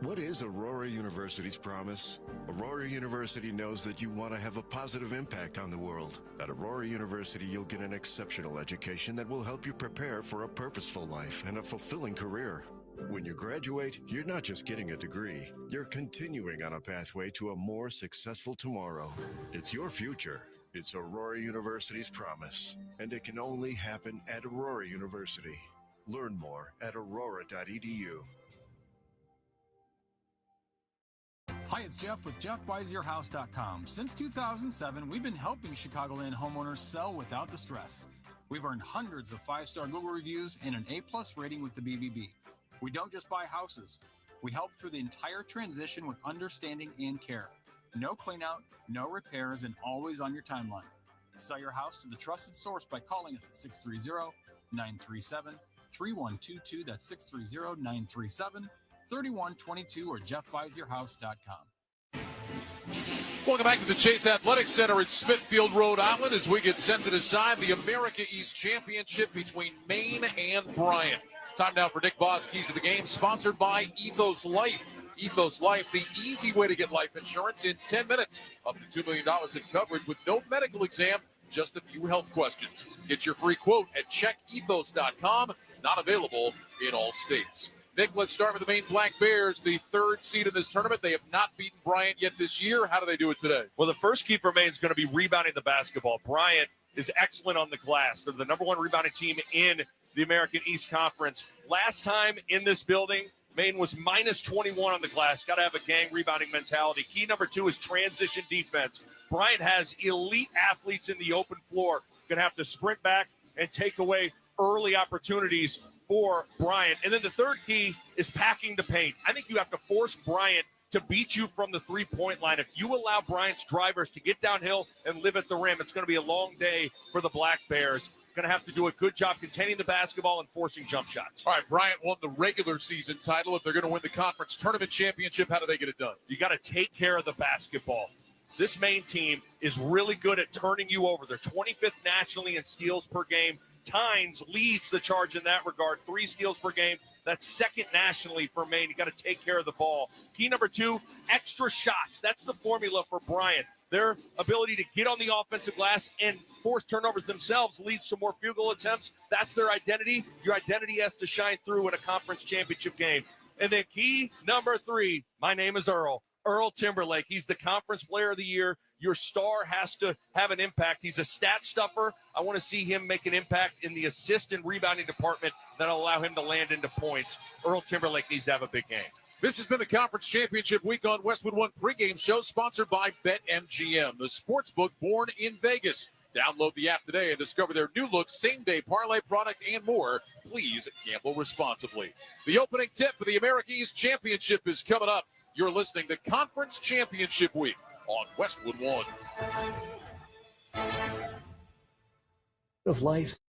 What is Aurora University's promise? Aurora University knows that you want to have a positive impact on the world. At Aurora University, you'll get an exceptional education that will help you prepare for a purposeful life and a fulfilling career. When you graduate, you're not just getting a degree, you're continuing on a pathway to a more successful tomorrow. It's your future. It's Aurora University's promise, and it can only happen at Aurora University. Learn more at aurora.edu. Hi, it's Jeff with JeffBuysYourHouse.com. Since 2007, we've been helping Chicagoland homeowners sell without the stress. We've earned hundreds of 5-star Google reviews and an A+ rating with the BBB. We don't just buy houses. We help through the entire transition with understanding and care. No cleanout, no repairs, and always on your timeline. Sell your house to the trusted source by calling us at 630-937-3122. That's 630-937-3122 or JeffBuysYourHouse.com. Welcome back to the Chase Athletic Center in Smithfield, Rhode Island, as we get set to decide the America East Championship between Maine and Bryant. Time now for Nick Boss, Keys of the Game, sponsored by Ethos Life. Ethos Life, the easy way to get life insurance in 10 minutes. Up to $2 million in coverage with no medical exam, just a few health questions. Get your free quote at checkethos.com. Not available in all states. Nick, let's start with the Maine Black Bears, the third seed in this tournament. They have not beaten Bryant yet this year. How do they do it today? Well, the first key for Maine is going to be rebounding the basketball. Bryant is excellent on the glass. They're the number one rebounding team in the American East Conference. Last time in this building, Maine was minus 21 on the glass. Got to have a gang rebounding mentality. Key number 2 is transition defense. Bryant has elite athletes in the open floor. Going to have to sprint back and take away early opportunities for Bryant. And then the third key is packing the paint. I think you have to force Bryant to beat you from the three-point line. If you allow Bryant's drivers to get downhill and live at the rim, it's going to be a long day for the Black Bears. Going to have to do a good job containing the basketball and forcing jump shots. All right, Bryant won the regular season title. If they're going to win the conference tournament championship, how do they get it done? You got to take care of the basketball. This Maine team is really good at turning you over. They're 25th nationally in steals per game. Tynes leads the charge in that regard, 3 steals per game. That's second nationally for Maine. You got to take care of the ball. Key number 2, extra shots. That's the formula for Bryant. Their ability to get on the offensive glass and force turnovers themselves leads to more field goal attempts. That's their identity. Your identity has to shine through in a conference championship game. And then key number 3, my name is Earl Timberlake. He's the conference player of the year. Your star has to have an impact. He's a stat stuffer. I want to see him make an impact in the assist and rebounding department that'll allow him to land into points. Earl Timberlake needs to have a big game. This has been the Conference Championship Week on Westwood One pregame show, sponsored by BetMGM, the sportsbook born in Vegas. Download the app today and discover their new look, same-day parlay product, and more. Please gamble responsibly. The opening tip for the America East Championship is coming up. You're listening to Conference Championship Week on Westwood One.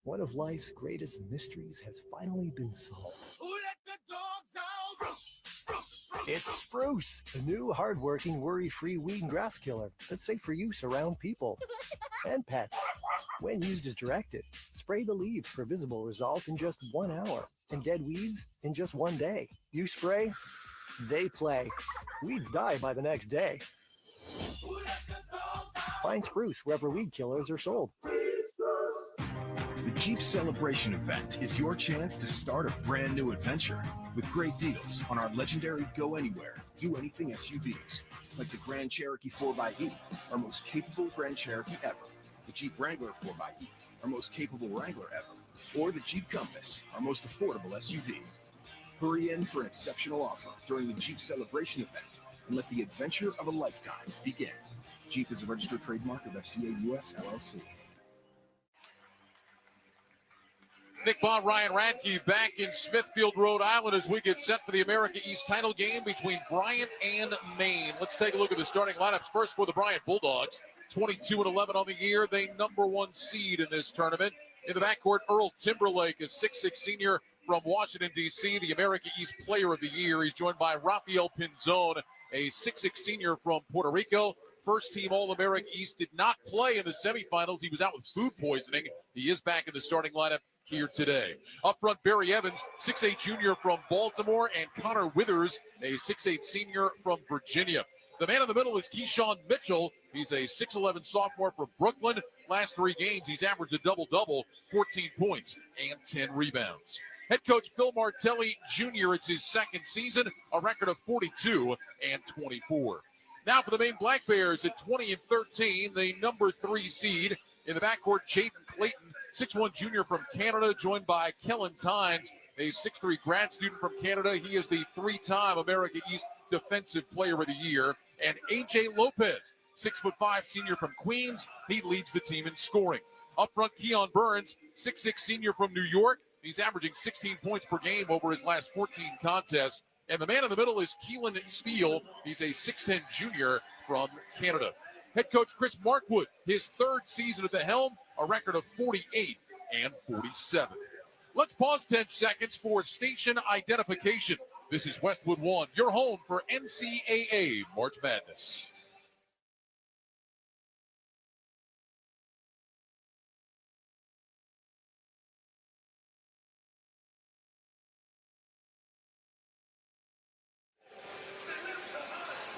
One of life's greatest mysteries has finally been solved. Who let the dogs out? It's Spruce, the new hardworking, worry-free weed and grass killer that's safe for use around people and pets. When used as directed, spray the leaves for visible results in just 1 hour and dead weeds in just 1 day. You spray, they play. Weeds die by the next day. Find Spruce wherever weed killers are sold. The Jeep Celebration event is your chance to start a brand new adventure with great deals on our legendary Go Anywhere, Do Anything SUVs, like the Grand Cherokee 4xE, our most capable Grand Cherokee ever, the Jeep Wrangler 4xE, our most capable Wrangler ever, or the Jeep Compass, our most affordable SUV. Hurry in for an exceptional offer during the Jeep Celebration event and let the adventure of a lifetime begin. Jeep is a registered trademark of FCA US LLC. Nick Bond, Ryan Radke back in Smithfield, Rhode Island, as we get set for the America East title game between Bryant and Maine. Let's take a look at the starting lineups. First for the Bryant Bulldogs, 22-11 on the year. They #1 seed in this tournament. In the backcourt, Earl Timberlake, a 6'6 senior from Washington, D.C., the America East Player of the Year. He's joined by Rafael Pinzon, a 6'6 senior from Puerto Rico. First-team All-America East, did not play in the semifinals. He was out with food poisoning. He is back in the starting lineup here today. Up front, Barry Evans, 6'8 junior from Baltimore, and Connor Withers, a 6'8 senior from Virginia. The man in the middle is Keyshawn Mitchell. He's a 6'11 sophomore from Brooklyn. Last 3 games, he's averaged a double-double, 14 points and 10 rebounds. Head coach Phil Martelli Jr., it's his second season, a record of 42 and 24. Now for the Maine Black Bears at 20-13, the number 3 seed. In the backcourt, Jaden Clayton, 6'1 junior from Canada, joined by Kellen Tynes, a 6'3 grad student from Canada. He is the 3-time America East Defensive Player of the Year. And A.J. Lopez, 6'5 senior from Queens. He leads the team in scoring. Up front, Keon Burns, 6'6 senior from New York. He's averaging 16 points per game over his last 14 contests. And the man in the middle is Keelan Steele. He's a 6'10 junior from Canada. Head coach Chris Markwood, his 3rd season at the helm, a record of 48 and 47. Let's pause 10 seconds for station identification. This is Westwood One, your home for NCAA March Madness.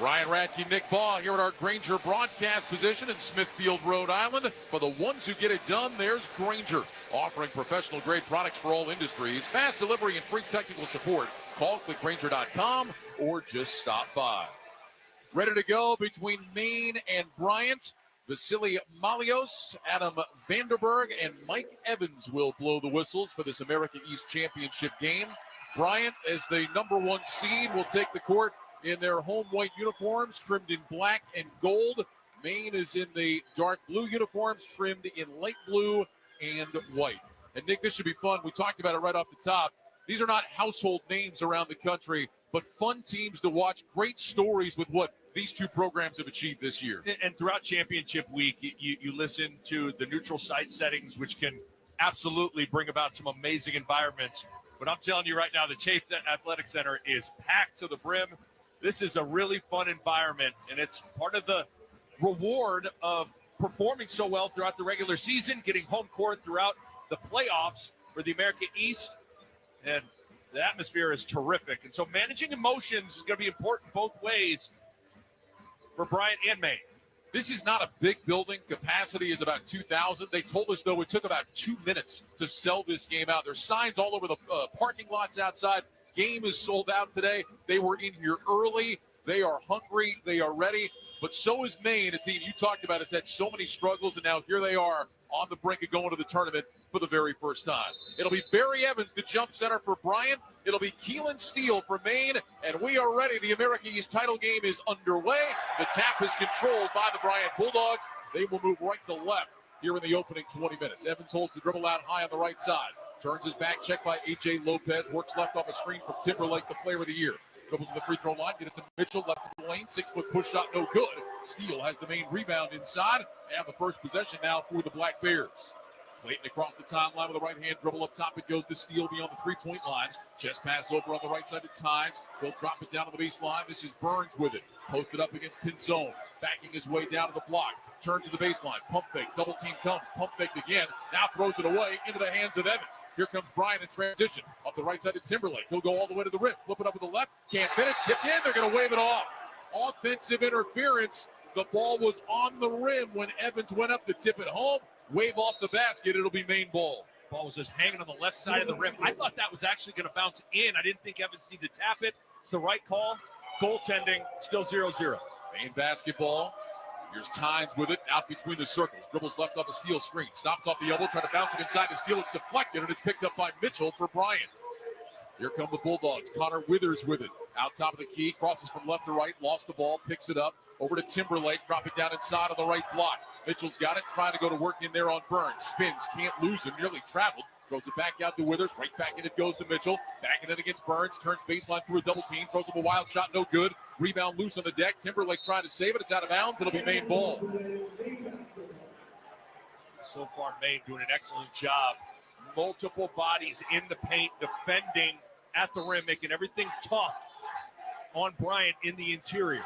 Ryan Radke, Nick Baugh here at our Granger broadcast position in Smithfield, Rhode Island. For the ones who get it done, there's Granger, offering professional-grade products for all industries, fast delivery and free technical support. Call clickgranger.com or just stop by. Ready to go between Maine and Bryant. Vasily Malios, Adam Vanderberg, and Mike Evans will blow the whistles for this America East Championship game. Bryant, as the number 1 seed, will take the court in their home white uniforms, trimmed in black and gold. Maine is in the dark blue uniforms, trimmed in light blue and white. And Nick, this should be fun. We talked about it right off the top. These are not household names around the country, but fun teams to watch. Great stories with what these 2 programs have achieved this year. And throughout championship week, you listen to the neutral site settings, which can absolutely bring about some amazing environments. But I'm telling you right now, the Chase Athletic Center is packed to the brim. This is a really fun environment, and it's part of the reward of performing so well throughout the regular season, getting home court throughout the playoffs for the America East, and the atmosphere is terrific. And so managing emotions is going to be important both ways for Bryant and Maine. This is not a big building. Capacity is about 2,000. They told us, though, it took about 2 minutes to sell this game out. There's signs all over the parking lots outside. Game is sold out today. They were in here early. They are hungry. They are ready. But so is Maine, a team you talked about has had so many struggles, and now here they are on the brink of going to the tournament for the very first time. It'll be Barry Evans, the jump center for Bryant. It'll be Keelan Steele for Maine, and we are ready. The America East title game is underway. The tap is controlled by the Bryant Bulldogs. They will move right to left here in the opening 20 minutes. Evans holds the dribble out high on the right side. Turns his back, checked by A.J. Lopez. Works left off a screen from Timberlake, the player of the year. Dribbles to the free throw line, get it to Mitchell, left of the lane. 6-foot push shot, no good. Steele has the main rebound inside, and the first possession now for the Black Bears. Clayton across the timeline with a right-hand dribble up top. It goes to Steele beyond the three-point line. Chest pass over on the right side to Tynes. He'll drop it down to the baseline. This is Burns with it. Posted up against pin zone. Backing his way down to the block. Turns to the baseline. Pump fake. Double team comes. Pump fake again. Now throws it away into the hands of Evans. Here comes Bryant in transition. Up the right side to Timberlake. He'll go all the way to the rim. Flip it up with the left. Can't finish. Tipped in. They're going to wave it off. Offensive interference. The ball was on the rim when Evans went up to tip it home. Wave off the basket. It'll be Maine ball. Ball was just hanging on the left side of the rim. I thought that was actually going to bounce in. I didn't think Evans needed to tap it. It's the right call. Goaltending. Still 0-0. Maine basketball. Here's Tynes with it out between the circles. Dribbles left off a steal screen. Stops off the elbow. Trying to bounce it inside the steal. It's deflected, and it's picked up by Mitchell for Bryant. Here come the Bulldogs. Connor Withers with it. Out top of the key. Crosses from left to right. Lost the ball. Picks it up. Over to Timberlake. Drop it down inside on the right block. Mitchell's got it. Trying to go to work in there on Burns. Spins. Can't lose him. Nearly traveled. Throws it back out to Withers. Right back in it goes to Mitchell. Backing it against Burns. Turns baseline through a double team. Throws up a wild shot. No good. Rebound loose on the deck. Timberlake trying to save it. It's out of bounds. It'll be Maine ball. So far, Maine doing an excellent job. Multiple bodies in the paint, defending at the rim, making everything tough on Bryant in the interior.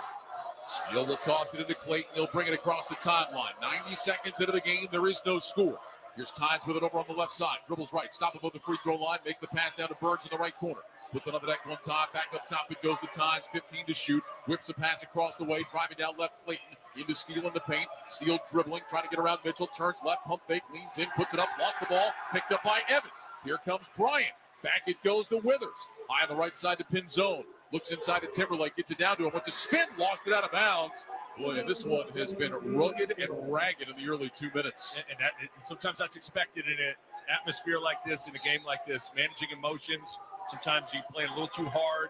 Steele will toss it into Clayton. He'll bring it across the timeline. 90 seconds into the game. There is no score. Here's Tynes with it over on the left side. Dribbles right, stop above the free throw line, makes the pass down to Burns in the right corner. Puts it on the deck one time, back up top it goes to Tynes, 15 to shoot. Whips a pass across the way, driving down left, Clayton into Steele in the paint. Steele dribbling, trying to get around Mitchell, turns left, pump fake, leans in, puts it up, lost the ball, picked up by Evans. Here comes Bryant. Back it goes to Withers. High on the right side to Pinzone. Looks inside to Timberlake, gets it down to him, went to spin, lost it out of bounds. Boy, and this one has been rugged and ragged in the early 2 minutes. And sometimes that's expected in an atmosphere like this, in a game like this, managing emotions. Sometimes you play a little too hard,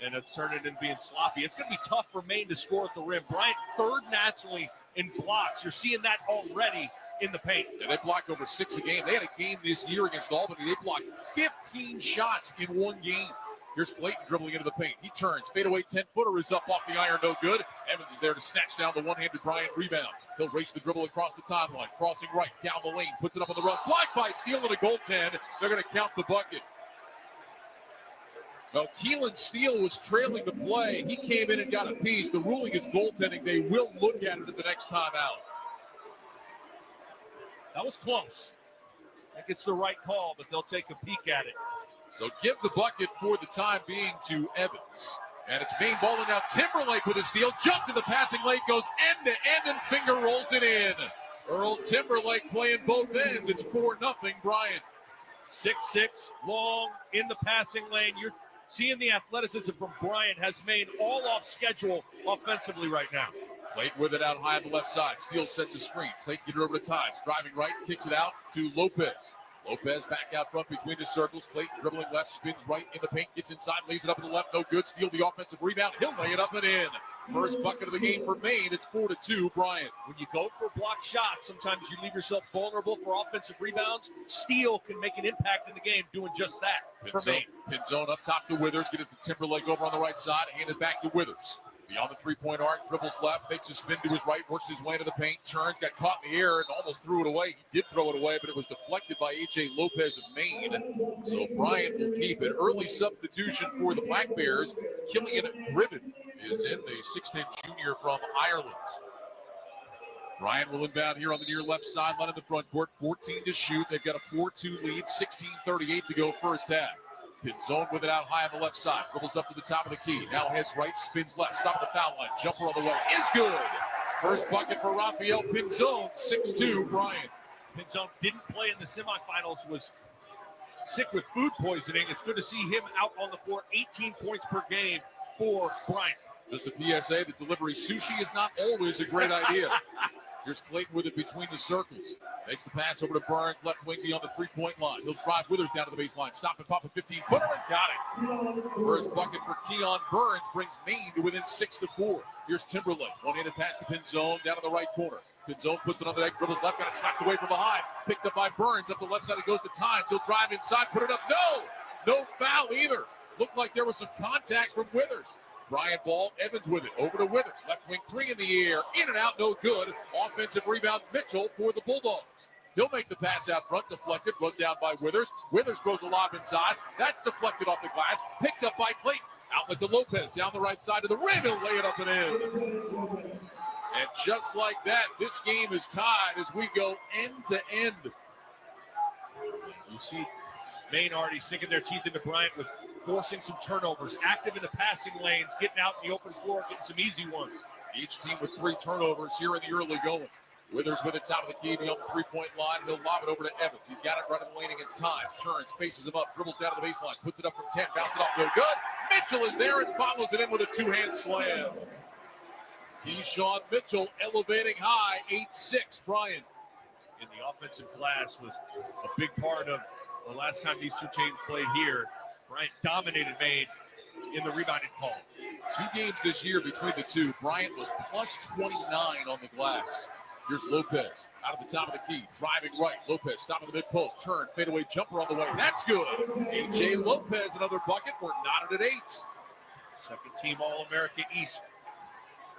and it's turned into being sloppy. It's going to be tough for Maine to score at the rim. Bryant third nationally in blocks. You're seeing that already in the paint. Yeah, they blocked over 6 a game. They had a game this year against Albany. They blocked 15 shots in one game. Here's Clayton dribbling into the paint. He turns. Fadeaway 10-footer is up off the iron. No good. Evans is there to snatch down the one-handed Bryant rebound. He'll race the dribble across the timeline. Crossing right, down the lane. Puts it up on the run. Blocked by Steele and a goaltend. They're going to count the bucket. Well, Keelan Steele was trailing the play. He came in and got a piece. The ruling is goaltending. They will look at it at the next time out. That was close. I think it's the right call, but they'll take a peek at it. So give the bucket for the time being to Evans. And it's Maine balling now. Timberlake with a steal. Jump to the passing lane. Goes end to end and finger rolls it in. Earl Timberlake playing both ends. It's 4-0 Bryant. 6'6", long, in the passing lane. You're seeing the athleticism from Bryant has Maine all off schedule offensively right now. Clayton with it out high on the left side. Steele sets a screen. Clayton get it over to Tynes. Driving right, kicks it out to Lopez. Lopez back out front between the circles. Clayton dribbling left, spins right in the paint, gets inside, lays it up to the left, no good. Steele the offensive rebound. He'll lay it up and in. First bucket of the game for Maine. It's 4-2 Bryant. When you go for block shots, sometimes you leave yourself vulnerable for offensive rebounds. Steele can make an impact in the game doing just that for Maine. Pinzone up top to Withers. Get it to Timberlake over on the right side. Hand it back to Withers. Beyond the three-point arc, dribbles left, makes a spin to his right, works his way to the paint, turns, got caught in the air, and almost threw it away. He did throw it away, but it was deflected by A.J. Lopez of Maine. So Bryant will keep it. Early substitution for the Black Bears. Killian Gribben is in, the 6'10" junior from Ireland. Bryant will inbound here on the near left sideline in the front court. 14 to shoot. They've got a 4-2 lead, 16:38 to go first half. Pinzone with it out high on the left side. Dribbles up to the top of the key. Now heads right, spins left. Stop at the foul line. Jumper on the way is good. First bucket for Rafael Pinzone. 6'2", Bryant. Pinzone didn't play in the semifinals. Was sick with food poisoning. It's good to see him out on the floor. 18 points per game for Bryant. Just a PSA, the delivery sushi is not always a great idea. Here's Clayton with it between the circles. Makes the pass over to Burns, left wing beyond the three-point line. He'll drive Withers down to the baseline. Stop and pop a 15-footer and got it. First bucket for Keon Burns brings Maine to within 6-4. Here's Timberlake. One-handed pass to Pinzone down to the right corner. Pinzone puts it on the deck, dribbles left, got it snapped away from behind. Picked up by Burns. Up the left side, it goes to Tynes. He'll drive inside, put it up. No foul either. Looked like there was some contact from Withers. Bryant ball, Evans with it, over to Withers. Left wing three in the air, in and out, no good. Offensive rebound, Mitchell for the Bulldogs. He'll make the pass out front, deflected, run down by Withers. Withers throws a lob inside. That's deflected off the glass, picked up by Clayton. Outlet to Lopez, down the right side of the rim. He'll lay it up and in. And just like that, this game is tied as we go end to end. You see Maine already sinking their teeth into Bryant with forcing some turnovers, active in the passing lanes, getting out in the open floor, getting some easy ones. Each team with 3 turnovers here in the early going. Withers with it, top of the key, beyond the three-point line. He'll lob it over to Evans. He's got it running the lane against Tynes. Turns, faces him up, dribbles down to the baseline, puts it up from 10, bounces it off, no good. Mitchell is there and follows it in with a two-hand slam. Keyshawn Mitchell elevating high, 8-6, Bryant. In the offensive glass was a big part of the last time these two teams played here. Bryant dominated Maine in the rebounding call. 2 games this year between the two. Bryant was plus 29 on the glass. Here's Lopez out of the top of the key, driving right. Lopez stop at the mid-post, turn, fadeaway jumper on the way. That's good. A.J. Lopez, another bucket. We're knotted at 8. Second team All-America East.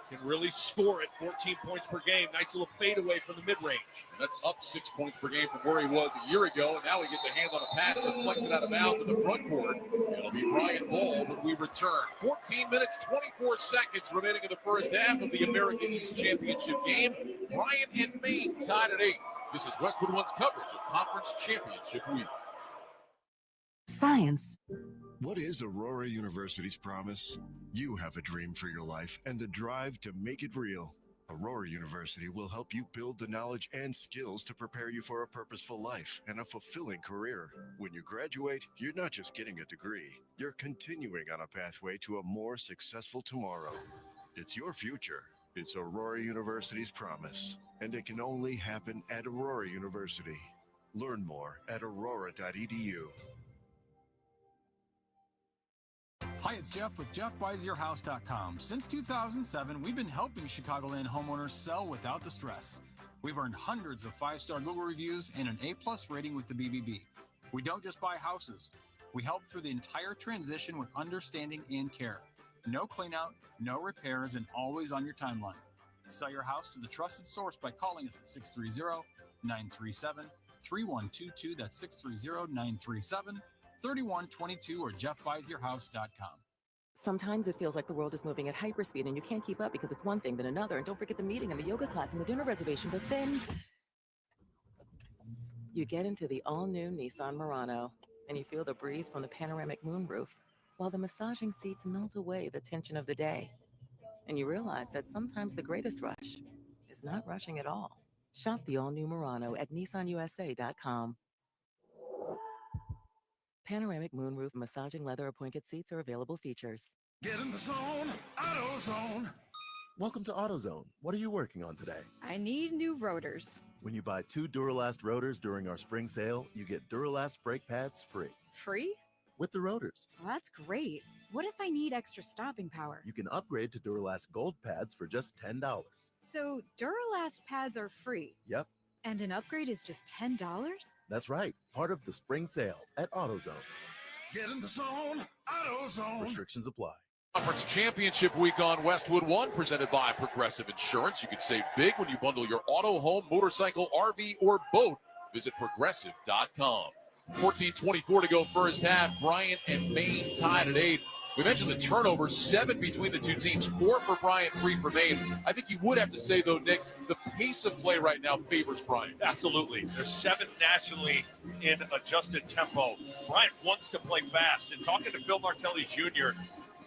Can really score at 14 points per game. Nice little fadeaway from the mid-range. And that's up 6 points per game from where he was a year ago. And now he gets a hand on a pass, deflects it out of bounds in the front court. It'll be Bryant ball when we return. 14 minutes, 24 seconds remaining in the first half of the American East Championship game. Bryant and Maine tied at 8. This is Westwood One's coverage of Conference Championship Week. Science. What is Aurora University's promise? You have a dream for your life and the drive to make it real. Aurora University will help you build the knowledge and skills to prepare you for a purposeful life and a fulfilling career. When you graduate, you're not just getting a degree, you're continuing on a pathway to a more successful tomorrow. It's your future. It's Aurora University's promise, and it can only happen at Aurora University. Learn more at aurora.edu. Hi, it's Jeff with JeffBuysYourHouse.com. Since 2007, we've been helping Chicagoland homeowners sell without the stress. We've earned hundreds of 5-star Google reviews and an A+ rating with the BBB. We don't just buy houses. We help through the entire transition with understanding and care. No cleanout, no repairs, and always on your timeline. Sell your house to the trusted source by calling us at 630-937-3122. That's 630-937-3122 or JeffBuysYourHouse.com. Sometimes it feels like the world is moving at hyperspeed and you can't keep up because it's one thing then another. And don't forget the meeting and the yoga class and the dinner reservation. But then you get into the all-new Nissan Murano and you feel the breeze from the panoramic moonroof while the massaging seats melt away the tension of the day. And you realize that sometimes the greatest rush is not rushing at all. Shop the all-new Murano at nissanusa.com. Panoramic moonroof massaging leather appointed seats are available features. Get in the zone, AutoZone. Welcome to AutoZone. What are you working on today? I need new rotors. When you buy 2 Duralast rotors during our spring sale, you get Duralast brake pads free. Free? With the rotors. Well, that's great. What if I need extra stopping power? You can upgrade to Duralast Gold pads for just $10. So Duralast pads are free? Yep. And an upgrade is just $10? That's right. Part of the spring sale at AutoZone. Get in the zone, AutoZone. Restrictions apply. Conference Championship Week on Westwood One, presented by Progressive Insurance. You can save big when you bundle your auto, home, motorcycle, RV, or boat. Visit progressive.com. 14:24 to go first half. Bryant and Maine tied at 8. We mentioned the turnovers, 7 between the two teams, 4 for Bryant, 3 for Maine. I think you would have to say, though, Nick, the pace of play right now favors Bryant. Absolutely. They're 7th nationally in adjusted tempo. Bryant wants to play fast. And talking to Phil Martelli Jr.,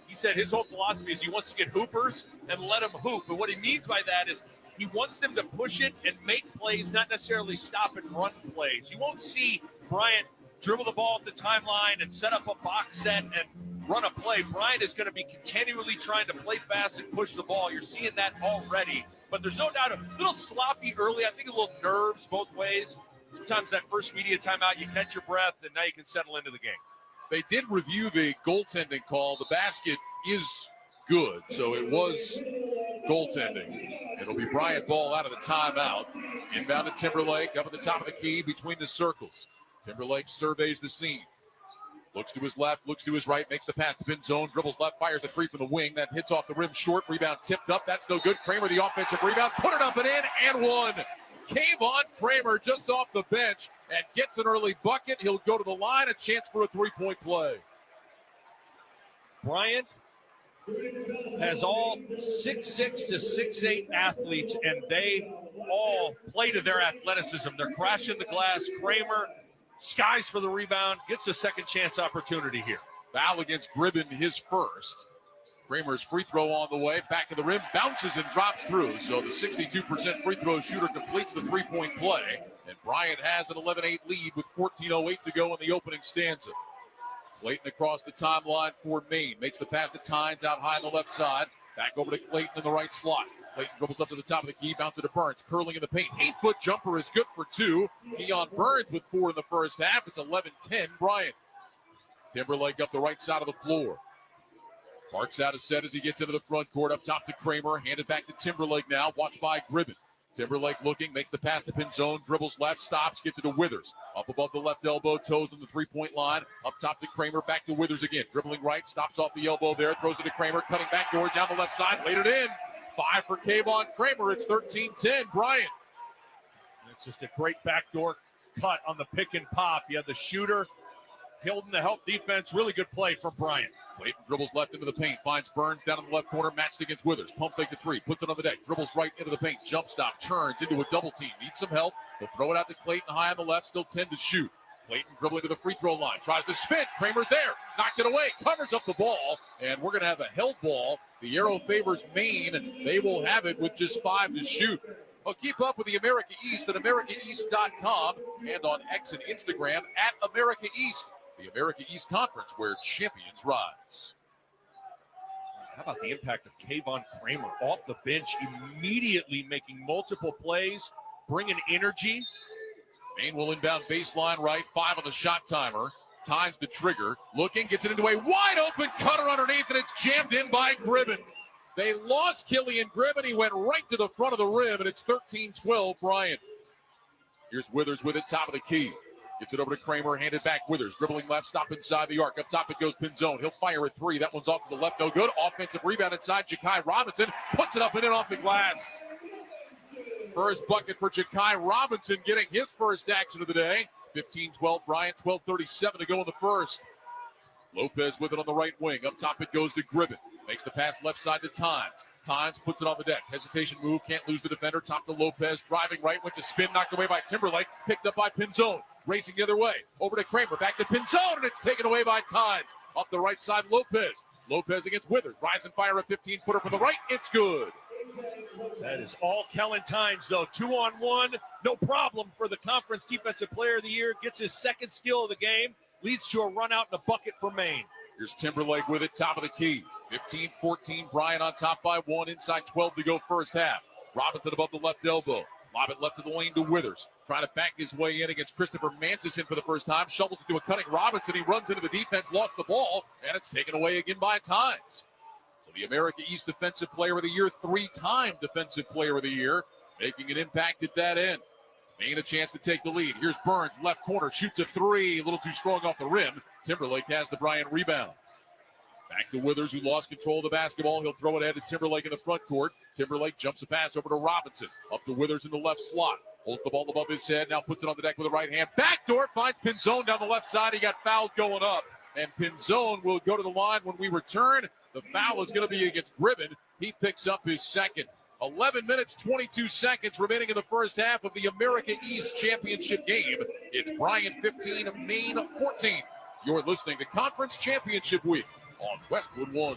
he said his whole philosophy is he wants to get hoopers and let them hoop. And what he means by that is he wants them to push it and make plays, not necessarily stop and run plays. You won't see Bryant dribble the ball at the timeline and set up a box set and run a play. Bryant is going to be continually trying to play fast and push the ball. You're seeing that already. But there's no doubt a little sloppy early. I think a little nerves both ways. Sometimes that first media timeout, you catch your breath, and now you can settle into the game. They did review the goaltending call. The basket is good, so it was goaltending. It'll be Bryant ball out of the timeout. Inbound to Timberlake, up at the top of the key between the circles. Timberlake surveys the scene. Looks to his left, looks to his right, makes the pass to Pinzone, dribbles left, fires a 3 from the wing. That hits off the rim short. Rebound tipped up. That's no good. Kramer, the offensive rebound, put it up and in, and one. Kayvon Kramer just off the bench and gets an early bucket. He'll go to the line, a chance for a 3-point play. Bryant has all 6'6" to 6'8" athletes, and they all play to their athleticism. They're crashing the glass. Kramer skies for the rebound, gets a second chance opportunity here. Foul against Gribben, his first. Kramer's free throw on the way, back to the rim, bounces and drops through. So the 62% free throw shooter completes the 3-point play. And Bryant has an 11-8 lead with 14:08 to go in the opening stanza. Clayton across the timeline for Maine. Makes the pass to Tynes out high on the left side. Back over to Clayton in the right slot. Clayton dribbles up to the top of the key, bounces to Burns. Curling in the paint. 8-foot jumper is good for 2. Keon Burns with 4 in the first half. It's 11-10 Bryant. Timberlake up the right side of the floor. Marks out a set as he gets into the front court. Up top to Kramer. Handed back to Timberlake now. Watched by Gribben. Timberlake looking, makes the pass to Pinzone, dribbles left, stops, gets it to Withers. Up above the left elbow, toes on the 3-point line. Up top to Kramer, back to Withers again. Dribbling right, stops off the elbow there, throws it to Kramer, cutting back door down the left side, laid it in. 5 for Kayvon Kramer. It's 13-10 Bryant. And it's just a great backdoor cut on the pick and pop. You have the shooter holding the help defense. Really good play from Bryant. Clayton dribbles left into the paint, finds Burns down in the left corner, matched against Withers. Pump fake to three, puts it on the deck, dribbles right into the paint, jump stop, turns into a double team, needs some help. He'll throw it out to Clayton high on the left, still 10 to shoot. Clayton dribbling to the free throw line, tries to spin. Kramer's there, knocked it away, covers up the ball, and we're going to have a held ball. The arrow favors Maine. They will have it with just 5 to shoot. Well, keep up with the America East at AmericaEast.com and on X and Instagram at America East. The America East Conference, where champions rise. How about the impact of Kayvon Kramer off the bench, immediately making multiple plays, bringing energy. Maine will inbound baseline right, 5 on the shot timer. Times the trigger, looking, gets it into a wide open cutter underneath, and it's jammed in by Gribben. They lost Killian Gribben. He went right to the front of the rim, and it's 13-12 Bryant. Here's Withers with it, top of the key. Gets it over to Kramer, handed back. Withers dribbling left, stop inside the arc. Up top it goes Pinzone. He'll fire a three. That one's off to the left, no good. Offensive rebound inside. Ja'Kai Robinson puts it up and in off the glass. First bucket for Ja'Kai Robinson, getting his first action of the day. 15-12 Bryant, 12:37 to go in the first. Lopez with it on the right wing. Up top it goes to Gribben. Makes the pass left side to Times. Times puts it on the deck. Hesitation move, can't lose the defender. Top to Lopez, driving right, went to spin, knocked away by Timberlake. Picked up by Pinzone. Racing the other way. Over to Kramer, back to Pinzone, and it's taken away by Times. Up the right side, Lopez. Lopez against Withers. Rise and fire a 15-footer from the right. It's good. That is all Kellen Times, though. 2-on-1, no problem for the conference defensive player of the year. Gets his second steal of the game. Leads to a run out and a bucket for Maine. Here's Timberlake with it, top of the key. 15-14, Bryant on top by 1. Inside 12 to go first half. Robinson above the left elbow. Lob it left of the lane to Withers. Trying to back his way in against Christopher Mantis in for the first time. Shovels it to a cutting Robinson. He runs into the defense, lost the ball, and it's taken away again by Times. So the America East Defensive Player of the Year, 3-time Defensive Player of the Year, making an impact at that end. Maine a chance to take the lead. Here's Burns, left corner, shoots a three, a little too strong off the rim. Timberlake has the Bryant rebound. Back to Withers, who lost control of the basketball. He'll throw it ahead to Timberlake in the front court. Timberlake jumps a pass over to Robinson. Up to Withers in the left slot. Holds the ball above his head. Now puts it on the deck with the right hand. Backdoor finds Pinzone down the left side. He got fouled going up. And Pinzone will go to the line when we return. The foul is going to be against Gribben. He picks up his second. 11 minutes, 22 seconds remaining in the first half of the America East Championship game. It's Bryant 15, Maine 14. You're listening to Conference Championship Week on Westwood One.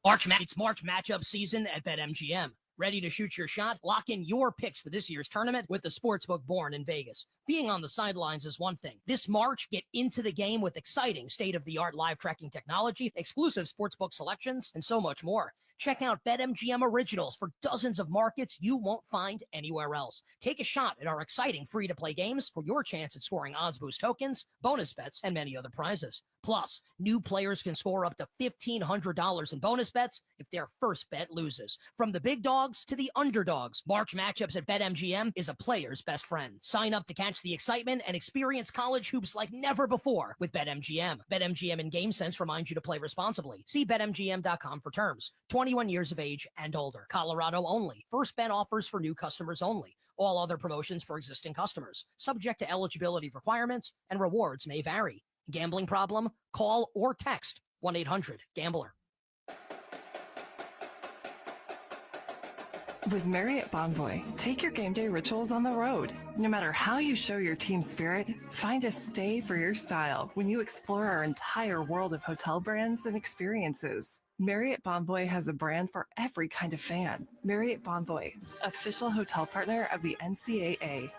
It's March matchup season at BetMGM. Ready to shoot your shot? Lock in your picks for this year's tournament with the sportsbook born in Vegas. Being on the sidelines is one thing. This March, get into the game with exciting state-of-the-art live tracking technology, exclusive sportsbook selections, and so much more. Check out BetMGM Originals for dozens of markets you won't find anywhere else. Take a shot at our exciting free-to-play games for your chance at scoring odds boost tokens, bonus bets, and many other prizes. Plus, new players can score up to $1,500 in bonus bets if their first bet loses. From the big dogs to the underdogs, March matchups at BetMGM is a player's best friend. Sign up to catch the excitement and experience college hoops like never before with BetMGM. BetMGM and GameSense reminds you to play responsibly. See BetMGM.com for terms. 21 years of age and older. Colorado only. First bet offers for new customers only. All other promotions for existing customers. Subject to eligibility requirements and rewards may vary. Gambling problem? Call or text 1-800-GAMBLER. With Marriott Bonvoy, take your game day rituals on the road. No matter how you show your team spirit, find a stay for your style when you explore our entire world of hotel brands and experiences. Marriott Bonvoy has a brand for every kind of fan. Marriott Bonvoy, official hotel partner of the NCAA.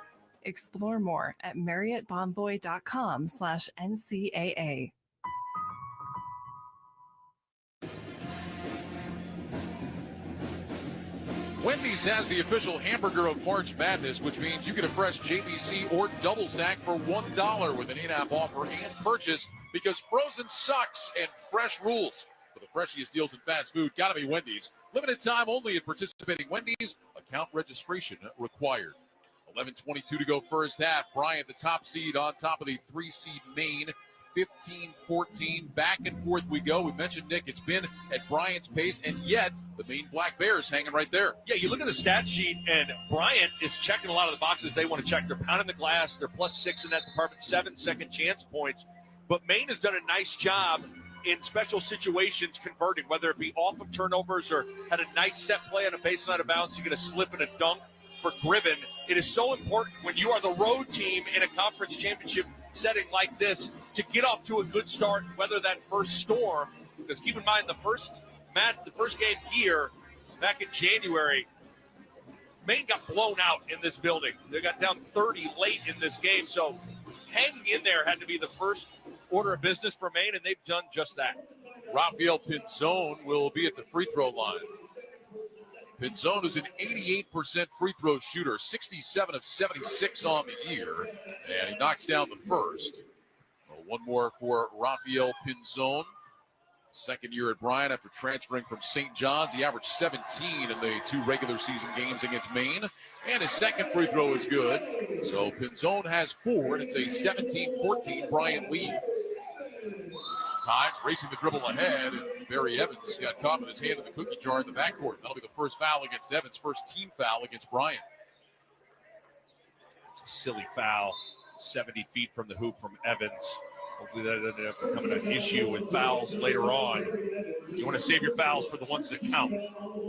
Explore more at marriottbonvoy.com/NCAA. Wendy's has the official hamburger of March Madness, which means you get a fresh JBC or double stack for $1 with an in-app offer and purchase, because frozen sucks and fresh rules. For the freshiest deals in fast food, gotta be Wendy's. Limited time only at participating Wendy's. Account registration required. 11:22 to go first half. Bryant, the top seed, on top of the 3-seed Maine. 15-14. Back and forth we go. We mentioned, Nick, it's been at Bryant's pace, and yet the Maine Black Bears hanging right there. Yeah, you look at the stat sheet, and Bryant is checking a lot of the boxes they want to check. They're pounding the glass. They're +6 in that department, 7 second chance points. But Maine has done a nice job in special situations converting, whether it be off of turnovers or had a nice set play on a baseline of bounds to get a slip and a dunk for Driven. It is so important when you are the road team in a conference championship setting like this to get off to a good start, weather that first storm. Because keep in mind, the first game here back in January, Maine got blown out in this building. They got down 30 late in this game. So hanging in there had to be the first order of business for Maine, and they've done just that. Rafael Pinzon will be at the free throw line. Pinzon is an 88% free throw shooter, 67 of 76 on the year, and he knocks down the first. One more for Rafael Pinzon. Second year at Bryant after transferring from St. John's. He averaged 17 in the 2 regular season games against Maine, and his second free throw is good. So Pinzon has 4, and it's a 17-14 Bryant lead. Times racing the dribble ahead, and Barry Evans got caught with his hand in the cookie jar in the backcourt. That'll be the first foul against Evans, first team foul against Bryant. It's a silly foul, 70 feet from the hoop from Evans. Hopefully that doesn't have to become an issue with fouls later on. You want to save your fouls for the ones that count.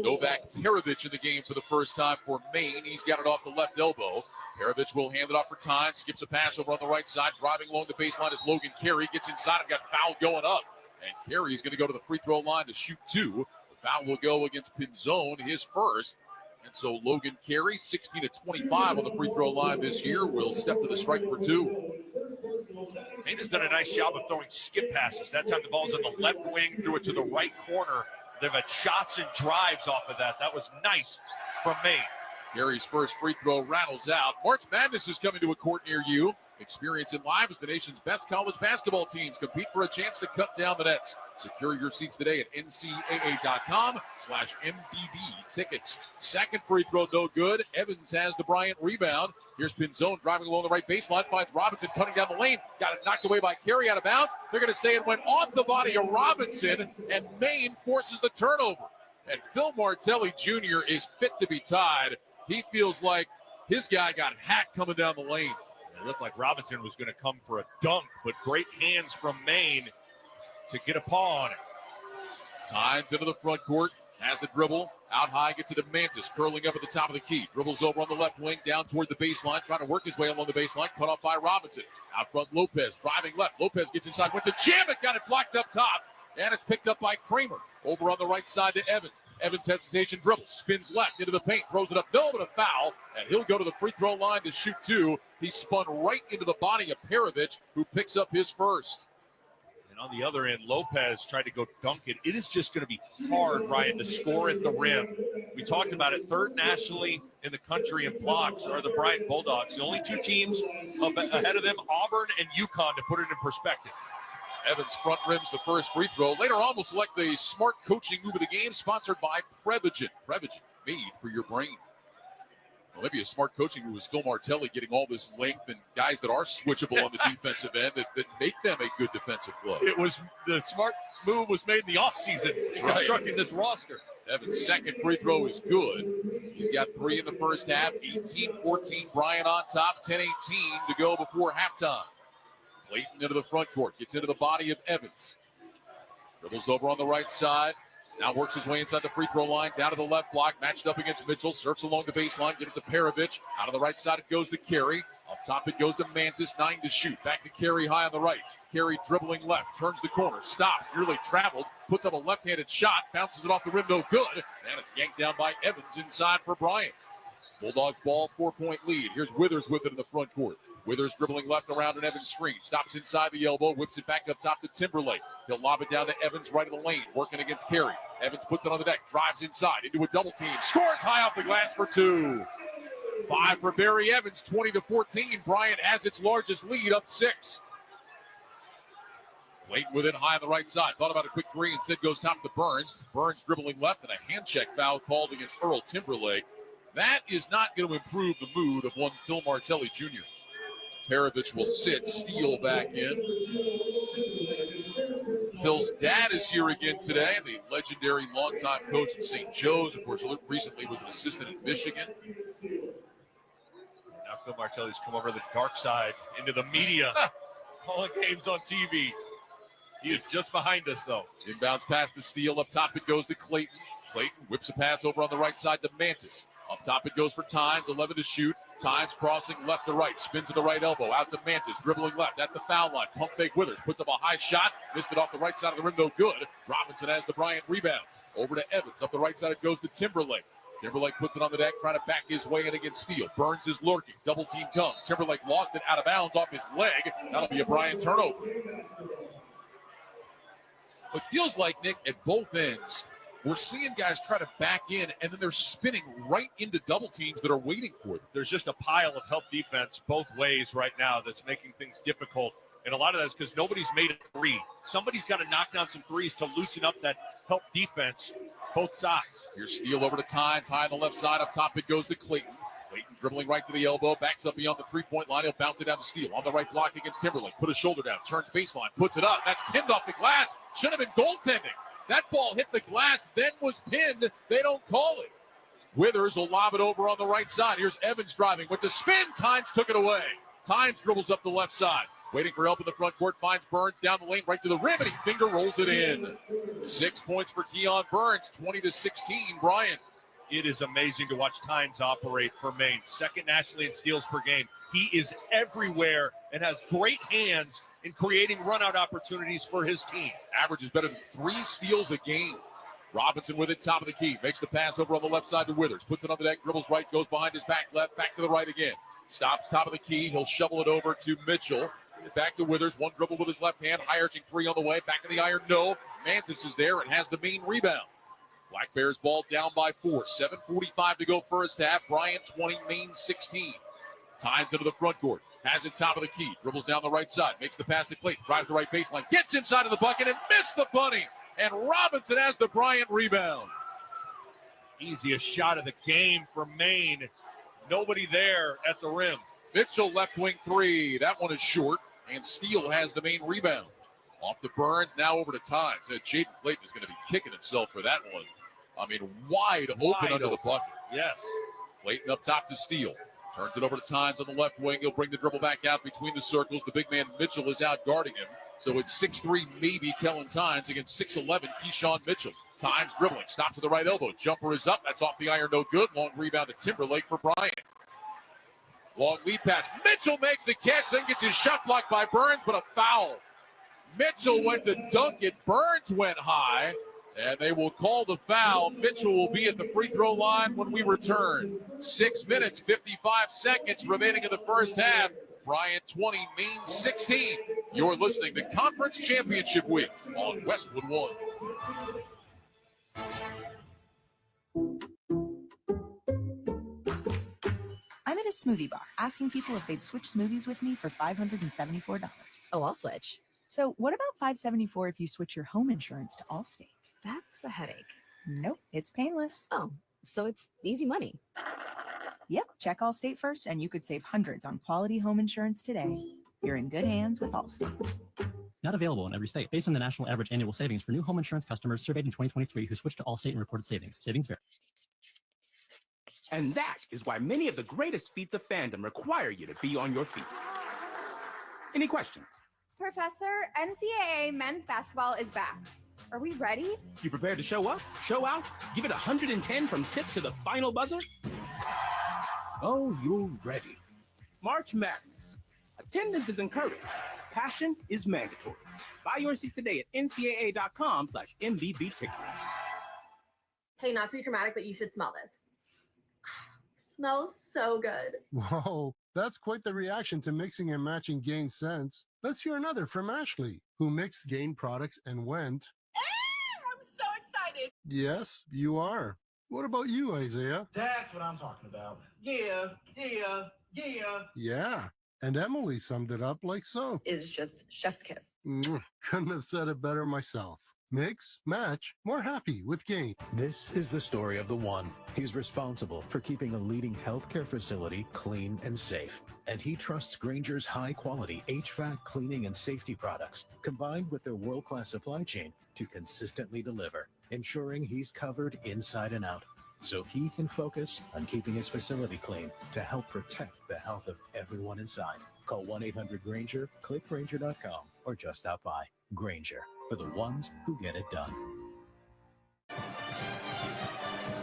Novak Perovic in the game for the first time for Maine. He's got it off the left elbow. Perovic will hand it off for time. Skips a pass over on the right side. Driving along the baseline is Logan Carey. Gets inside and got foul going up. And Carey's going to go to the free throw line to shoot 2. The foul will go against Pinzon, his first. And so Logan Carey, 16 of 25 on the free throw line this year, will step to the strike for 2. Maine has done a nice job of throwing skip passes. That time the ball's on the left wing, threw it to the right corner. They've had shots and drives off of that. That was nice from Maine. Carey's first free throw rattles out. March Madness is coming to a court near you. Experience it live as the nation's best college basketball teams compete for a chance to cut down the nets. Secure your seats today at ncaa.com/MBB tickets. Second free throw, no good. Evans has the Bryant rebound. Here's Pinzon driving along the right baseline, finds Robinson cutting down the lane. Got it knocked away by Carey out of bounds. They're going to say it went off the body of Robinson, and Maine forces the turnover. And Phil Martelli Jr. is fit to be tied. He feels like his guy got hacked coming down the lane. It looked like Robinson was going to come for a dunk, but great hands from Maine to get a paw on it. Tynes into the front court, has the dribble, out high, gets it to Mantis, curling up at the top of the key. Dribbles over on the left wing, down toward the baseline, trying to work his way along the baseline, cut off by Robinson. Out front, Lopez, driving left. Lopez gets inside, went to jam it, got it blocked up top, and it's picked up by Kramer. Over on the right side to Evans. Evans hesitation dribble, spins left into the paint, throws it up, no, but a foul, and he'll go to the free throw line to shoot 2. He spun right into the body of Perovic, who picks up his first. And on the other end, Lopez tried to go dunk it. It is just going to be hard, Ryan, to score at the rim. We talked about it, 3rd nationally in the country in blocks are the Bryant Bulldogs. The only 2 teams ahead of them, Auburn and UConn, to put it in perspective. Evans front rims the first free throw. Later on, we'll select the smart coaching move of the game, sponsored by Prevagen. Prevagen, made for your brain. Well, maybe a smart coaching move was Phil Martelli getting all this length and guys that are switchable on the defensive end that make them a good defensive club. It was the smart move was made in the offseason, constructing this roster. Evans' second free throw is good. He's got 3 in the first half, 18-14. Bryant on top, 10-18 to go before halftime. Clayton into the front court, gets into the body of Evans. Dribbles over on the right side. Now works his way inside the free throw line, down to the left block, matched up against Mitchell. Surfs along the baseline, get it to Perovic. Out of the right side, it goes to Carey. Up top, it goes to Mantis, 9 to shoot. Back to Carey, high on the right. Carey dribbling left, turns the corner, stops, nearly traveled, puts up a left-handed shot, bounces it off the rim, no good. And it's yanked down by Evans inside for Bryant. Bulldogs ball, 4-point lead. Here's Withers with it in the front court. Withers dribbling left around an Evans screen. Stops inside the elbow, whips it back up top to Timberlake. He'll lob it down to Evans right of the lane, working against Carey. Evans puts it on the deck, drives inside into a double team. Scores high off the glass for 2. 5 for Barry Evans, 20-14. Bryant has its largest lead, up 6. Clayton with it high on the right side. Thought about a quick 3, instead goes top to Burns. Burns dribbling left, and a hand check foul called against Earl Timberlake. That is not going to improve the mood of one Phil Martelli Jr. Perovic will sit, Steele back in. Phil's dad is here again today, the legendary longtime coach at St. Joe's. Of course, recently was an assistant at Michigan. Now Phil Martelli's come over to the dark side into the media, calling games on TV. He is just behind us, though. Inbounds pass to Steele. Up top it goes to Clayton. Clayton whips a pass over on the right side to Mantis. Up top it goes for Tynes, 11 to shoot. Tynes crossing left to right, spins to the right elbow, out to Mantis, dribbling left at the foul line. Pump fake Withers, puts up a high shot, missed it off the right side of the rim, no good. Robinson has the Bryant rebound. Over to Evans, up the right side it goes to Timberlake. Timberlake puts it on the deck, trying to back his way in against Steele. Burns is lurking, double team comes. Timberlake lost it out of bounds off his leg. That'll be a Bryant turnover. It feels like, Nick, at both ends, we're seeing guys try to back in, and then they're spinning right into double teams that are waiting for them. There's just a pile of help defense both ways right now that's making things difficult. And a lot of that is because nobody's made a three. Somebody's got to knock down some threes to loosen up that help defense, both sides. Here's Steele over to Tynes, high on the left side. Up top it goes to Clayton. Clayton dribbling right to the elbow, backs up beyond the three-point line. He'll bounce it down to Steele. On the right block against Timberlake. Put a shoulder down, turns baseline, puts it up. That's pinned off the glass. Should have been goaltending. That ball hit the glass, then was pinned. They don't call it. Withers will lob it over on the right side. Here's Evans driving with the spin. Tynes took it away. Tynes dribbles up the left side. Waiting for help in the front court. Finds Burns down the lane right to the rim, and he finger rolls it in. 6 points for Keon Burns, 20-16. Bryant. It is amazing to watch Tynes operate for Maine. Second nationally in steals per game. He is everywhere and has great hands in creating run-out opportunities for his team. Average is better than 3 steals a game. Robinson with it, top of the key. Makes the pass over on the left side to Withers. Puts it on the deck, dribbles right, goes behind his back left, back to the right again. Stops top of the key. He'll shovel it over to Mitchell. Back to Withers. One dribble with his left hand. High arching three on the way. Back to the iron. No. Mantis is there and has the MAINE rebound. Black Bears ball down by 4. 7:45 to go first half. Bryant 20, MAINE 16. Tynes into the front court. Has it top of the key. Dribbles down the right side. Makes the pass to Clayton. Drives the right baseline. Gets inside of the bucket and missed the bunny. And Robinson has the Bryant rebound. Easiest shot of the game for Maine. Nobody there at the rim. Mitchell left wing three. That one is short. And Steele has the MAINE rebound. Off to Burns, now over to Tynes. Jaden Clayton is going to be kicking himself for that one. I mean, wide open under the bucket. Yes. Clayton up top to Steele. Turns it over to Tynes on the left wing. He'll bring the dribble back out between the circles. The big man Mitchell is out guarding him. So it's 6'3", maybe Kellen Tynes against 6'11", Keyshawn Mitchell. Tynes dribbling, stops to the right elbow. Jumper is up. That's off the iron, no good. Long rebound to Timberlake for Bryant. Long lead pass. Mitchell makes the catch, then gets his shot blocked by Burns, but a foul. Mitchell went to dunk it. Burns went high, and they will call the foul. Mitchell will be at the free throw line when we return. 6 minutes, 55 seconds remaining in the first half. Bryant 20, MAINE 16. You're listening to Conference Championship Week on Westwood One. I'm at a smoothie bar asking people if they'd switch smoothies with me for $574. Oh, I'll switch. So what about $574 if you switch your home insurance to Allstate? That's a headache. Nope, it's painless. Oh, so it's easy money. Yep, check Allstate first and you could save hundreds on quality home insurance today. You're in good hands with Allstate. Not available in every state. Based on the national average annual savings for new home insurance customers surveyed in 2023 who switched to Allstate and reported savings. Savings vary. And that is why many of the greatest feats of fandom require you to be on your feet. Any questions? Professor, NCAA men's basketball is back. Are we ready? You prepared to show up, show out, give it 110 from tip to the final buzzer? Oh, you're ready. March Madness. Attendance is encouraged. Passion is mandatory. Buy your seats today at ncaa.com/MVB tickets. Hey, not to be dramatic, but you should smell this. Smells so good. Whoa, that's quite the reaction to mixing and matching Gain scents. Let's hear another from Ashley, who mixed Gain products and went, I'm so excited. yes, you are. What about you, Isaiah? That's what I'm talking about. Yeah. Yeah, and Emily summed it up like so. It's just chef's kiss. Couldn't have said it better myself. Mix, match, more happy with Gain. This is the story of the one. He's responsible for keeping a leading healthcare facility clean and safe. And he trusts Grainger's high-quality HVAC cleaning and safety products, combined with their world-class supply chain, to consistently deliver, ensuring he's covered inside and out, so he can focus on keeping his facility clean to help protect the health of everyone inside. Call 1-800-GRAINGER, click Grainger.com, or just stop by. Grainger, for the ones who get it done.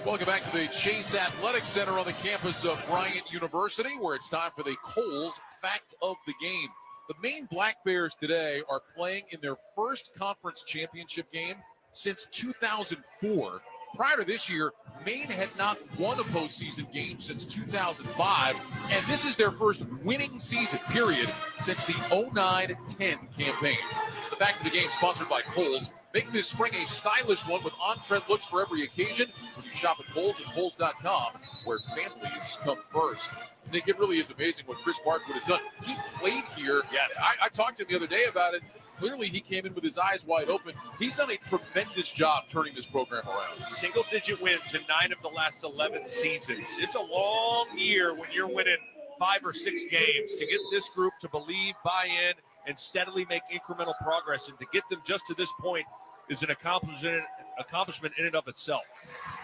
Welcome back to the Chase Athletic Center on the campus of Bryant University, where it's time for the Coles Fact of the Game. The Maine Black Bears today are playing in their first conference championship game since 2004. Prior to this year, Maine had not won a postseason game since 2005, and this is their first winning season, period, since the 09-10 campaign. It's the Fact of the Game sponsored by Kohl's. Make this spring a stylish one with on-trend looks for every occasion when you shop at Kohl's and Kohl's.com, where families come first. Nick, it really is amazing what Chris Barkwood has done. He played here. Yes. I talked to him the other day about it. Clearly, he came in with his eyes wide open. He's done a tremendous job turning this program around. Single-digit wins in 9 of the last 11 seasons. It's a long year when you're winning 5 or 6 games. To get this group to believe, buy in, and steadily make incremental progress, and to get them just to this point is an accomplishment in and of itself.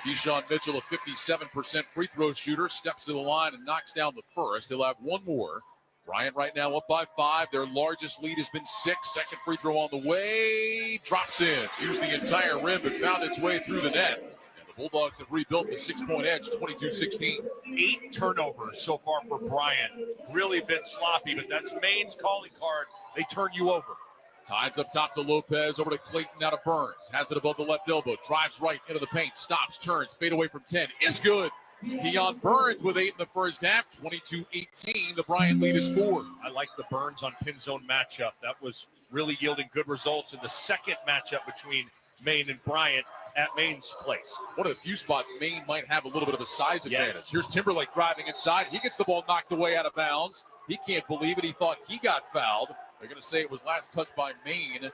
Keyshawn Mitchell, a 57% free throw shooter, steps to the line and knocks down the first. He'll have one more. Bryant right now up by 5. Their largest lead has been 6. Second free throw on the way. Drops in. Used the entire rim, but found its way through the net. And the Bulldogs have rebuilt the 6-point edge, 22-16. 8 turnovers so far for Bryant. Really been sloppy, but that's Maine's calling card. They turn you over. Tides up top to Lopez, over to Clayton, out of Burns. Has it above the left elbow, drives right into the paint, stops, turns, fade away from 10, is good. Keon Burns with 8 in the first half, 22-18. The Bryant lead is 4. I like the Burns on pin zone matchup. That was really yielding good results in the second matchup between Maine and Bryant at Maine's place. One of the few spots Maine might have a little bit of a size advantage. Yes. Here's Timberlake driving inside. He gets the ball knocked away out of bounds. He can't believe it. He thought he got fouled. They're going to say it was last touched by Maine.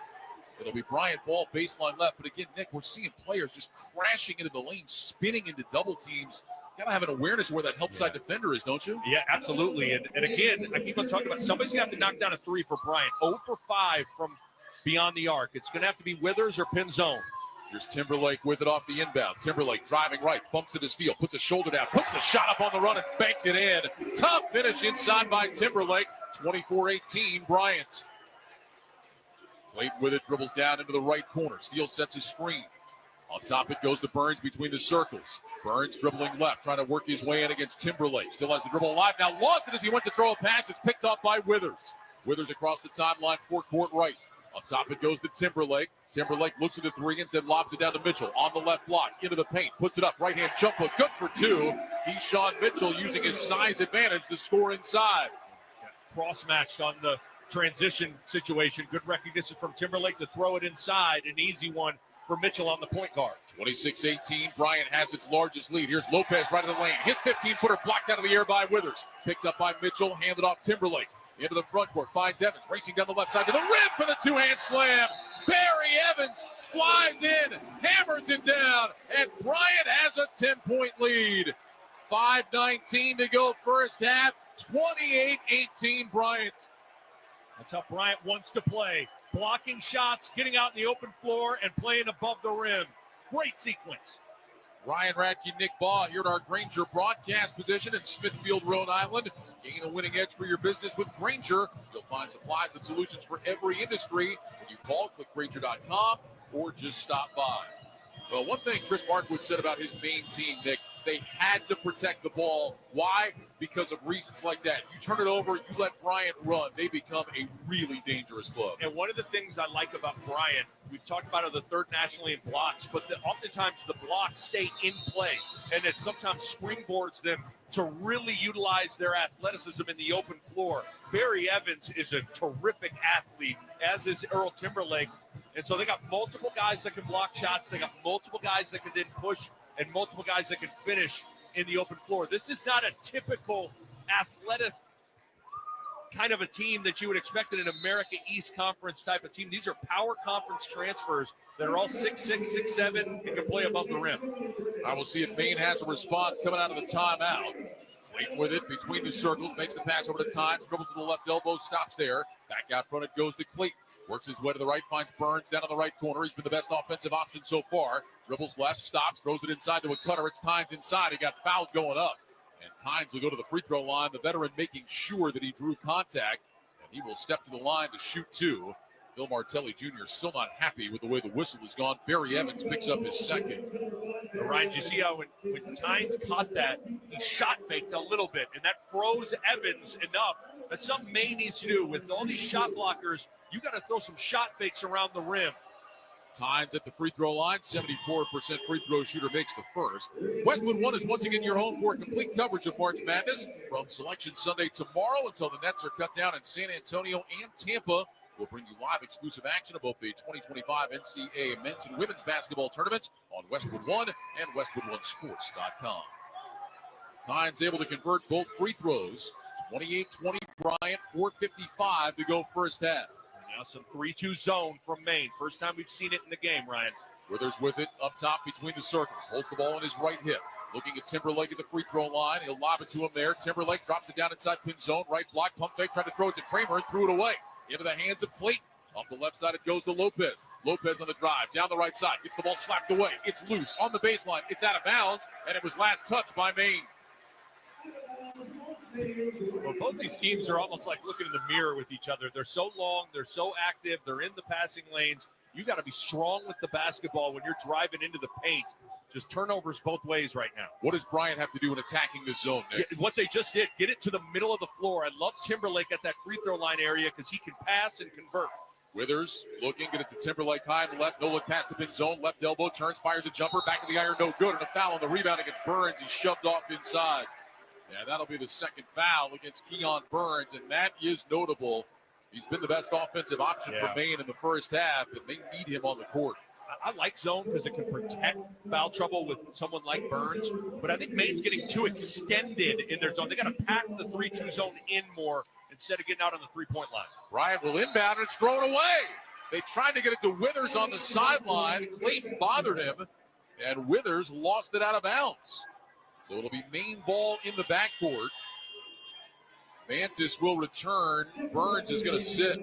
It'll be Bryant ball, baseline left. But again, Nick, we're seeing players just crashing into the lane, spinning into double teams. You got to have an awareness of where that help side defender is, don't you? Yeah, absolutely. And again, I keep on talking about somebody's going to have to knock down a 3 for Bryant. 0 for 5 from beyond the arc. It's going to have to be Withers or pin zone. Here's Timberlake with it off the inbound. Timberlake driving right, bumps it to steal, puts a shoulder down, puts the shot up on the run and banked it in. Tough finish inside by Timberlake. 24-18, Bryant. Clayton with it, dribbles down into the right corner. Steele sets his screen. On top it goes to Burns between the circles. Burns dribbling left, trying to work his way in against Timberlake. Still has the dribble alive. Now lost it as he went to throw a pass. It's picked up by Withers. Withers across the timeline, forecourt right. On top it goes to Timberlake. Timberlake looks at the 3, instead lobs it down to Mitchell. On the left block, into the paint, puts it up. Right-hand jump hook, good for 2. Keyshawn Mitchell using his size advantage to score inside. Cross-matched on the transition situation. Good recognition from Timberlake to throw it inside. An easy one for Mitchell on the point guard. 26-18, Bryant has its largest lead. Here's Lopez right in the lane. His 15-footer blocked out of the air by Withers. Picked up by Mitchell, handed off Timberlake. Into the front court, finds Evans, racing down the left side to the rim for the two-hand slam. Barry Evans flies in, hammers it down, and Bryant has a 10-point lead. 5:19 to go first half, 28-18 Bryant. That's how Bryant wants to play. Blocking shots, getting out in the open floor, and playing above the rim. Great sequence. Ryan Radke, Nick Baugh here at our Grainger broadcast position in Smithfield, Rhode Island. Gain a winning edge for your business with Grainger. You'll find supplies and solutions for every industry. When you call, click Grainger.com or just stop by. Well, one thing Chris Barkwood said about his main team, Nick, they had to protect the ball. Why? Because of reasons like that. You turn it over, you let Bryant run, they become a really dangerous club. And one of the things I like about Bryant, we've talked about it, the third nationally in blocks, but oftentimes the blocks stay in play, and it sometimes springboards them to really utilize their athleticism in the open floor. Barry Evans is a terrific athlete, as is Earl Timberlake. And so they got multiple guys that can block shots. They got multiple guys that can then push, and multiple guys that can finish in the open floor. This is not a typical athletic kind of a team that you would expect in an America East Conference type of team. These are power conference transfers that are all 6'6", 6'7", and can play above the rim. I will see if Maine has a response coming out of the timeout. Clayton with it between the circles, makes the pass over to Times, dribbles to the left elbow, stops there. Back out front it goes to Clayton. Works his way to the right, finds Burns down on the right corner. He's been the best offensive option so far. Dribbles left, stops, throws it inside to a cutter. It's Tynes inside. He got fouled going up. And Tynes will go to the free throw line. The veteran making sure that he drew contact. And he will step to the line to shoot two. Bill Martelli Jr. still not happy with the way the whistle has gone. Barry Evans picks up his second. Ryan, do you see how when Tynes caught that, he shot faked a little bit, and that froze Evans enough. That's something Maine needs to do. With all these shot blockers, you got to throw some shot fakes around the rim. Tynes at the free throw line, 74% free throw shooter makes the first. Westwood One is once again your home for complete coverage of March Madness from Selection Sunday tomorrow until the nets are cut down in San Antonio and Tampa. We'll bring you live exclusive action of both the 2025 NCAA men's and women's basketball tournaments on Westwood One and WestwoodOneSports.com. Tynes able to convert both free throws. 28-20 Bryant, 4:55 to go first half. Now some 3-2 zone from Maine. First time we've seen it in the game, Ryan. Withers with it up top between the circles. Holds the ball in his right hip. Looking at Timberlake at the free throw line. He'll lob it to him there. Timberlake drops it down inside pin zone. Right block, pump fake, trying to throw it to Kramer and threw it away. Into the hands of Clayton. Off the left side, it goes to Lopez. Lopez on the drive, down the right side. Gets the ball slapped away. It's loose on the baseline. It's out of bounds, and it was last touched by Maine. Well, both these teams are almost like looking in the mirror with each other. They're so long. They're so active. They're in the passing lanes. You got to be strong with the basketball when you're driving into the paint. Just turnovers both ways right now. What does Bryant have to do in attacking the zone, Nick? What they just did, get it to the middle of the floor. I love Timberlake at that free throw line area because he can pass and convert. Withers looking, get it to Timberlake high on the left. No look past the pin zone. Left elbow turns, fires a jumper. Back of the iron, no good. And a foul on the rebound against Burns. He's shoved off inside. Yeah, that'll be the second foul against Keon Burns, and that is notable. He's been the best offensive option for Maine in the first half, and they need him on the court. I like zone because it can protect foul trouble with someone like Burns, but I think Maine's getting too extended in their zone. They got to pack the 3-2 zone in more instead of getting out on the three-point line. Bryant will inbound, and it's thrown away. They tried to get it to Withers on the sideline. Clayton bothered him, and Withers lost it out of bounds. So it'll be Maine ball in the backcourt. Mantis will return. Burns is going to sit.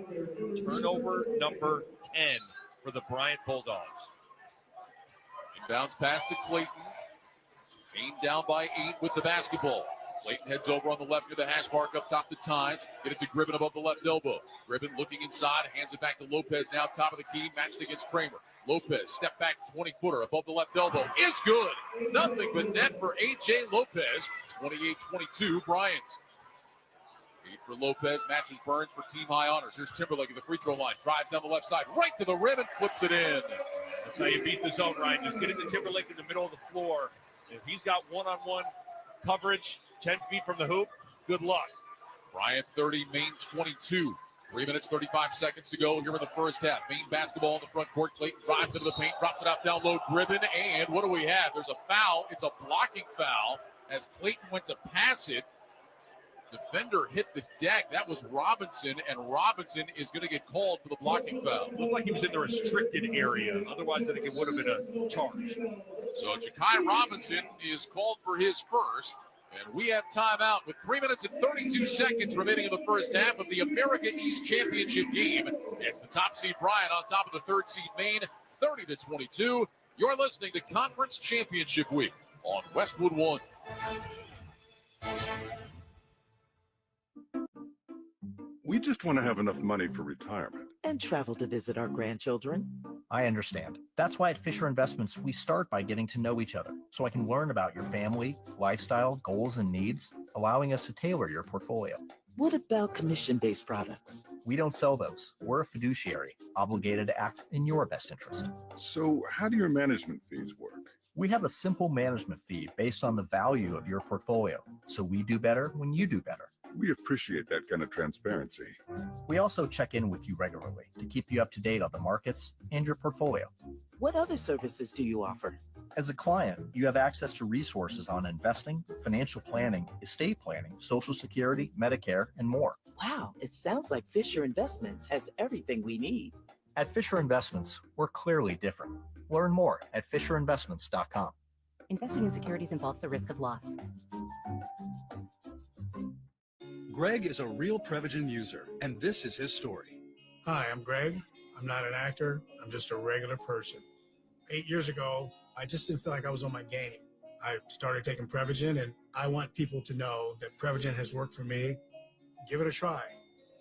Turnover number 10 for the Bryant Bulldogs. Inbounds pass to Clayton. Maine down by 8 with the basketball. Clayton heads over on the left near the hash mark up top to Tynes. Get it to Gribben above the left elbow. Gribben looking inside, hands it back to Lopez now top of the key, matched against Kramer. Lopez, step back 20-footer above the left elbow. Is good. Nothing but net for A.J. Lopez. 28-22 Bryant. 8 for Lopez, matches Burns for team high honors. Here's Timberlake at the free throw line. Drives down the left side, right to the rim and flips it in. That's how you beat the zone, Ryan. Just get it to Timberlake in the middle of the floor. If he's got one-on-one coverage, 10 feet from the hoop, good luck. Bryant 30, Maine 22. 3 minutes, 35 seconds to go here in the first half. Maine basketball in the front court. Clayton drives into the paint, drops it out down low. Gribben, and what do we have? There's a foul. It's a blocking foul as Clayton went to pass it. Defender hit the deck. That was Robinson, and Robinson is going to get called for the blocking foul. Looked like he was in the restricted area. Otherwise, I think it would have been a charge. So Ja'Kai Robinson is called for his first. And we have timeout with 3 minutes and 32 seconds remaining in the first half of the America East Championship game. It's the top seed Bryant on top of the third seed Maine, 30-22. You're listening to Conference Championship Week on Westwood One. We just want to have enough money for retirement. And travel to visit our grandchildren. I understand. That's why at Fisher Investments, we start by getting to know each other so I can learn about your family, lifestyle, goals, and needs, allowing us to tailor your portfolio. What about commission-based products? We don't sell those. We're a fiduciary, obligated to act in your best interest. So how do your management fees work? We have a simple management fee based on the value of your portfolio, so we do better when you do better. We appreciate that kind of transparency. We also check in with you regularly to keep you up to date on the markets and your portfolio. What other services do you offer? As a client, you have access to resources on investing, financial planning, estate planning, Social Security, Medicare, and more. Wow, it sounds like Fisher Investments has everything we need. At Fisher Investments, we're clearly different. Learn more at FisherInvestments.com. Investing in securities involves the risk of loss. Greg is a real Prevagen user, and this is his story. Hi, I'm Greg. I'm not an actor. I'm just a regular person. 8 years ago, I just didn't feel like I was on my game. I started taking Prevagen, and I want people to know that Prevagen has worked for me. Give it a try.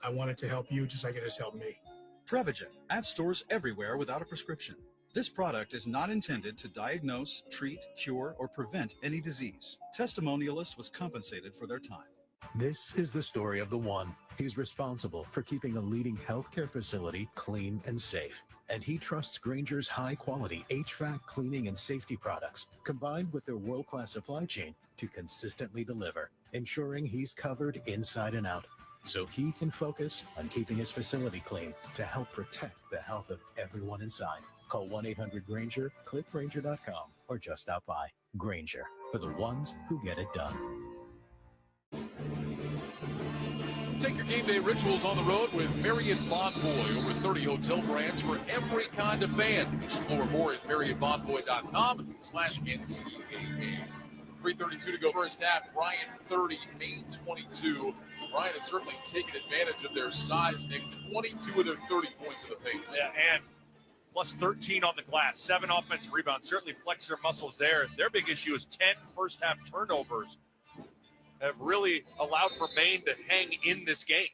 I want it to help you just like it has helped me. Prevagen, at stores everywhere without a prescription. This product is not intended to diagnose, treat, cure, or prevent any disease. Testimonialist was compensated for their time. This is the story of the one. He's responsible for keeping a leading healthcare facility clean and safe. And he trusts Grainger's high-quality HVAC cleaning and safety products, combined with their world-class supply chain, to consistently deliver, ensuring he's covered inside and out, so he can focus on keeping his facility clean to help protect the health of everyone inside. Call 1-800-GRAINGER, click Grainger.com, or just stop by. Grainger, for the ones who get it done. Take your game day rituals on the road with Marriott Bonvoy. Over 30 hotel brands for every kind of fan. Explore more at MarriottBonvoy.com/NCAA. 3:32 to go first half. Bryant 30, Maine 22. Bryant has certainly taken advantage of their size, Nick. 22 of their 30 points of the pace. Yeah, and plus 13 on the glass. 7 offensive rebounds. Certainly flex their muscles there. Their big issue is 10 first half turnovers. Have really allowed for Maine to hang in this game.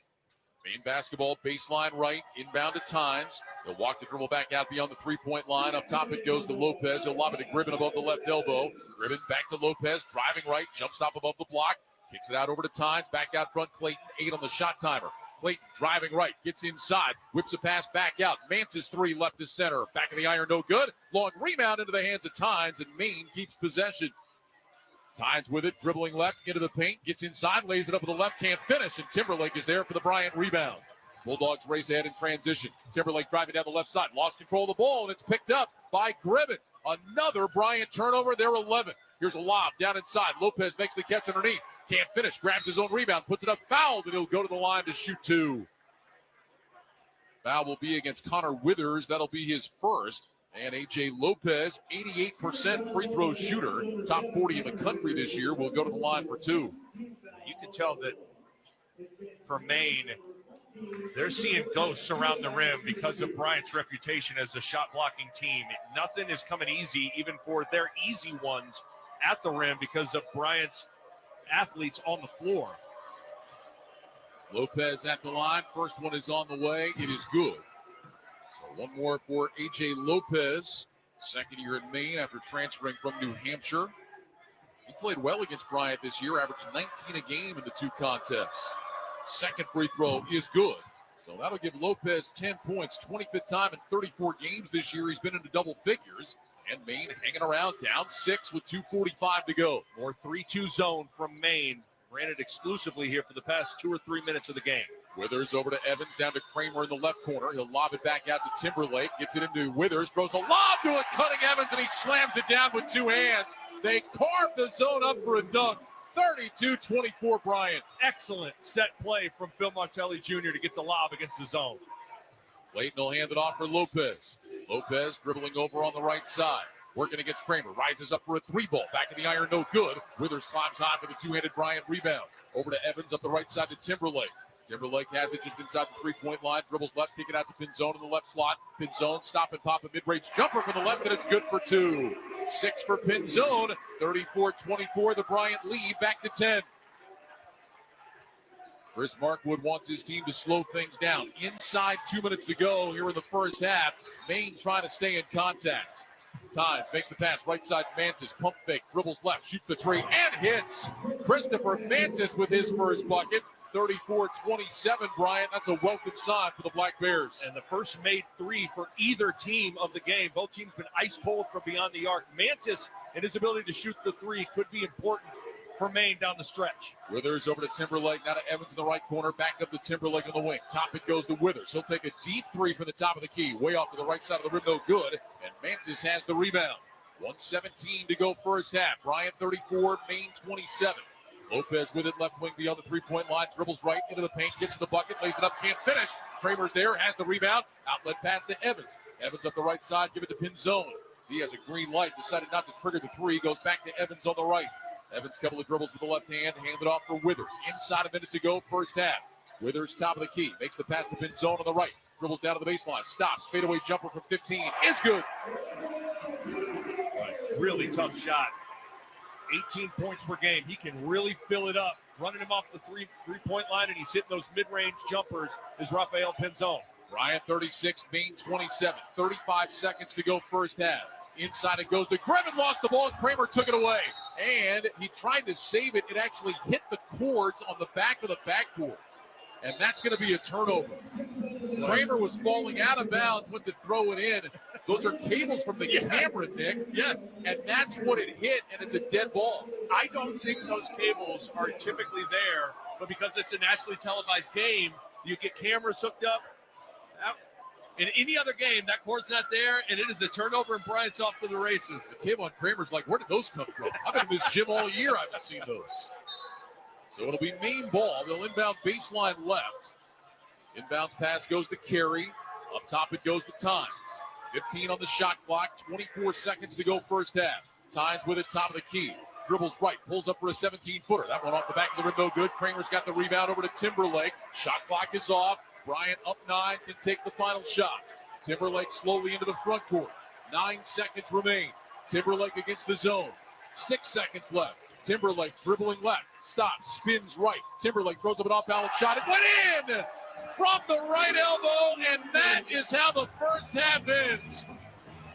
Maine basketball, baseline right, inbound to Tynes. They'll walk the dribble back out beyond the three-point line. Up top it goes to Lopez. He'll lob it to Gribben above the left elbow. Gribben back to Lopez, driving right, jump stop above the block. Kicks it out over to Tynes, back out front. Clayton, 8 on the shot timer. Clayton driving right, gets inside, whips a pass back out. Mantis 3 left to center. Back of the iron, no good. Long rebound into the hands of Tynes, and Maine keeps possession. Tynes with it, dribbling left into the paint, gets inside, lays it up with the left, can't finish, and Timberlake is there for the Bryant rebound. Bulldogs race ahead in transition. Timberlake driving down the left side, lost control of the ball, and it's picked up by Gribben. Another Bryant turnover, they're 11. Here's a lob down inside. Lopez makes the catch underneath, can't finish, grabs his own rebound, puts it up, fouled, and he'll go to the line to shoot 2. Foul will be against Connor Withers. That'll be his first. And A.J. Lopez, 88% free throw shooter, top 40 in the country this year, will go to the line for 2. You can tell that for Maine, they're seeing ghosts around the rim because of Bryant's reputation as a shot-blocking team. Nothing is coming easy, even for their easy ones at the rim, because of Bryant's athletes on the floor. Lopez at the line. First one is on the way. It is good. One more for A.J. Lopez, second year in Maine after transferring from New Hampshire. He played well against Bryant this year, averaged 19 a game in the 2 contests. Second free throw is good. So that'll give Lopez 10 points, 25th time in 34 games this year. He's been into double figures. And Maine hanging around, down 6 with 2:45 to go. More 3-2 zone from Maine. Ran it exclusively here for the past 2 or 3 minutes of the game. Withers over to Evans, down to Kramer in the left corner. He'll lob it back out to Timberlake. Gets it into Withers, throws a lob to a cutting Evans, and he slams it down with 2 hands. They carve the zone up for a dunk. 32-24 Bryant. Excellent set play from Phil Martelli Jr. to get the lob against the zone. Clayton will hand it off for Lopez. Lopez dribbling over on the right side. Working against Kramer, rises up for a 3-ball. Back in the iron, no good. Withers climbs high for the 2-handed Bryant rebound. Over to Evans up the right side to Timberlake. Timberlake has it just inside the 3-point line. Dribbles left, kick it out to Pinzone in the left slot. Pinzone, stop and pop a mid-range jumper from the left, and it's good for 2. 6 for Pinzone. 34-24, the Bryant lead, back to 10. Chris Markwood wants his team to slow things down. Inside 2 minutes to go here in the first half. Maine trying to stay in contact. Tynes makes the pass, right side Mantis, pump fake, dribbles left, shoots the 3, and hits. Christopher Mantis with his first bucket. 34-27, Bryant. That's a welcome sign for the Black Bears. And the first made 3 for either team of the game. Both teams been ice cold from beyond the arc. Mantis and his ability to shoot the 3 could be important for Maine down the stretch. Withers over to Timberlake, now to Evans in the right corner, back up to Timberlake on the wing. Top it goes to Withers. He'll take a deep 3 from the top of the key, way off to the right side of the rim, no good. And Mantis has the rebound. 1:17 to go first half. Bryant 34, Maine 27. Lopez with it, left wing beyond the three-point line, dribbles right into the paint, gets to the bucket, lays it up, can't finish. Kramer's there, has the rebound, outlet pass to Evans. Evans up the right side, give it to Pinzone. He has a green light, decided not to trigger the three, goes back to Evans on the right. Evans, couple of dribbles with the left hand, handed off for Withers. Inside a minute to go, first half. Withers, top of the key, makes the pass to Pinzone on the right. Dribbles down to the baseline, stops, fadeaway jumper from 15, is good. Really tough shot. 18 points per game. He can really fill it up. Running him off the three-point line, and he's hitting those mid-range jumpers is Rafael Pinzone. Bryant 36, Maine 27. 35 seconds to go first half. Inside it goes to Grevin, lost the ball, and Kramer took it away. And he tried to save it. It actually hit the cords on the back of the backboard. And that's going to be a turnover. Kramer was falling out of bounds, went to throw it in. Those are cables from the camera, Nick. Yes. And that's what it hit, and it's a dead ball. I don't think those cables are typically there, but because it's a nationally televised game, you get cameras hooked up. In any other game, that cord's not there, and it is a turnover, and Bryant's off to the races. The cable on Kramer's like, where did those come from? I've been in this gym all year. I haven't seen those. So it'll be Maine ball. They'll inbound baseline left. Inbounds pass goes to Carey. Up top it goes to Tynes. 15 on the shot clock. 24 seconds to go first half. Tynes with it, top of the key. Dribbles right, pulls up for a 17-footer. That one off the back of the rim, no good. Kramer's got the rebound over to Timberlake. Shot clock is off. Bryant up 9, can take the final shot. Timberlake slowly into the front court. 9 seconds remain. Timberlake against the zone. 6 seconds left. Timberlake dribbling left, stops, spins right. Timberlake throws up an off-balance shot. It went in from the right elbow, and that is how the first half ends.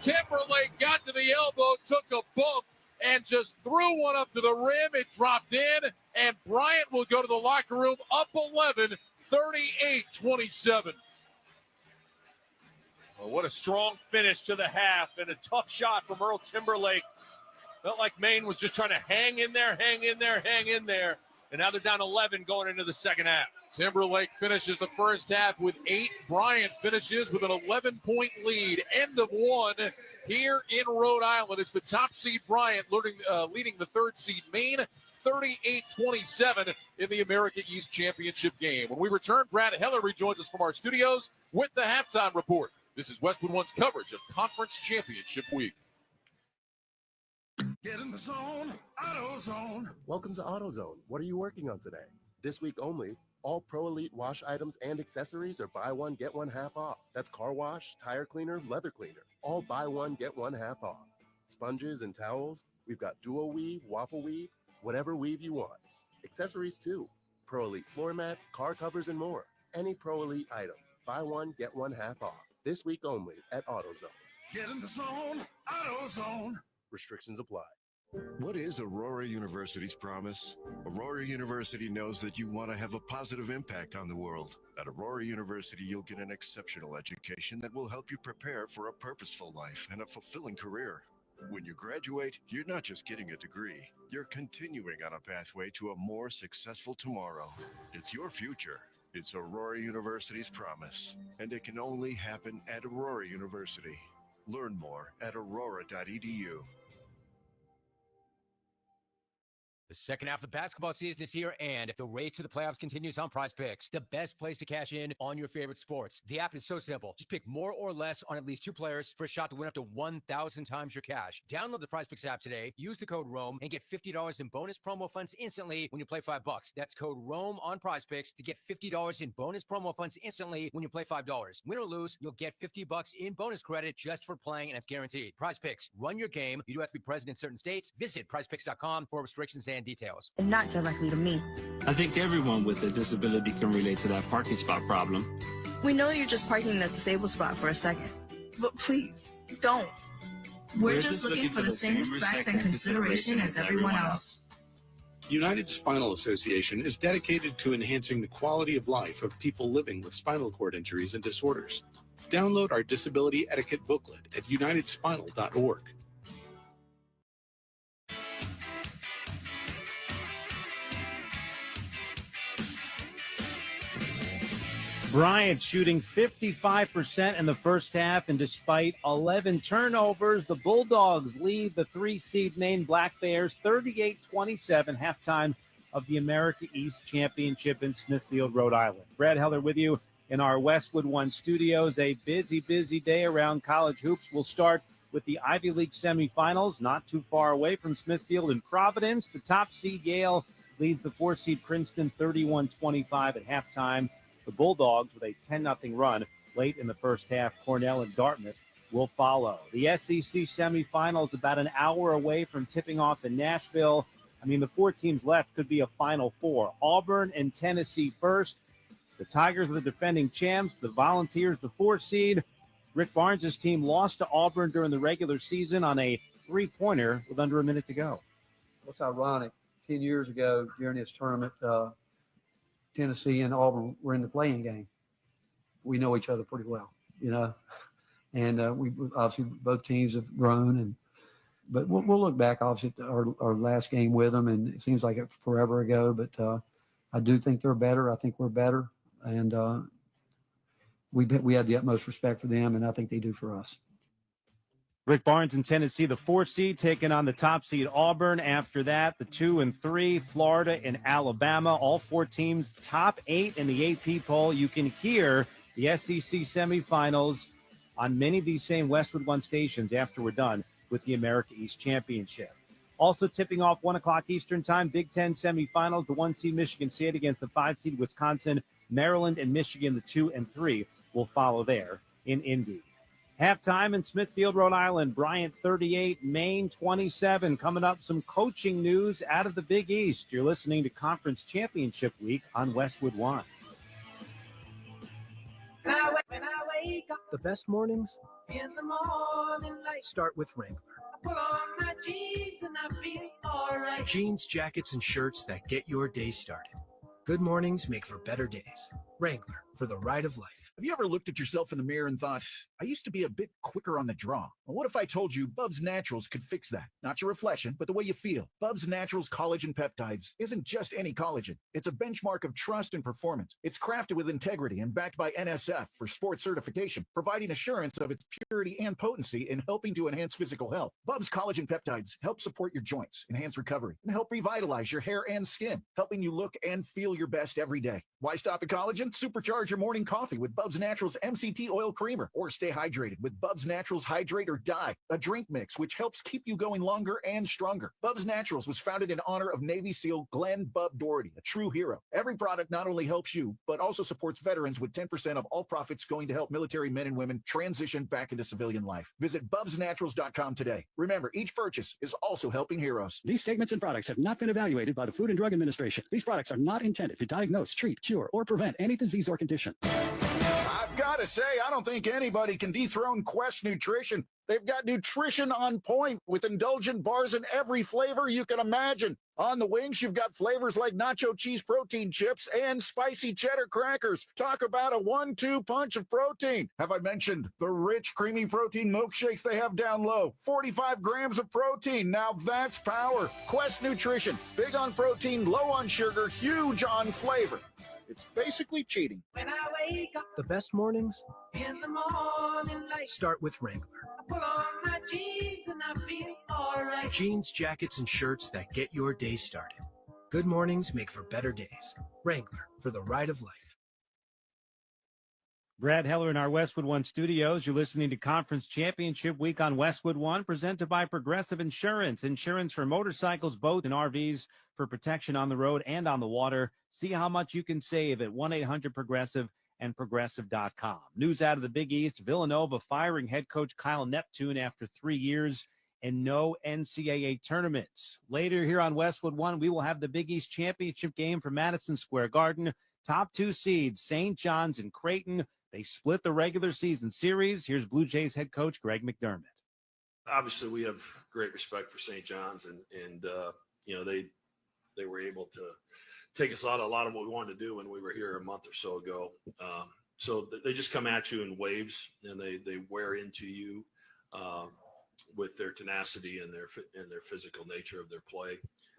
Timberlake got to the elbow, took a bump, and just threw one up to the rim. It dropped in, and Bryant will go to the locker room up 11, 38-27. Well, what a strong finish to the half, and a tough shot from Earl Timberlake. Felt like Maine was just trying to hang in there. And now they're down 11 going into the second half. Timberlake finishes the first half with 8. Bryant finishes with an 11-point lead. End of one here in Rhode Island. It's the top seed Bryant leading the third seed Maine, 38-27 in the America East Championship game. When we return, Brad Heller rejoins us from our studios with the halftime report. This is Westwood One's coverage of Conference Championship Week. Get in the zone, AutoZone. Welcome to AutoZone. What are you working on today? This week only, all Pro Elite wash items and accessories are buy one, get one half off. That's car wash, tire cleaner, leather cleaner. All buy one, get one half off. Sponges and towels, we've got duo weave, waffle weave, whatever weave you want. Accessories too. Pro Elite floor mats, car covers, and more. Any Pro Elite item, buy one, get one half off. This week only at AutoZone. Get in the zone, AutoZone. Restrictions apply. What is Aurora University's promise? Aurora University knows that you want to have a positive impact on the world. At Aurora University, you'll get an exceptional education that will help you prepare for a purposeful life and a fulfilling career. When you graduate, you're not just getting a degree. You're continuing on a pathway to a more successful tomorrow. It's your future. It's Aurora University's promise. And it can only happen at Aurora University. Learn more at aurora.edu. The second half of the basketball season is here, and the race to the playoffs continues on PrizePicks, the best place to cash in on your favorite sports. The app is so simple. Just pick more or less on at least 2 players for a shot to win up to 1,000 times your cash. Download the PrizePicks app today, use the code ROAM, and get $50 in bonus promo funds instantly when you play $5. That's code ROAM on PrizePicks to get $50 in bonus promo funds instantly when you play $5. Win or lose, you'll get $50 in bonus credit just for playing, and it's guaranteed. PrizePicks, run your game. You do have to be present in certain states. Visit prizepicks.com for restrictions and details. And not directly to me. I think everyone with a disability can relate to that parking spot problem. We know you're just parking in a disabled spot for a second, but please, don't. We're just looking for the same respect and consideration as everyone else. United Spinal Association is dedicated to enhancing the quality of life of people living with spinal cord injuries and disorders. Download our disability etiquette booklet at unitedspinal.org. Bryant shooting 55% in the first half, and despite 11 turnovers, the Bulldogs lead the 3-seed Maine Black Bears 38-27, halftime of the America East Championship in Smithfield, Rhode Island. Brad Heller with you in our Westwood One studios. A busy day around college hoops. We'll start with the Ivy League semifinals, not too far away from Smithfield and Providence. The top seed Yale leads the 4-seed Princeton 31-25 at halftime. The Bulldogs with a 10-0 run late in the first half. Cornell and Dartmouth will follow. The SEC semifinals about an hour away from tipping off in Nashville. I mean, the 4 teams left could be a Final Four. Auburn and Tennessee first. The Tigers are the defending champs. The Volunteers, the 4-seed. Rick Barnes' team lost to Auburn during the regular season on a 3-pointer with under a minute to go. What's ironic, 10 years ago during this tournament, Tennessee and Auburn were in the playing game. We know each other pretty well, and we obviously both teams have grown, but we'll look back obviously at our last game with them, and it seems like it forever ago, but I do think they're better. I think we're better, and we have the utmost respect for them, and I think they do for us. Rick Barnes in Tennessee, the 4-seed, taking on the top seed Auburn. After that, the 2 and 3, Florida and Alabama. All 4 teams top 8 in the AP poll. You can hear the SEC semifinals on many of these same Westwood One stations after we're done with the America East Championship. Also tipping off 1 o'clock Eastern time, Big Ten semifinals. The 1-seed Michigan State against the 5-seed Wisconsin. Maryland and Michigan, the 2 and 3, will follow there in Indy. Halftime in Smithfield, Rhode Island. Bryant 38, Maine 27. Coming up, some coaching news out of the Big East. You're listening to Conference Championship Week on Westwood One. The best mornings In the morning light, start with Wrangler. I put on my jeans and I feel alright. Jeans, jackets, and shirts that get your day started. Good mornings make for better days. Wrangler, for the ride of life. Have you ever looked at yourself in the mirror and thought, I used to be a bit quicker on the draw? Well, what if I told you Bubs Naturals could fix that? Not your reflection, but the way you feel. Bubs Naturals Collagen Peptides isn't just any collagen. It's a benchmark of trust and performance. It's crafted with integrity and backed by NSF for sports certification, providing assurance of its purity and potency in helping to enhance physical health. Bubs Collagen Peptides help support your joints, enhance recovery, and help revitalize your hair and skin, helping you look and feel your best every day. Why stop at collagen? Supercharge your morning coffee with Bubs Naturals MCT Oil Creamer, or stay hydrated with Bubs Naturals Hydrate or Die, a drink mix which helps keep you going longer and stronger. Bubs Naturals was founded in honor of Navy SEAL Glenn Bub Doherty, a true hero. Every product not only helps you, but also supports veterans, with 10% of all profits going to help military men and women transition back into civilian life. Visit bubsnaturals.com today. Remember, each purchase is also helping heroes. These statements and products have not been evaluated by the Food and Drug Administration. These products are not intended to diagnose, treat, cure, or prevent any disease or condition. I've got to say, I don't think anybody can dethrone Quest Nutrition. They've got nutrition on point with indulgent bars in every flavor you can imagine. On the wings, you've got flavors like nacho cheese protein chips and spicy cheddar crackers. Talk about a 1-2 punch of protein. Have I mentioned the rich, creamy protein milkshakes they have down low? 45 grams of protein. Now that's power. Quest Nutrition. Big on protein, low on sugar, huge on flavor. It's basically cheating. When I wake up The best mornings in the morning light, start with Wrangler. I put on my jeans and I feel alright. Jeans, jackets, and shirts that get your day started. Good mornings make for better days. Wrangler, for the ride of life. Brad Heller in our Westwood One studios. You're listening to Conference Championship Week on Westwood One, presented by Progressive Insurance. Insurance for motorcycles, boats, and RVs for protection on the road and on the water. See how much you can save at 1-800-PROGRESSIVE and Progressive.com. News out of the Big East. Villanova firing head coach Kyle Neptune after 3 years and no NCAA tournaments. Later here on Westwood One, we will have the Big East Championship game for Madison Square Garden. Top 2 seeds, St. John's and Creighton. They split the regular season series. Here's Blue Jays head coach Greg McDermott. Obviously, we have great respect for St. John's, and they were able to take us out of a lot of what we wanted to do when we were here a month or so ago. So they just come at you in waves, and they wear into you with their tenacity and their physical nature of their play.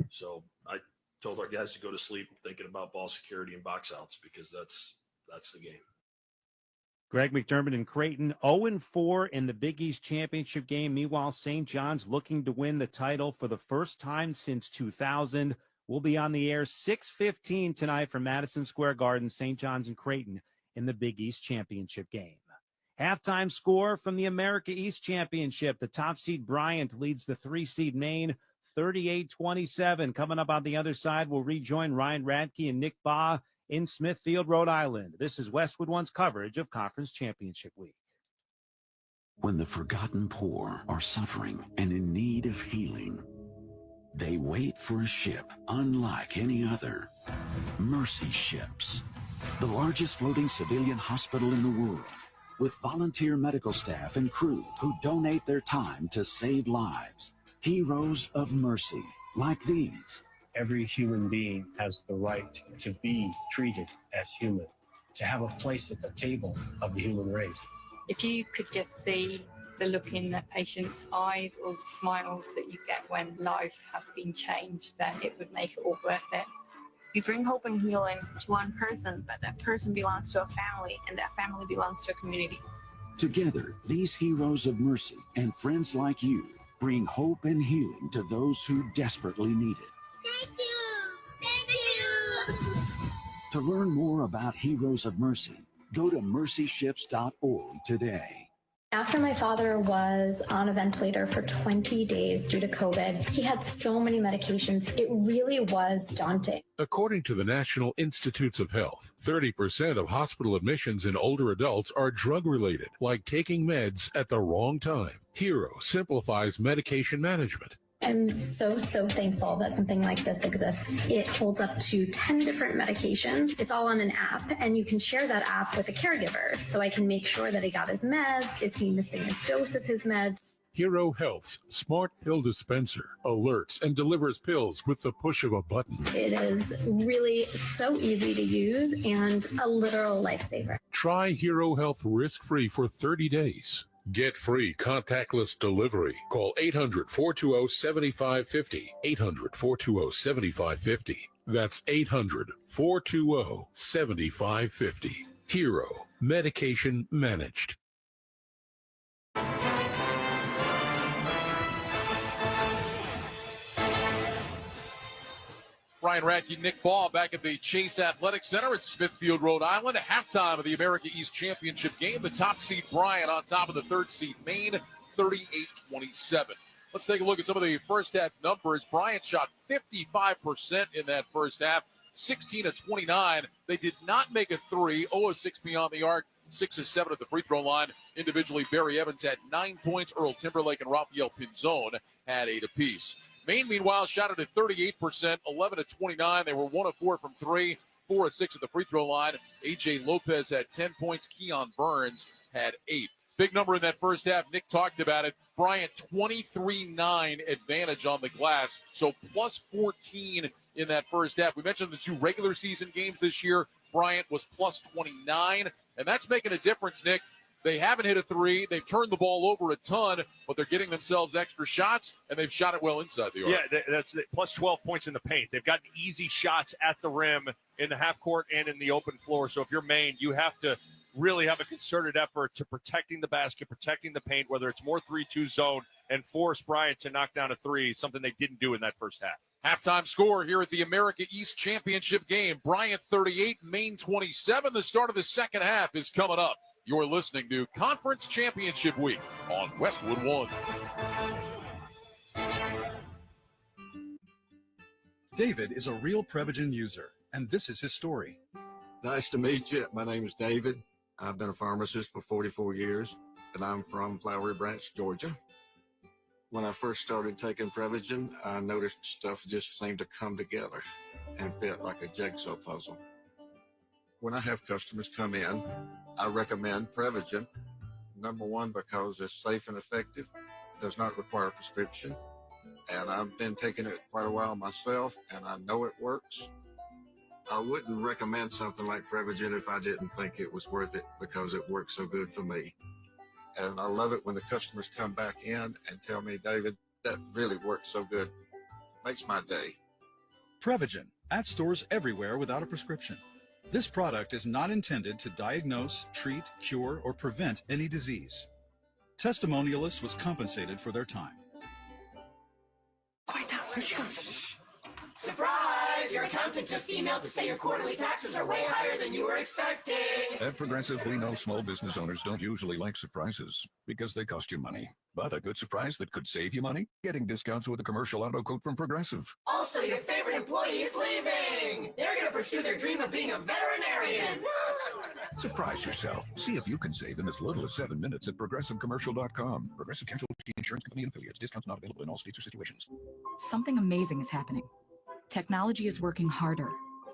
So I told our guys to go to sleep thinking about ball security and box outs, because that's the game. Greg McDermott and Creighton 0-4 in the Big East Championship game. Meanwhile, St. John's looking to win the title for the first time since 2000. We'll be on the air 6:15 tonight from Madison Square Garden, St. John's and Creighton in the Big East Championship game. Halftime score from the America East Championship. The top seed Bryant leads the 3-seed Maine 38-27. Coming up on the other side, we'll rejoin Ryan Radke and Nick Baugh in Smithfield, Rhode Island. This is Westwood One's coverage of Conference Championship Week. When the forgotten poor are suffering and in need of healing, they wait for a ship unlike any other. Mercy Ships, the largest floating civilian hospital in the world, with volunteer medical staff and crew who donate their time to save lives. Heroes of mercy, like these. Every human being has the right to be treated as human, to have a place at the table of the human race. If you could just see the look in the patient's eyes or the smiles that you get when lives have been changed, then it would make it all worth it. We bring hope and healing to one person, but that person belongs to a family, and that family belongs to a community. Together, these heroes of mercy and friends like you bring hope and healing to those who desperately need it. Thank you! Thank you! To learn more about Heroes of Mercy, go to mercyships.org today. After my father was on a ventilator for 20 days due to COVID, he had so many medications. It really was daunting. According to the National Institutes of Health, 30% of hospital admissions in older adults are drug-related, like taking meds at the wrong time. Hero simplifies medication management. I'm so thankful that something like this exists. It holds up to 10 different medications. It's all on an app, and you can share that app with a caregiver. So I can make sure that he got his meds. Is he missing a dose of his meds? Hero Health's smart pill dispenser alerts and delivers pills with the push of a button. It is really so easy to use and a literal lifesaver. Try Hero Health risk-free for 30 days. Get free contactless delivery. Call 800-420-7550. 800-420-7550. That's 800-420-7550. Hero. Medication managed. Ryan Radke, Nick Baugh back at the Chase Athletic Center at Smithfield, Rhode Island. Halftime of the America East Championship game. The top seed Bryant on top of the third seed Maine, 38-27. Let's take a look at some of the first half numbers. Bryant shot 55% in that first half, 16-29. They did not make a three, 0-6 beyond the arc, 6-7 at the free throw line. Individually, Barry Evans had 9 points. Earl Timberlake and Rafael Pinzone had 8 apiece. Maine, meanwhile, shot it at 38%, 11-29. They were 1 of 4 from 3, 4 of 6 at the free throw line. A.J. Lopez had 10 points. Keon Burns had 8. Big number in that first half. Nick talked about it. Bryant, 23-9 advantage on the glass, so plus 14 in that first half. We mentioned the 2 regular season games this year. Bryant was plus 29, and that's making a difference, Nick. They haven't hit a three. They've turned the ball over a ton, but they're getting themselves extra shots, and they've shot it well inside the arc. Yeah, that's plus 12 points in the paint. They've gotten easy shots at the rim in the half court and in the open floor. So if you're Maine, you have to really have a concerted effort to protecting the basket, protecting the paint, whether it's more 3-2 zone, and force Bryant to knock down a three, something they didn't do in that first half. Halftime score here at the America East Championship game. Bryant 38, Maine 27. The start of the second half is coming up. You're listening to Conference Championship Week on Westwood One. David is a real Prevagen user, and this is his story. Nice to meet you. My name is David. I've been a pharmacist for 44 years, and I'm from Flowery Branch, Georgia. When I first started taking Prevagen, I noticed stuff just seemed to come together and fit like a jigsaw puzzle. When I have customers come in, I recommend Prevagen. Number one, because it's safe and effective, does not require a prescription, and I've been taking it quite a while myself, and I know it works. I wouldn't recommend something like Prevagen if I didn't think it was worth it, because it works so good for me. And I love it when the customers come back in and tell me, David, that really works so good. Makes my day. Prevagen, at stores everywhere without a prescription. This product is not intended to diagnose, treat, cure, or prevent any disease. Testimonialist was compensated for their time. Quiet down, here she comes. Surprise! Your accountant just emailed to say your quarterly taxes are way higher than you were expecting. At Progressive, we know small business owners don't usually like surprises because they cost you money. But a good surprise that could save you money? Getting discounts with a commercial auto quote from Progressive. Also, your favorite employee is leaving. They're going to pursue their dream of being a veterinarian. Surprise yourself. See if you can save in as little as 7 minutes at progressivecommercial.com. Progressive Casualty Insurance Company and affiliates. Discounts not available in all states or situations. Something amazing is happening. Technology is working harder,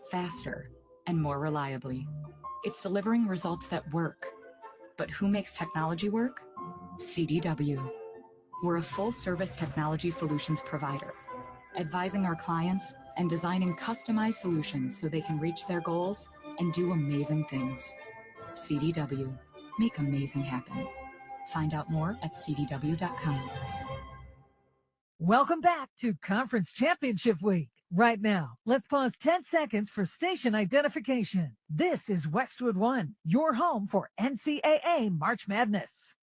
faster, and more reliably. It's delivering results that work. But who makes technology work? CDW. We're a full-service technology solutions provider, advising our clients and designing customized solutions so they can reach their goals and do amazing things. CDW. Make amazing happen. Find out more at cdw.com. Welcome back to Conference Championship Week. Right now, let's pause 10 seconds for station identification. This is Westwood One, your home for NCAA March Madness.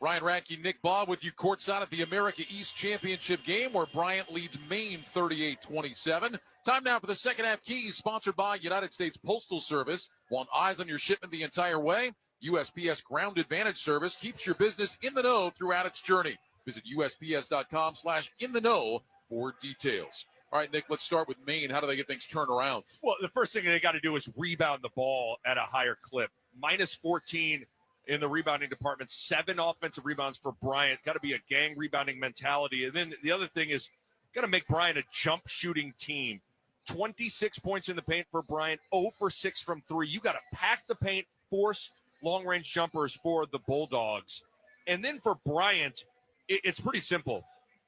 Ryan Radke, Nick Baugh with you courtside at the America East Championship game where Bryant leads Maine 38-27. Time now for the second half keys, sponsored by United States Postal Service. Want eyes on your shipment the entire way? USPS Ground Advantage Service keeps your business in the know throughout its journey. Visit USPS.com/in-the-know for details. All right, Nick, let's start with Maine. How do they get things turned around? Well, the first thing they got to do is rebound the ball at a higher clip. Minus 14 in the rebounding department, 7 offensive rebounds for Bryant. Got to be a gang rebounding mentality. And then the other thing is got to make Bryant a jump shooting team. 26 points in the paint for Bryant, 0 for 6 from 3. You got to pack the paint, force long-range jumpers for the Bulldogs. And then for Bryant, it's pretty simple.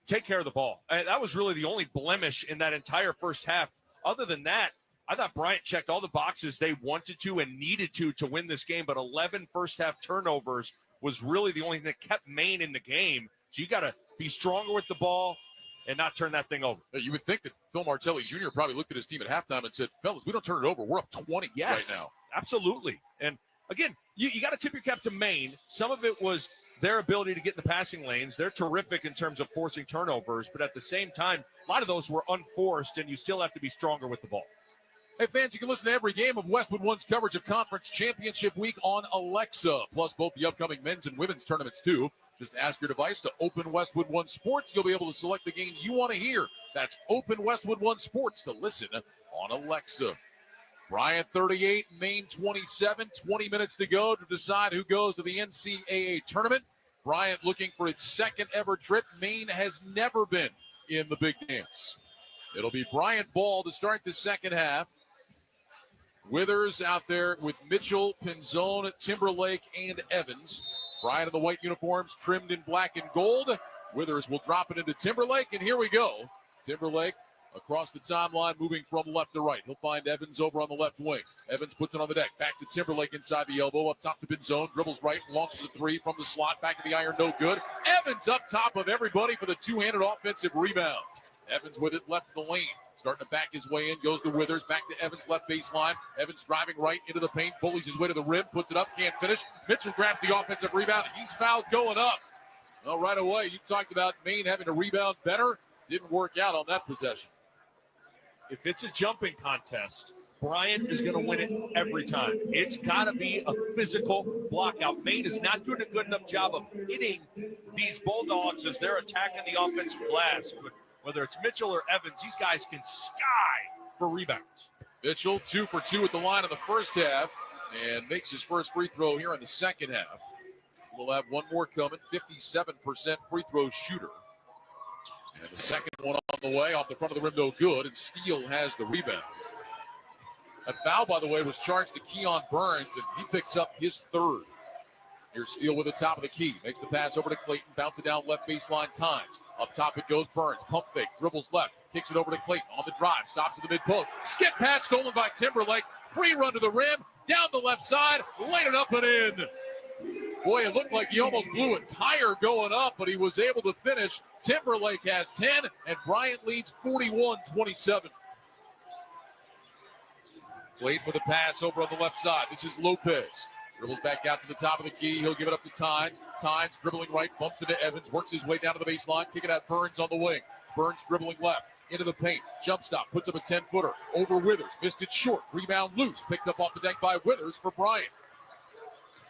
Take care of the ball. That was really the only blemish in that entire first half. Other than that, I thought Bryant checked all the boxes they wanted to and needed to win this game, but 11 first-half turnovers was really the only thing that kept Maine in the game. So you got to be stronger with the ball and not turn that thing over. You would think that Phil Martelli Jr. probably looked at his team at halftime and said, fellas, we don't turn it over. We're up 20 right now. Absolutely. And, again, you got to tip your cap to Maine. Some of it was their ability to get in the passing lanes. They're terrific in terms of forcing turnovers, but at the same time, a lot of those were unforced, and you still have to be stronger with the ball. Hey, fans, you can listen to every game of Westwood One's coverage of Conference Championship Week on Alexa, plus both the upcoming men's and women's tournaments, too. Just ask your device to open Westwood One Sports. You'll be able to select the game you want to hear. That's open Westwood One Sports to listen on Alexa. Bryant 38, Maine 27, 20 minutes to go to decide who goes to the NCAA tournament. Bryant looking for its second ever trip. Maine has never been in the big dance. It'll be Bryant ball to start the second half. Withers out there with Mitchell, Pinzone, Timberlake, and Evans. Bryant in the white uniforms trimmed in black and gold. Withers will drop it into Timberlake, and here we go. Timberlake across the timeline, moving from left to right. He'll find Evans over on the left wing. Evans puts it on the deck. Back to Timberlake inside the elbow. Up top to Pinzone. Dribbles right, launches a three from the slot. Back to the iron, no good. Evans up top of everybody for the two-handed offensive rebound. Evans with it left of the lane. Starting to back his way in, goes to Withers, back to Evans, left baseline. Evans driving right into the paint, bullies his way to the rim, puts it up, can't finish. Mitchell grabs the offensive rebound. He's fouled going up. Well, right away, you talked about Maine having to rebound better. Didn't work out on that possession. If it's a jumping contest, Bryant is going to win it every time. It's got to be a physical blockout. Maine is not doing a good enough job of hitting these Bulldogs as they're attacking the offensive glass. Whether it's Mitchell or Evans, these guys can sky for rebounds. Mitchell 2 for 2 at the line in the first half and makes his first free throw here in the second half. We'll have one more coming, 57% free throw shooter. And the second one on the way, off the front of the rim, no good, and Steele has the rebound. A foul, by the way, was charged to Keon Burns, and he picks up his third. Here's Steele with the top of the key. Makes the pass over to Clayton, bounce it down left baseline times. Up top it goes Burns, pump fake, dribbles left, kicks it over to Clayton on the drive, stops at the mid-post. Skip pass stolen by Timberlake, free run to the rim, down the left side, laid it up and in. Boy, it looked like he almost blew a tire going up, but he was able to finish. Timberlake has 10, and Bryant leads 41-27. Clayton with a pass over on the left side. This is Lopez. Dribbles back out to the top of the key. He'll give it up to Tynes. Tynes dribbling right, bumps into Evans, works his way down to the baseline, kick it out Burns on the wing. Burns dribbling left, into the paint. Jump stop, puts up a 10-footer. Over Withers, missed it short. Rebound loose, picked up off the deck by Withers for Bryant.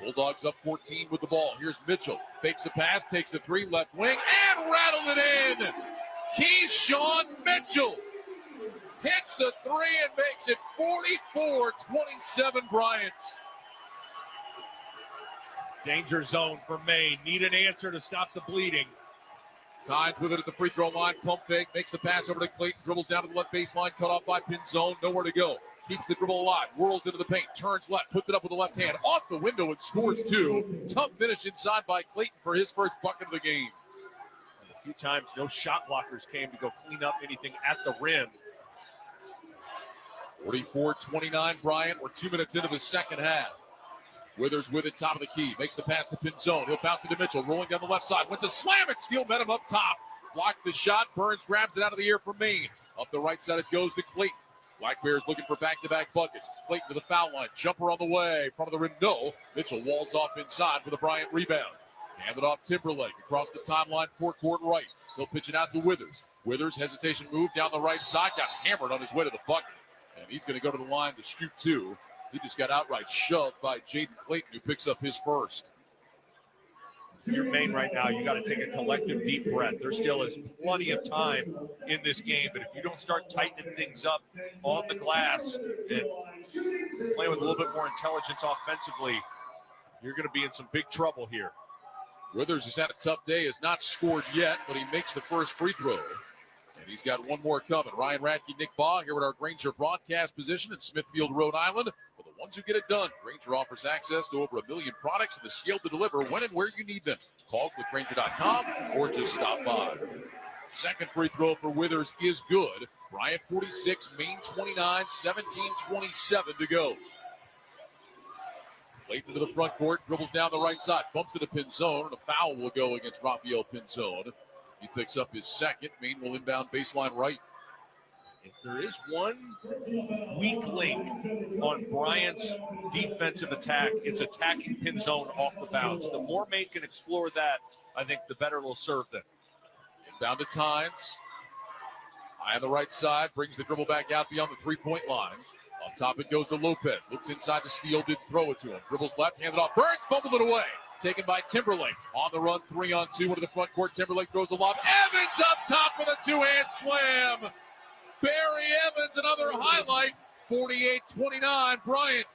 Bulldogs up 14 with the ball. Here's Mitchell. Fakes a pass, takes the three, left wing, and rattled it in. Keyshawn Mitchell hits the three and makes it 44-27 Bryant. Danger zone for Maine. Need an answer to stop the bleeding. Tynes with it at the free throw line. Pump fake. Makes the pass over to Clayton. Dribbles down to the left baseline. Cut off by Pinzone. Nowhere to go. Keeps the dribble alive. Whirls into the paint. Turns left. Puts it up with the left hand. Off the window and scores two. Tough finish inside by Clayton for his first bucket of the game. And a few times no shot blockers came to go clean up anything at the rim. 44-29 Bryant. We're 2 minutes into the second half. Withers with it, top of the key. Makes the pass to Pinzone. He'll bounce it to Mitchell. Rolling down the left side. Went to slam it. Steele met him up top. Blocked the shot. Burns grabs it out of the air for Maine. Up the right side it goes to Clayton. Black Bears looking for back-to-back buckets. Clayton to the foul line. Jumper on the way. Front of the rim, no. Mitchell walls off inside for the Bryant rebound. Handed off Timberlake. Across the timeline, forecourt right. He'll pitch it out to Withers. Withers, hesitation move down the right side. Got hammered on his way to the bucket. And he's going to go to the line to shoot two. He just got outright shoved by Jaden Clayton, who picks up his first. If you're Maine right now, you got to take a collective deep breath. There still is plenty of time in this game, but if you don't start tightening things up on the glass and playing with a little bit more intelligence offensively, you're going to be in some big trouble here. Withers has had a tough day, has not scored yet, but he makes the first free throw. And he's got one more coming. Ryan Radke, Nick Baugh here at our Granger broadcast position in Smithfield, Rhode Island. For the ones who get it done, Granger offers access to over 1 million products and the skill to deliver when and where you need them. Call clickgranger.com or just stop by. Second free throw for Withers is good. Bryant 46, Maine 29, 17-27 to go. Clayton to the front court, dribbles down the right side, bumps it to Pinzone, and a foul will go against Rafael Pinzone. He picks up his second. Maine will inbound baseline right. If there is one weak link on Bryant's defensive attack, it's attacking Pinzone off the bounce. The more Maine can explore that, I think the better it'll serve them. Inbound to Tynes. High on the right side, brings the dribble back out beyond the three-point line. Up top it goes to Lopez. Looks inside to Steele, didn't throw it to him. Dribbles left, handed off. Burns fumbled it away. Taken by Timberlake. On the run, 3-on-2 into the front court. Timberlake throws the lob. Evans up top with a two-hand slam. Barry Evans, another highlight. 48-29, Bryant.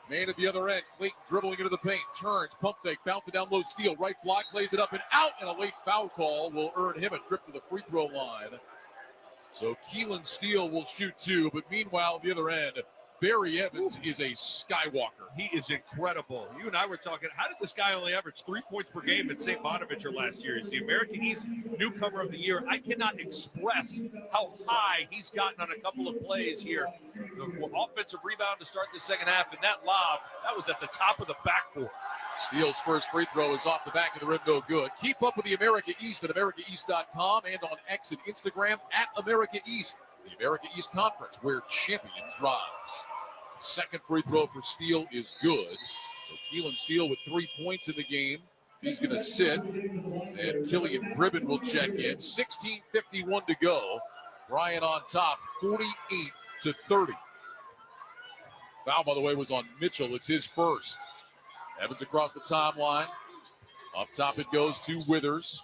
Maine at the other end. Clayton dribbling into the paint. Turns, pump fake, bounce it down low. Steele, right block, lays it up and out. And a late foul call will earn him a trip to the free throw line. So Keelan Steele will shoot two. But meanwhile, at the other end, Barry Evans is a skywalker. He is incredible. You and I were talking, how did this guy only average 3 points per game at St. Bonaventure last year? He's the American East Newcomer of the Year. I cannot express how high he's gotten on a couple of plays here. The offensive rebound to start the second half, and that lob, that was at the top of the backboard. Steele's first free throw is off the back of the rim, no good. Keep up with the America East at AmericaEast.com and on X and Instagram at America East. The America East Conference, where champions rise. Second free throw for Steele is good. So Keelan Steele with 3 points in the game. He's going to sit. And Killian Gribben will check in. 16:51 to go. Bryant on top, 48-30. Foul, by the way, was on Mitchell. It's his first. Evans across the timeline. Up top it goes to Withers.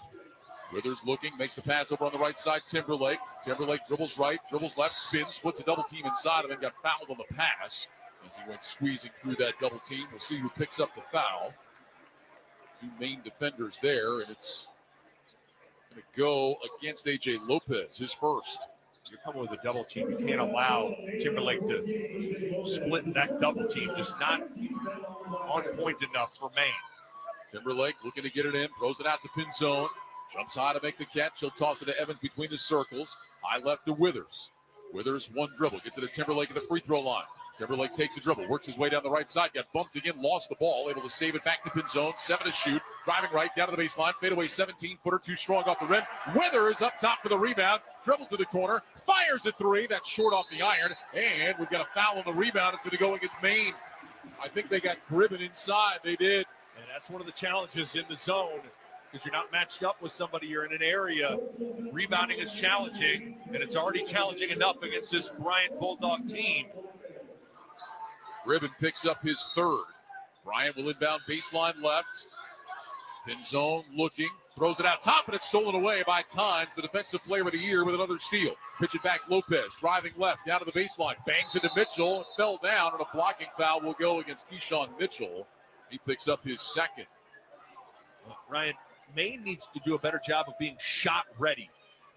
Withers looking, makes the pass over on the right side. Timberlake dribbles right, dribbles left, spins, splits a double team inside and then got fouled on the pass as he went squeezing through that double team. We'll see who picks up the foul. Two main defenders there, and it's going to go against A.J. Lopez, his first. You're coming with a double team. You can't allow Timberlake to split that double team. Just not on point enough for Maine. Timberlake looking to get it in, throws it out to Pinzone. Jumps high to make the catch. He'll toss it to Evans between the circles. High left to Withers. Withers, one dribble, gets it to Timberlake at the free throw line. Timberlake takes a dribble, works his way down the right side, got bumped again, lost the ball, able to save it back to Pinzone, 7 to shoot, driving right down to the baseline, fadeaway 17-footer, too strong off the rim. Withers up top for the rebound, dribbles to the corner, fires a three, that's short off the iron, and we've got a foul on the rebound. It's going to go against Maine. I think they got Gribben inside. They did. And that's one of the challenges in the zone, because you're not matched up with somebody. You're in an area. Rebounding is challenging, and it's already challenging enough against this Bryant Bulldog team. Gribben picks up his third. Bryant will inbound baseline left. Pinzone looking, throws it out top, and it's stolen away by Tynes, the defensive player of the year, with another steal. Pitch it back, Lopez, driving left, down to the baseline, bangs into Mitchell, and fell down, and a blocking foul will go against Keyshawn Mitchell. He picks up his second. Ryan, Maine needs to do a better job of being shot ready.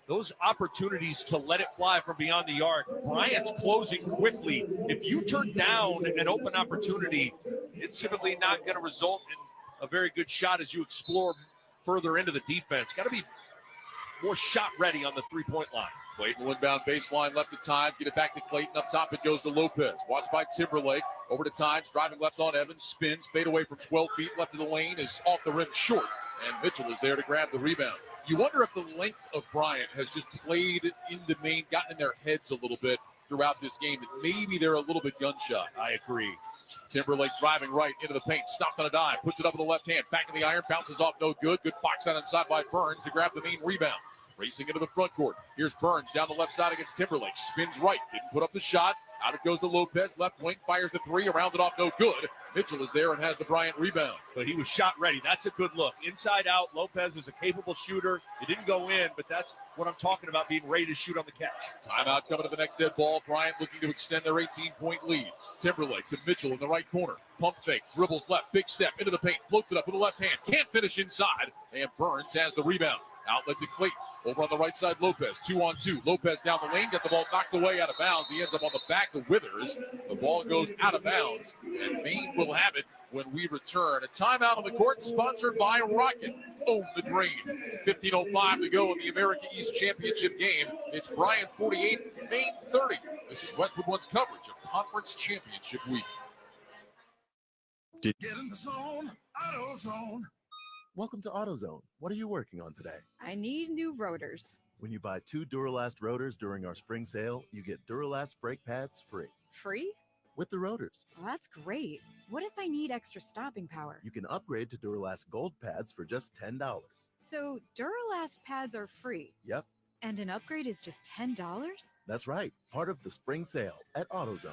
Those opportunities to let it fly from beyond the arc, Bryant's closing quickly. If you turn down an open opportunity, it's typically not going to result in a very good shot as you explore further into the defense. Got to be more shot ready on the three-point line. Clayton will inbound baseline left to Tynes. Get it back to Clayton. Up top, it goes to Lopez. Watched by Timberlake. Over to Tynes. Driving left on Evans. Spins. Fade away from 12 feet. Left of the lane is off the rim short. And Mitchell is there to grab the rebound. You wonder if the length of Bryant has just played into Maine, gotten in their heads a little bit throughout this game. That maybe they're a little bit gun-shy. I agree. Timberlake driving right into the paint. Stopped on a dive. Puts it up with the left hand. Back in the iron. Bounces off no good. Good box out inside by Burns to grab the Maine rebound. Racing into the front court. Here's Burns down the left side against Timberlake. Spins right. Didn't put up the shot. Out it goes to Lopez. Left wing fires the three. Around it off no good. Mitchell is there and has the Bryant rebound. But he was shot ready. That's a good look. Inside out, Lopez is a capable shooter. It didn't go in, but that's what I'm talking about, being ready to shoot on the catch. Timeout coming to the next dead ball. Bryant looking to extend their 18-point lead. Timberlake to Mitchell in the right corner. Pump fake. Dribbles left. Big step into the paint. Floats it up with the left hand. Can't finish inside. And Burns has the rebound. Outlet to Clayton. Over on the right side, Lopez. 2-on-2. Lopez down the lane. Got the ball knocked away out of bounds. He ends up on the back of Withers. The ball goes out of bounds. And Maine will have it when we return. A timeout on the court sponsored by Rocket. Own the dream. 15:05 to go in the America East Championship game. It's Bryant 48, Maine 30. This is Westwood One's coverage of Conference Championship Week. Get in the zone. AutoZone. Welcome to AutoZone. What are you working on today? I need new rotors. When you buy 2 Duralast rotors during our spring sale, you get Duralast brake pads free. Free? With the rotors, Well, that's great. What if I need extra stopping power? you can upgrade to Duralast Gold pads for just $10. So Duralast pads are free, Yep, and an upgrade is just $10? that's right. Part of the spring sale at AutoZone.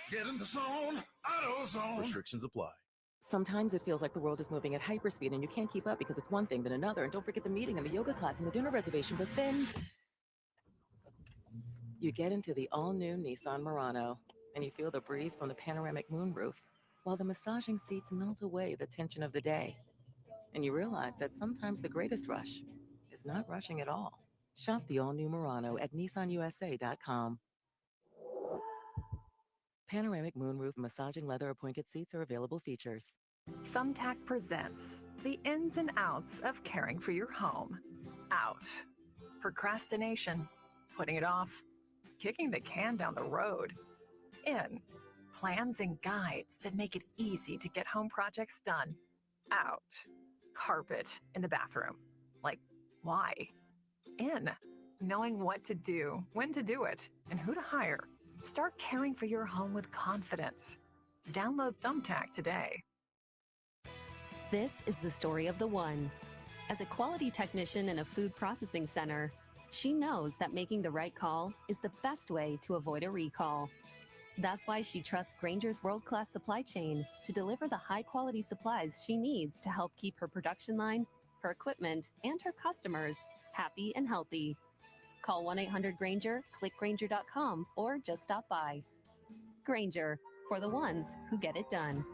Get in the zone. AutoZone. Restrictions apply. Sometimes it feels like the world is moving at hyperspeed and you can't keep up because it's one thing then another. And don't forget the meeting and the yoga class and the dinner reservation. But then you get into the all-new Nissan Murano and you feel the breeze from the panoramic moonroof while the massaging seats melt away the tension of the day. And you realize that sometimes the greatest rush is not rushing at all. Shop the all-new Murano at nissanusa.com. Panoramic moonroof massaging leather appointed seats are available features. Thumbtack presents the ins and outs of caring for your home. Out. Procrastination. Putting it off. Kicking the can down the road. In. Plans and guides that make it easy to get home projects done. Out. Carpet in the bathroom. Like, why? In. Knowing what to do, when to do it, and who to hire. Start caring for your home with confidence. Download Thumbtack today. This is the story of the one. As a quality technician in a food processing center, she knows that making the right call is the best way to avoid a recall. That's why she trusts Grainger's world-class supply chain to deliver the high-quality supplies she needs to help keep her production line, her equipment, and her customers happy and healthy. Call 1-800-GRAINGER, click Grainger.com, or just stop by. Grainger, for the ones who get it done.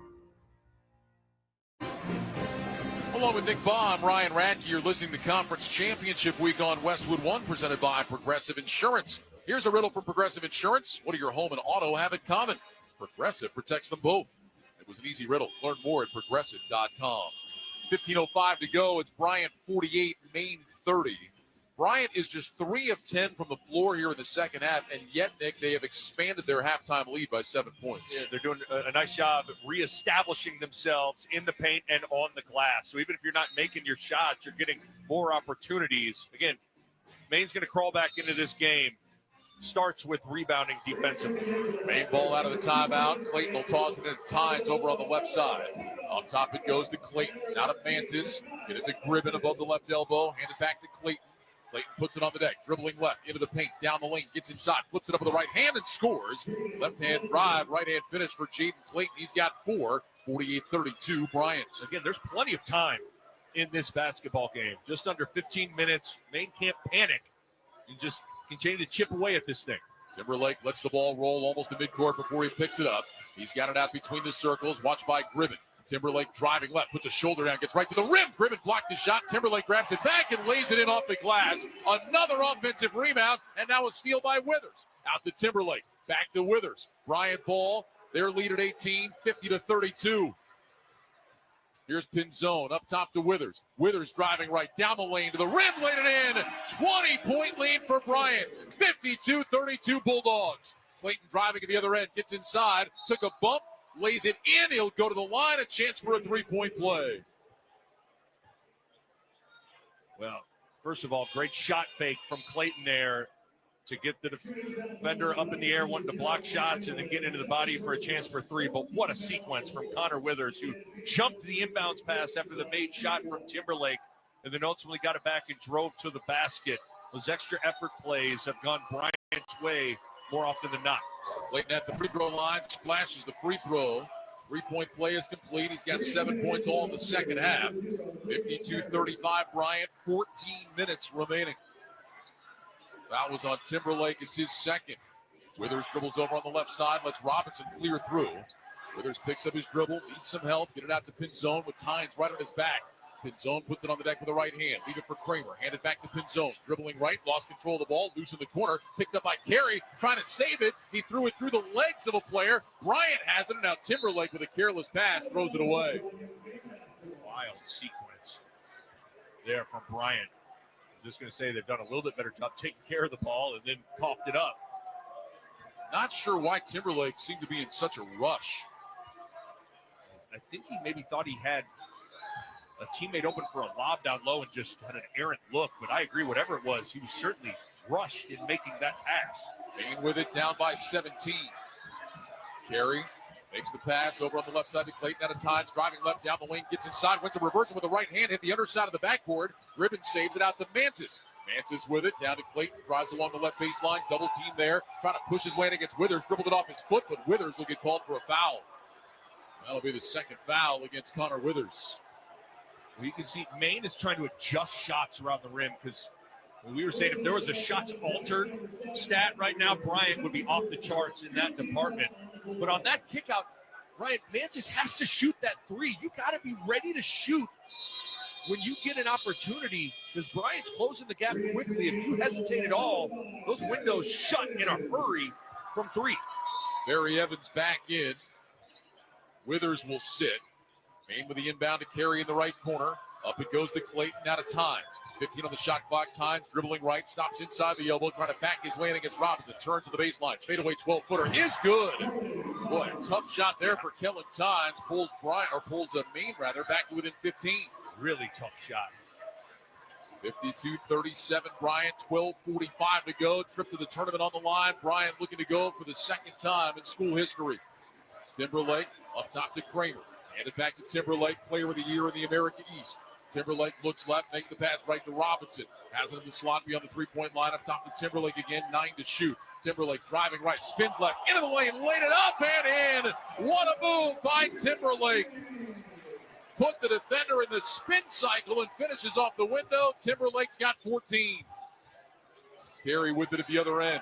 Along with Nick Baum, Ryan Radke, you're listening to Conference Championship Week on Westwood One, presented by Progressive Insurance. Here's a riddle for Progressive Insurance. What do your home and auto have in common? Progressive protects them both. It was an easy riddle. Learn more at Progressive.com. 15:05 to go. It's Bryant 48, Maine 30. Bryant is just 3 of 10 from the floor here in the second half, and yet, Nick, they have expanded their halftime lead by 7 points. Yeah, they're doing a nice job of reestablishing themselves in the paint and on the glass. So even if you're not making your shots, you're getting more opportunities. Again, Maine's going to crawl back into this game. Starts with rebounding defensively. Maine ball out of the timeout. Clayton will toss it into Tynes over on the left side. Up top it goes to Clayton. Now to Mantis. Get it to Gribben above the left elbow. Hand it back to Clayton. Clayton puts it on the deck. Dribbling left into the paint. Down the lane. Gets inside. Flips it up with the right hand and scores. Left hand drive. Right hand finish for Jaden Clayton. He's got 4. 48-32 Bryant. Again, there's plenty of time in this basketball game. Just under 15 minutes. Maine can't panic and just continue to chip away at this thing. Timberlake lets the ball roll almost to midcourt before he picks it up. He's got it out between the circles. Watched by Gribben. Timberlake driving left, puts a shoulder down, gets right to the rim. Gribben blocked his shot. Timberlake grabs it back and lays it in off the glass. Another offensive rebound, and now a steal by Withers. Out to Timberlake. Back to Withers. Bryant ball. Their lead at 18, 50-32. Here's Pinzone up top to Withers. Withers driving right down the lane to the rim, laid it in. 20-point lead for Bryant. 52-32 Bulldogs. Clayton driving at the other end, gets inside, took a bump, lays it in. He'll go to the line, a chance for a three-point play. Well, first of all, great shot fake from Clayton there to get the defender up in the air, wanting to block shots and then get into the body for a chance for 3. But what a sequence from Connor Withers, who jumped the inbounds pass after the made shot from Timberlake and then ultimately got it back and drove to the basket. Those extra effort plays have gone Bryant's way more often than not. Clayton at the free throw line, splashes the free throw. Three-point play is complete. He's got 7 points all in the second half. 52-35 Bryant, 14 minutes remaining. That was on Timberlake. It's his second. Withers dribbles over on the left side. Lets Robinson clear through. Withers picks up his dribble. Needs some help. Get it out to Pinzone with Tynes right on his back. Pinzone puts it on the deck with the right hand. Leave it for Kramer. Hand it back to Pinzone. Dribbling right. Lost control of the ball. Loose in the corner. Picked up by Carey. Trying to save it. He threw it through the legs of a player. Bryant has it. And now Timberlake with a careless pass throws it away. Wild sequence there from Bryant. Just going to say they've done a little bit better job taking care of the ball and then coughed it up. Not sure why Timberlake seemed to be in such a rush. I think he maybe thought he had a teammate open for a lob down low and just had an errant look. But I agree, whatever it was, he was certainly rushed in making that pass. Maine with it down by 17. Carey makes the pass over on the left side to Clayton out of Tynes. Driving left down the lane, gets inside, went to reverse it with the right hand, hit the underside of the backboard. Gribben saves it out to Mantis. Mantis with it, down to Clayton, drives along the left baseline, double team there, trying to push his way in against Withers, dribbled it off his foot, but Withers will get called for a foul. That'll be the second foul against Connor Withers. Well, you can see Maine is trying to adjust shots around the rim because we were saying if there was a shots altered stat right now, Bryant would be off the charts in that department. But on that kick out, Ryan Mantis has to shoot that 3. You got to be ready to shoot when you get an opportunity because Bryant's closing the gap quickly. If you hesitate at all, those windows shut in a hurry from 3. Barry Evans back in. Withers will sit. Maine with the inbound to Carey in the right corner. Up it goes to Clayton, out of Tynes. 15 on the shot clock. Tynes dribbling right, stops inside the elbow, trying to back his way in against Robinson. Turns to the baseline. Fadeaway 12-footer is good. Boy, a tough shot there for Kellen Tynes. Pulls Maine back to within 15. Really tough shot. 52-37 Bryant, 12:45 to go. Trip to the tournament on the line. Bryant looking to go for the second time in school history. Timberlake up top to Kramer. Handed back to Timberlake, player of the year in the America East. Timberlake looks left, makes the pass right to Robinson. Has it in the slot beyond the three-point line. Up top to Timberlake again, 9 to shoot. Timberlake driving right, spins left, into the lane, laid it up and in. What a move by Timberlake. Put the defender in the spin cycle and finishes off the window. Timberlake's got 14. Carey with it at the other end.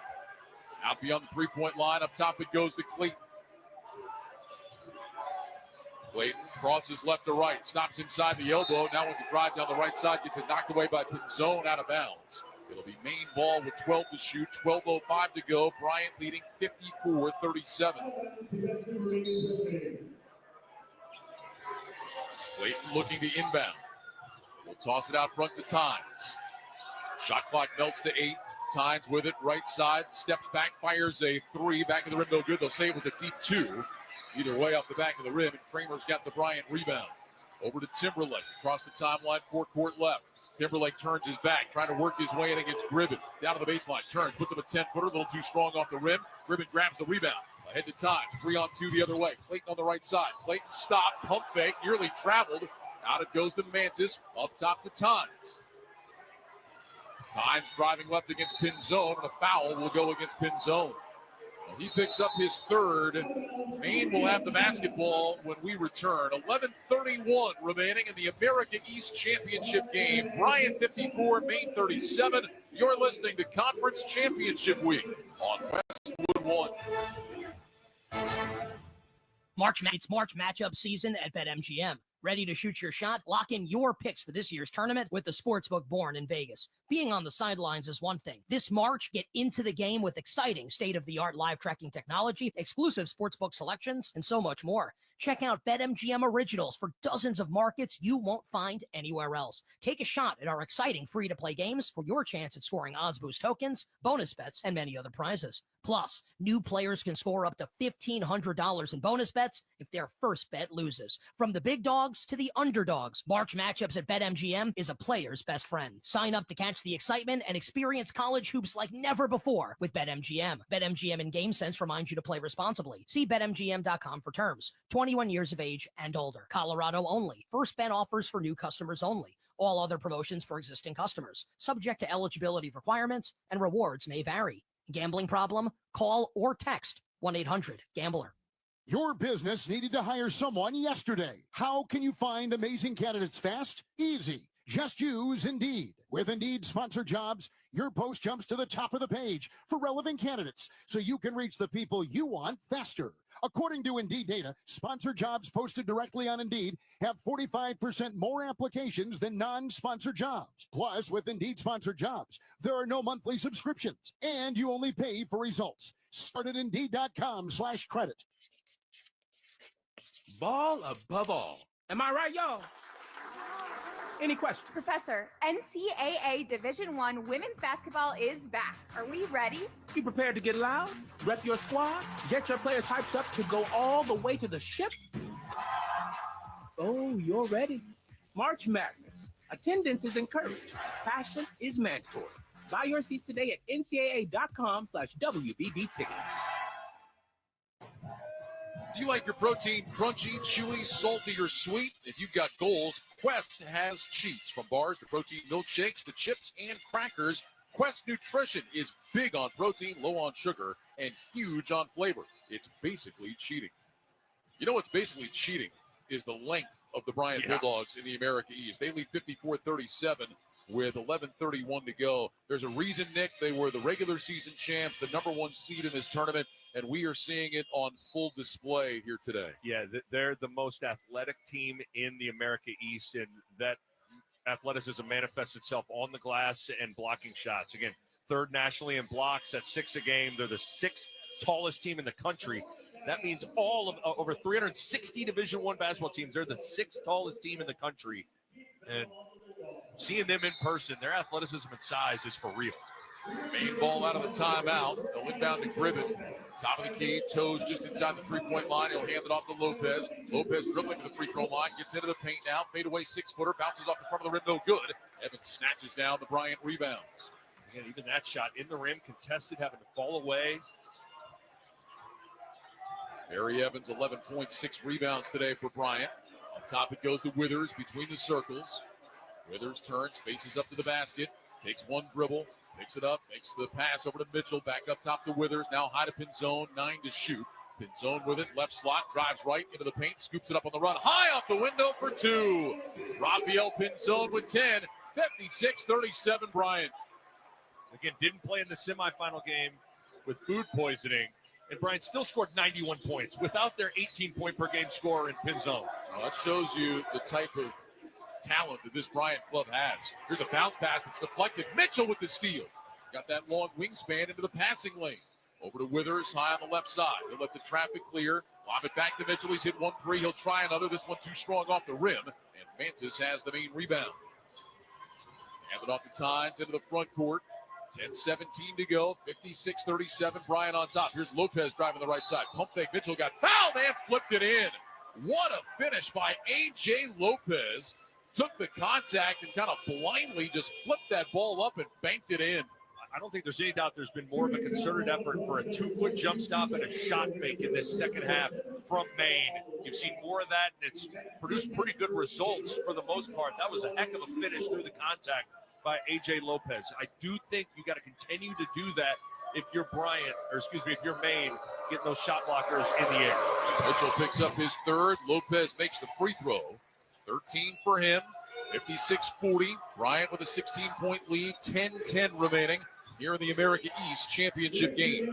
Out beyond the three-point line. Up top it goes to Clayton. Clayton crosses left to right, stops inside the elbow. Now wants to drive down the right side, gets it knocked away by Pinzone out of bounds. It'll be Maine ball with 12 to shoot, 12:05 to go. Bryant leading 54-37. Clayton looking to inbound. We'll toss it out front to Tynes. Shot clock melts to 8. Tynes with it, right side, steps back, fires a 3. Back of the rim, no good. They'll say it was a deep 2. Either way, off the back of the rim, and Kramer's got the Bryant rebound. Over to Timberlake, across the timeline, forecourt left. Timberlake turns his back, trying to work his way in against Gribben. Down to the baseline, turns, puts up a 10-footer, a little too strong off the rim. Gribben grabs the rebound. Ahead to Tynes, 3-on-2 the other way. Clayton on the right side. Clayton stopped, pump fake, nearly traveled. Out it goes to Mantis, up top to Tynes. Tynes driving left against Pinzone, and a foul will go against Pinzone. Well, he picks up his 3rd. Maine will have the basketball when we return. 11:31 remaining in the America East Championship game. Bryant 54, Maine 37. You're listening to Conference Championship Week on Westwood One. It's March matchup season at BetMGM. Ready to shoot your shot? Lock in your picks for this year's tournament with the sportsbook born in Vegas. Being on the sidelines is one thing. This March, get into the game with exciting state-of-the-art live tracking technology, exclusive sportsbook selections, and so much more. Check out BetMGM Originals for dozens of markets you won't find anywhere else. Take a shot at our exciting free-to-play games for your chance at scoring odds boost tokens, bonus bets, and many other prizes. Plus, new players can score up to $1,500 in bonus bets if their first bet loses. From the big dogs to the underdogs, March matchups at BetMGM is a player's best friend. Sign up to catch the excitement and experience college hoops like never before with BetMGM. BetMGM and GameSense reminds you to play responsibly. See BetMGM.com for terms. 21 years of age and older. Colorado only. First bet offers for new customers only. All other promotions for existing customers. Subject to eligibility requirements and rewards may vary. Gambling problem? Call or text 1-800-GAMBLER. Your business needed to hire someone yesterday. How can you find amazing candidates fast? Easy. Just use Indeed. With Indeed Sponsored Jobs, your post jumps to the top of the page for relevant candidates so you can reach the people you want faster. According to Indeed data, sponsored jobs posted directly on Indeed have 45% more applications than non-sponsored jobs. Plus, with Indeed Sponsored Jobs, there are no monthly subscriptions, and you only pay for results. Start at Indeed.com/credit. Ball above all. Am I right, y'all? Any questions? Professor, NCAA Division I women's basketball is back. Are we ready? You prepared to get loud? Rep your squad? Get your players hyped up to go all the way to the ship? Oh, you're ready. March Madness. Attendance is encouraged. Passion is mandatory. Buy your seats today at ncaa.com/WBB tickets. Do you like your protein crunchy, chewy, salty, or sweet? If you've got goals, Quest has cheats. From bars to protein milkshakes to chips and crackers, Quest Nutrition is big on protein, low on sugar, and huge on flavor. It's basically cheating. You know what's basically cheating is the length of the Bryant Bulldogs in the America East. They lead 54-37 with 11:31 to go. There's a reason, Nick, they were the regular season champs, the #1 seed in this tournament, and we are seeing it on full display here today. Yeah, they're the most athletic team in the America East, and that athleticism manifests itself on the glass and blocking shots. Again, 3rd nationally in blocks at 6 a game. They're the 6th tallest team in the country. That means all of over 360 Division I basketball teams. They're the 6th tallest team in the country. And seeing them in person, their athleticism and size is for real. Main ball out of the timeout. They'll inbound to Gribben. Top of the key, toes just inside the three-point line. He'll hand it off to Lopez. Lopez dribbling to the free throw line, gets into the paint now. Fadeaway 6-footer, bounces off the front of the rim, no good. Evans snatches down the Bryant rebounds. Again, even that shot in the rim, contested, having to fall away. Barry Evans, 11.6 rebounds today for Bryant. On top it goes to Withers between the circles. Withers turns, faces up to the basket, takes one dribble, picks it up, makes the pass over to Mitchell, back up top to Withers, now high to Pinzone, 9 to shoot. Pinzone with it, left slot, drives right into the paint, scoops it up on the run, high off the window for 2. Rafael Pinzone with 10, 56-37 Bryant. Again, didn't play in the semifinal game with food poisoning, and Bryant still scored 91 points without their 18-point-per-game scorer in Pinzone. Well, that shows you the type of talent that this Bryant club has. Here's a bounce pass that's deflected. Mitchell with the steal. Got that long wingspan into the passing lane. Over to Withers, high on the left side. He'll let the traffic clear. Lob it back to Mitchell. He's hit 1-3. He'll try another. This one too strong off the rim. And Mantis has the main rebound. Handed off to Tynes into the front court. 10-17 to go. 56-37. Bryant on top. Here's Lopez driving the right side. Pump fake. Mitchell got fouled and flipped it in. What a finish by A.J. Lopez. Took the contact and kind of blindly just flipped that ball up and banked it in. I don't think there's any doubt there's been more of a concerted effort for a 2-foot jump stop and a shot fake in this second half from Maine. You've seen more of that, and it's produced pretty good results for the most part. That was a heck of a finish through the contact by A.J. Lopez. I do think you got to continue to do that if you're if you're Maine, getting those shot blockers in the air. Mitchell picks up his third. Lopez makes the free throw. 13 for him. 56-40. Bryant with a 16-point lead. 10-10 remaining here in the America East championship game.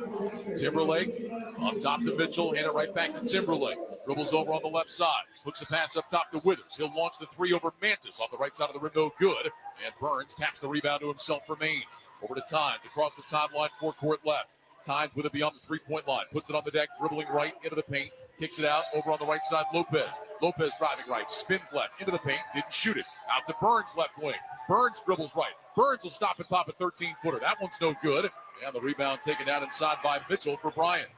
Timberlake up top to Mitchell. Hand it right back to Timberlake. Dribbles over on the left side. Hooks a pass up top to Withers. He'll launch the three over Mantis off the right side of the rim. No good. And Burns taps the rebound to himself for Maine. Over to Tynes across the timeline, forecourt left. Tynes with it beyond the three-point line. Puts it on the deck, dribbling right into the paint. Kicks it out over on the right side, Lopez. Lopez driving right, spins left into the paint, didn't shoot it. Out to Burns left wing. Burns dribbles right. Burns will stop and pop a 13-footer. That one's no good. And the rebound taken down inside by Mitchell for Bryant.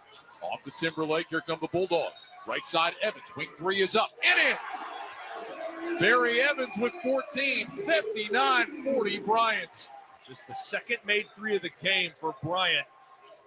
Off to Timberlake, here come the Bulldogs. Right side, Evans. Wing three is up and in. Barry Evans with 14, 59-40 Bryant. Just the second made three of the game for Bryant.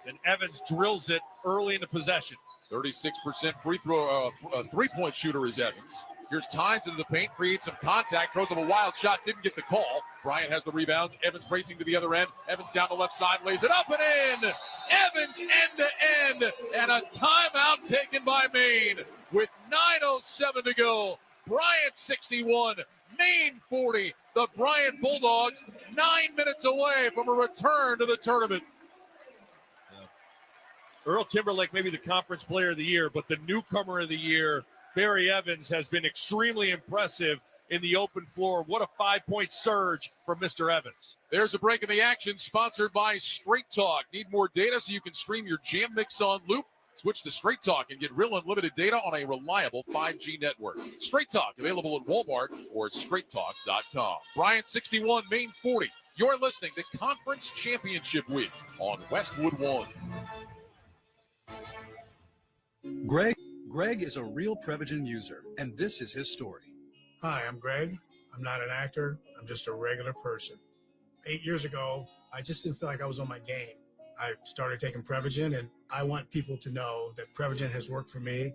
And Evans drills it early in the possession. 36% free throw, three-point shooter is Evans. Here's Tynes into the paint, creates some contact, throws up a wild shot, didn't get the call. Bryant has the rebound. Evans racing to the other end. Evans down the left side, lays it up and in. Evans end to end, and a timeout taken by Maine with 9:07 to go. Bryant 61, Maine 40. The Bryant Bulldogs 9 minutes away from a return to the tournament. Earl Timberlake may be the conference player of the year, but the newcomer of the year, Barry Evans, has been extremely impressive in the open floor. What a 5-point surge from Mr. Evans. There's a break in the action sponsored by Straight Talk. Need more data so you can stream your Jam Mix on loop? Switch to Straight Talk and get real unlimited data on a reliable 5G network. Straight Talk, available at Walmart or straighttalk.com. Bryant 61, Maine 40. You're listening to Conference Championship Week on Westwood One. Greg is a real Prevagen user, and this is his story. Hi, I'm Greg. I'm not an actor. I'm just a regular person. 8 years ago, I just didn't feel like I was on my game. I started taking Prevagen, and I want people to know that Prevagen has worked for me.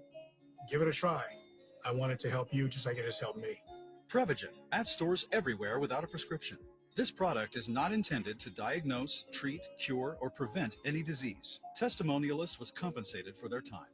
Give it a try. I want it to help you just like it has helped me. Prevagen, at stores everywhere without a prescription. This product is not intended to diagnose, treat, cure, or prevent any disease. Testimonialist was compensated for their time.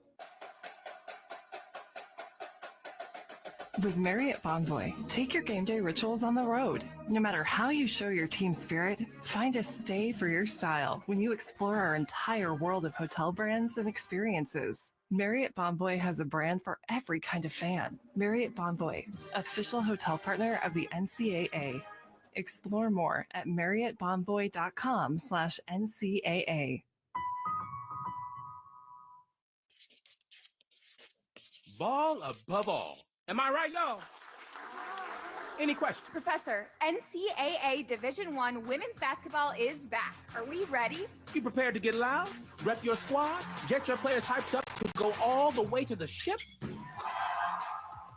With Marriott Bonvoy, take your game day rituals on the road. No matter how you show your team spirit, find a stay for your style when you explore our entire world of hotel brands and experiences. Marriott Bonvoy has a brand for every kind of fan. Marriott Bonvoy, official hotel partner of the NCAA. Explore more at marriottbonvoy.com/NCAA. Ball above all. Am I right, y'all? Any questions? Professor, NCAA Division I women's basketball is back. Are we ready? You prepared to get loud? Rep your squad? Get your players hyped up to go all the way to the ship?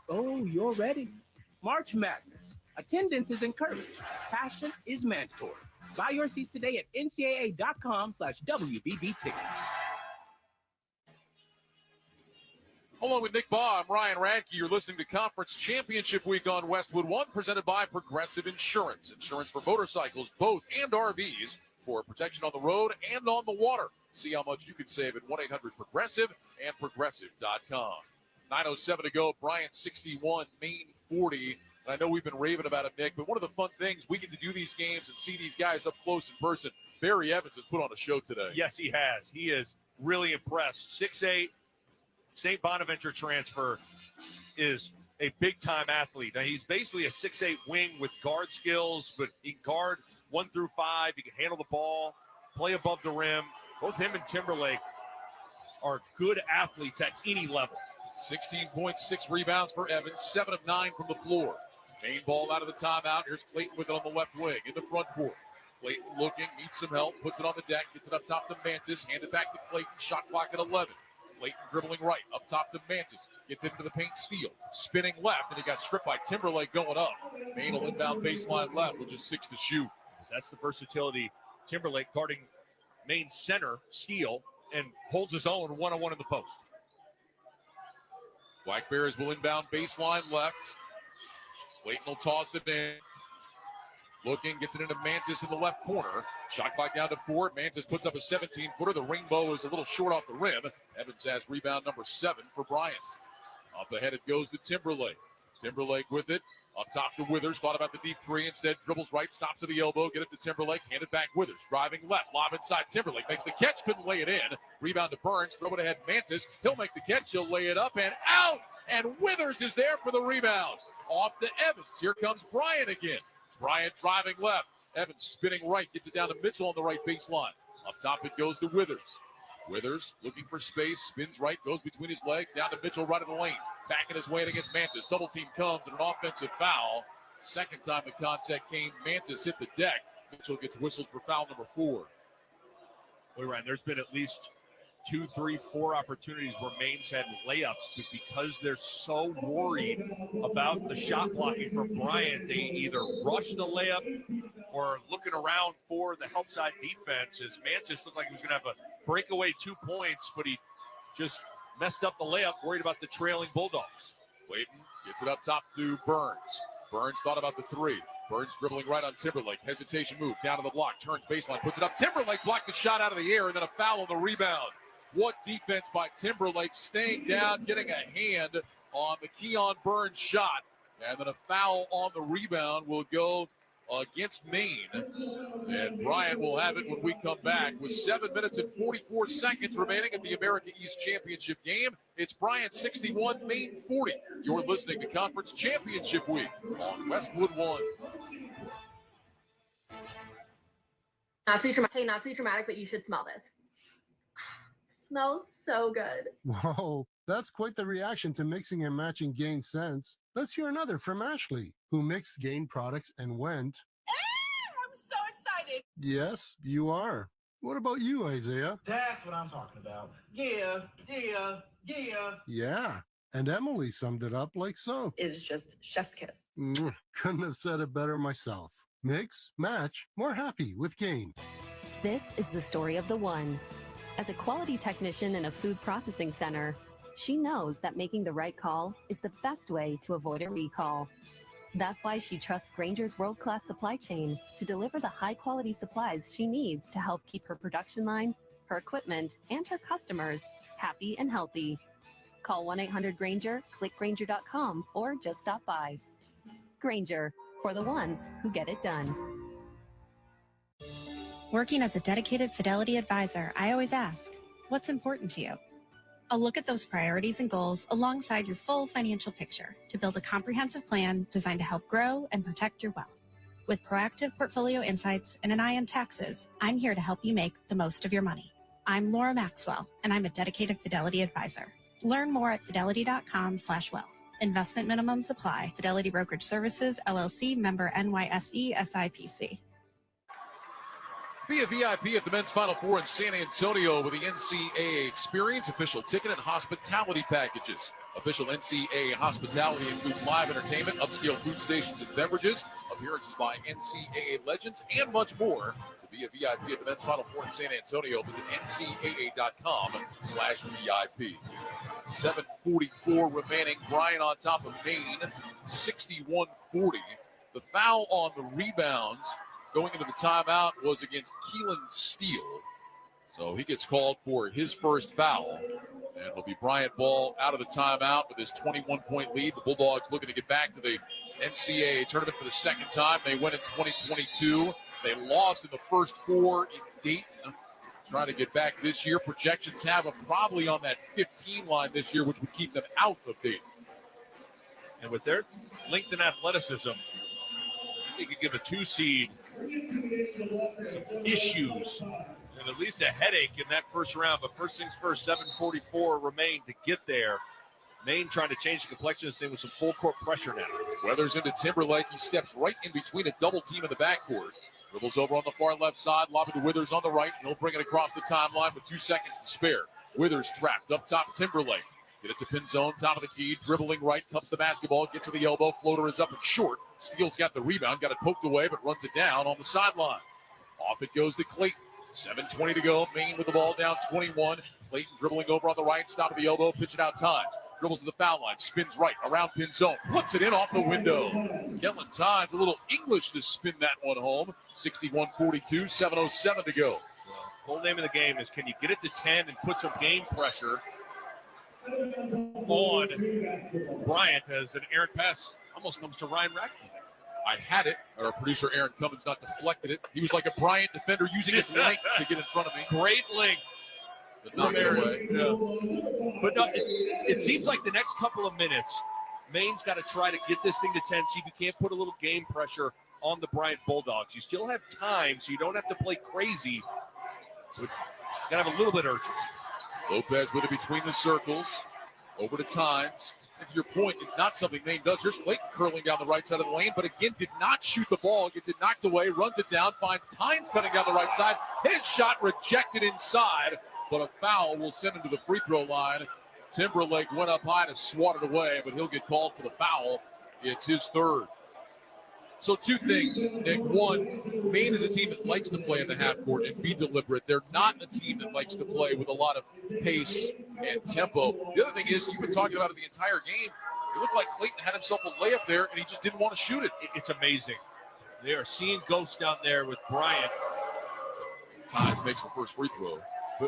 Oh, you're ready. March Madness. Attendance is encouraged. Passion is mandatory. Buy your seats today at ncaa.com/WBB tickets. Along with Nick Baugh, I'm Ryan Radke. You're listening to Conference Championship Week on Westwood One, presented by Progressive Insurance. Insurance for motorcycles, boat, and RVs for protection on the road and on the water. See how much you can save at 1-800-PROGRESSIVE and Progressive.com. 9:07 to go. Bryant 61, Maine 40. And I know we've been raving about it, Nick, but one of the fun things, we get to do these games and see these guys up close in person. Barry Evans has put on a show today. Yes, he has. He is really impressed. 6'8", St. Bonaventure transfer, is a big-time athlete. Now, he's basically a 6'8" wing with guard skills, but he can guard 1 through 5. He can handle the ball, play above the rim. Both him and Timberlake are good athletes at any level. 16.6 rebounds for Evans, 7 of 9 from the floor. Main ball out of the timeout. Here's Clayton with it on the left wing in the front court. Clayton looking, needs some help, puts it on the deck, gets it up top to Mantis, handed back to Clayton, shot clock at 11. Clayton dribbling right, up top to Mantis, gets into the paint, steal, spinning left, and he got stripped by Timberlake going up. Maine will inbound baseline left with just 6 to shoot. That's the versatility. Timberlake guarding Maine center, steal, and holds his own one-on-one in the post. Black Bears will inbound baseline left. Clayton will toss it in. Looking, gets it into Mantis in the left corner. Shot clock down to 4. Mantis puts up a 17-footer. The rainbow is a little short off the rim. Evans has rebound number 7 for Bryant. Up ahead it goes to Timberlake. Timberlake with it. Up top to Withers. Thought about the deep 3. Instead dribbles right, stops at the elbow. Get it to Timberlake. Hand it back Withers. Driving left. Lob inside. Timberlake makes the catch. Couldn't lay it in. Rebound to Burns. Throw it ahead Mantis. He'll make the catch. He'll lay it up and out. And Withers is there for the rebound. Off to Evans. Here comes Bryant again. Bryant driving left. Evans spinning right. Gets it down to Mitchell on the right baseline. Up top it goes to Withers. Withers looking for space. Spins right. Goes between his legs. Down to Mitchell right in the lane. Backing his way against Mantis. Double team comes and an offensive foul. Second time the contact came. Mantis hit the deck. Mitchell gets whistled for foul number 4. Boy, Ryan, there's been at least 2, 3, 4 opportunities where Maine's had layups, but because they're so worried about the shot blocking from Bryant, they either rush the layup or looking around for the help side defense. As Mantis looked like he was going to have a breakaway 2 points, but he just messed up the layup, worried about the trailing Bulldogs. Clayton gets it up top to Burns. Burns thought about the 3. Burns dribbling right on Timberlake. Hesitation move down to the block. Turns baseline. Puts it up. Timberlake blocked the shot out of the air and then a foul on the rebound. What defense by Timberlake, staying down, getting a hand on the Keon Burns shot. And then a foul on the rebound will go against Maine. And Bryant will have it when we come back with 7 minutes and 44 seconds remaining in the America East Championship game. It's Bryant 61, Maine 40. You're listening to Conference Championship Week on Westwood One. Not to be dramatic, but you should smell this. Smells so good. Whoa, that's quite the reaction to mixing and matching Gain scents. Let's hear another from Ashley, who mixed Gain products and went, I'm so excited. yes, you are. What about you, Isaiah? That's what I'm talking about. Yeah. Yeah, and Emily summed it up like so. It is just chef's kiss. Couldn't have said it better myself. Mix, match, more happy with Gain. This is the story of the one. As a quality technician in a food processing center, she knows that making the right call is the best way to avoid a recall. That's why she trusts Grainger's world-class supply chain to deliver the high-quality supplies she needs to help keep her production line, her equipment, and her customers happy and healthy. Call 1-800-GRAINGER, click Grainger.com, or just stop by. Grainger, for the ones who get it done. Working as a dedicated Fidelity advisor, I always ask, what's important to you? I'll look at those priorities and goals alongside your full financial picture to build a comprehensive plan designed to help grow and protect your wealth. With proactive portfolio insights and an eye on taxes, I'm here to help you make the most of your money. I'm Laura Maxwell, and I'm a dedicated Fidelity advisor. Learn more at fidelity.com/wealth. Investment minimums apply. Fidelity Brokerage Services, LLC, member NYSE, SIPC. Be a VIP at the men's Final Four in San Antonio with the NCAA Experience, official ticket and hospitality packages. Official NCAA hospitality includes live entertainment, upscale food stations and beverages, appearances by NCAA legends, and much more. To be a VIP at the men's Final Four in San Antonio, visit ncaa.com/VIP. 7:44 remaining. Bryant on top of Maine, 61-40. The foul on the rebounds going into the timeout was against Keelan Steele. So he gets called for his first foul. And it'll be Bryant ball out of the timeout with his 21-point lead. The Bulldogs looking to get back to the NCAA tournament for the second time. They went in 2022. They lost in the first 4 in Dayton. Trying to get back this year. Projections have them probably on that 15 line this year, which would keep them out of Dayton. And with their length and athleticism, they could give a 2 seed some issues and at least a headache in that first round. But first things first, 7:44 remain to get there. Maine trying to change the complexion of this thing with some full court pressure now. Weathers into Timberlake. He steps right in between a double team in the backcourt. Dribbles over on the far left side, lob it to Withers on the right. He'll bring it across the timeline with 2 seconds to spare. Withers trapped up top, Timberlake. Get it to Pinzone, top of the key, dribbling right, cups the basketball, gets to the elbow. Floater is up and short. Steele's got the rebound, got it poked away, but runs it down on the sideline. Off it goes to Clayton. 7:20 to go. Maine with the ball down 21. Clayton dribbling over on the right, stop at the elbow, pitch it out Times. Dribbles to the foul line, spins right around Pinzone, flips it in off the window. Kellen Times, a little English to spin that one home. 61-42, 7:07 to go. The whole name of the game is, can you get it to 10 and put some game pressure on Bryant, as an errant pass almost comes to Ryan Radke. I had it. Our producer Aaron Cummins not deflected it. He was like a Bryant defender using his length to get in front of me. Great length. But not get away. Yeah. But no, it seems like the next couple of minutes, Maine's got to try to get this thing to 10, see if you can't put a little game pressure on the Bryant Bulldogs. You still have time, so you don't have to play crazy. But you got to have a little bit of urgency. Lopez with it between the circles. Over to Times. And to your point, it's not something Maine does. Here's Clayton curling down the right side of the lane, but again, did not shoot the ball. Gets it knocked away, runs it down, finds Times cutting down the right side. His shot rejected inside, but a foul will send him to the free throw line. Timberlake went up high to swat it away, but he'll get called for the foul. It's his third. So 2 things, Nick. One, Maine is a team that likes to play in the half court and be deliberate. They're not a team that likes to play with a lot of pace and tempo. The other thing is, you've been talking about it the entire game. It looked like Clayton had himself a layup there, and he just didn't want to shoot it. It's amazing. They are seeing ghosts down there with Bryant. Times makes the first free throw.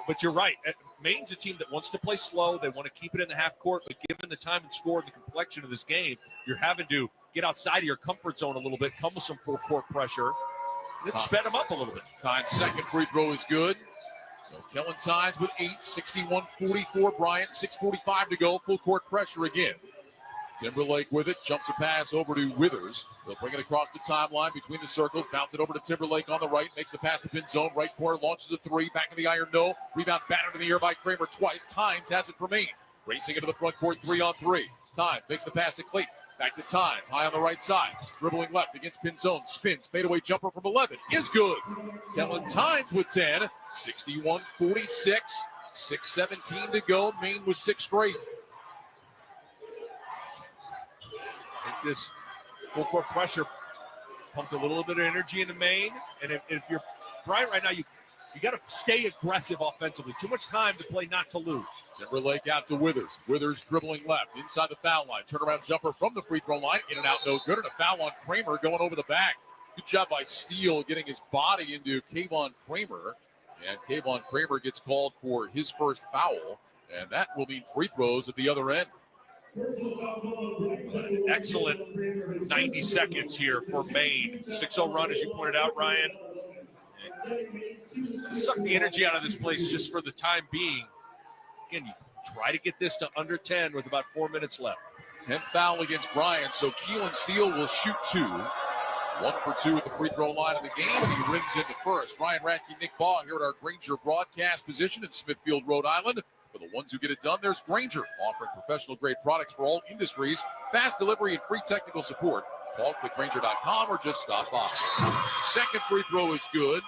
But you're right. Maine's a team that wants to play slow. They want to keep it in the half court, but given the time and score and the complexion of this game, you're having to get outside of your comfort zone a little bit, come with some full court pressure, and sped them up a little bit. Times' second free throw is good. So Kellen Times with 8, 61-44. Bryant, 6:45 to go. Full court pressure again. Timberlake with it, jumps a pass over to Withers. They'll bring it across the timeline between the circles, bounce it over to Timberlake on the right, makes the pass to Pinzone, right corner, launches a 3, back in the iron, no. Rebound battered in the air by Kramer twice. Times has it for Maine. Racing into the front court, 3-on-3. Times makes the pass to Clayton. Back to Times, high on the right side. Dribbling left against Pinzone, spins, fadeaway jumper from 11, is good. Kellen Times with 10, 61-46, 6:17 to go. Maine with 6 straight. I think this full court pressure pumped a little bit of energy into Maine. And if you're Bryant right now, you got to stay aggressive offensively. Too much time to play not to lose. Timberlake out to Withers. Withers dribbling left inside the foul line. Turnaround jumper from the free throw line. In and out, no good. And a foul on Kramer going over the back. Good job by Steele getting his body into Kayvon Kramer. And Kayvon Kramer gets called for his first foul. And that will mean free throws at the other end. Excellent 90 seconds here for Maine. 6-0 run, as you pointed out, Ryan. Suck the energy out of this place just for the time being. Again, you try to get this to under 10 with about 4 minutes left. 10th foul against Bryant, so Keelan Steele will shoot 2. 1 for 2 at the free throw line of the game, and he rims into first. Ryan Radke, Nick Baugh here at our Granger broadcast position in Smithfield, Rhode Island. For the ones who get it done, there's Granger, offering professional-grade products for all industries, fast delivery, and free technical support. Call clickgranger.com or just stop by. Second free throw is good.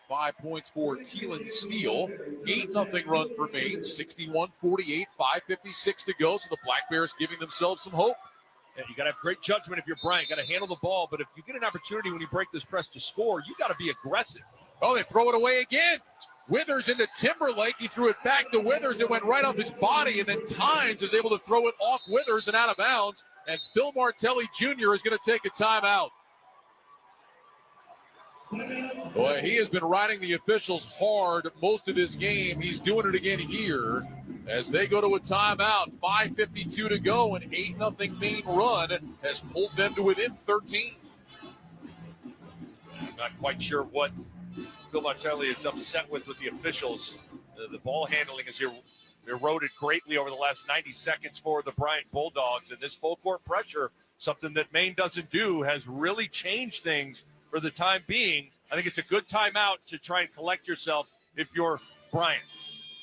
5 points for Keelan Steele. 8-0 run for Maine. 61-48, 5:56 to go. So the Black Bears giving themselves some hope. Yeah, you got to have great judgment if you're Bryant. Got to handle the ball. But if you get an opportunity when you break this press to score, you got to be aggressive. Oh, they throw it away again. Withers into Timberlake. He threw it back to Withers. It went right off his body. And then Times is able to throw it off Withers and out of bounds. And Phil Martelli Jr. is going to take a timeout. Boy, he has been riding the officials hard most of this game. He's doing it again here as they go to a timeout. 5:52 to go. An 8-0 Maine run has pulled them to within 13. I'm not quite sure what Phil Martelli is upset with the officials. The ball handling is eroded greatly over the last 90 seconds for the Bryant Bulldogs. And this full court pressure, something that Maine doesn't do, has really changed things for the time being. I think it's a good timeout to try and collect yourself if you're Bryant.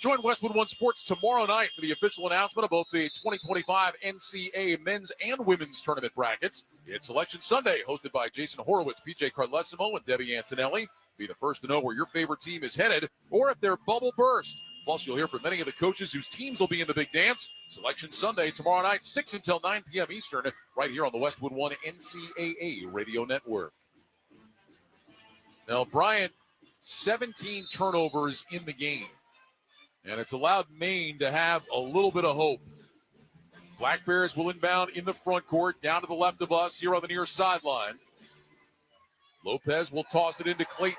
Join Westwood One Sports tomorrow night for the official announcement of both the 2025 NCAA men's and women's tournament brackets. It's Selection Sunday, hosted by Jason Horowitz, PJ Carlesimo, and Debbie Antonelli. Be the first to know where your favorite team is headed or if their bubble burst. Plus, you'll hear from many of the coaches whose teams will be in the big dance. Selection Sunday tomorrow night, 6 until 9 p.m. Eastern, right here on the Westwood One NCAA Radio Network. Now, Bryant, 17 turnovers in the game. And it's allowed Maine to have a little bit of hope. Black Bears will inbound in the front court, down to the left of us here on the near sideline. Lopez will toss it into Clayton.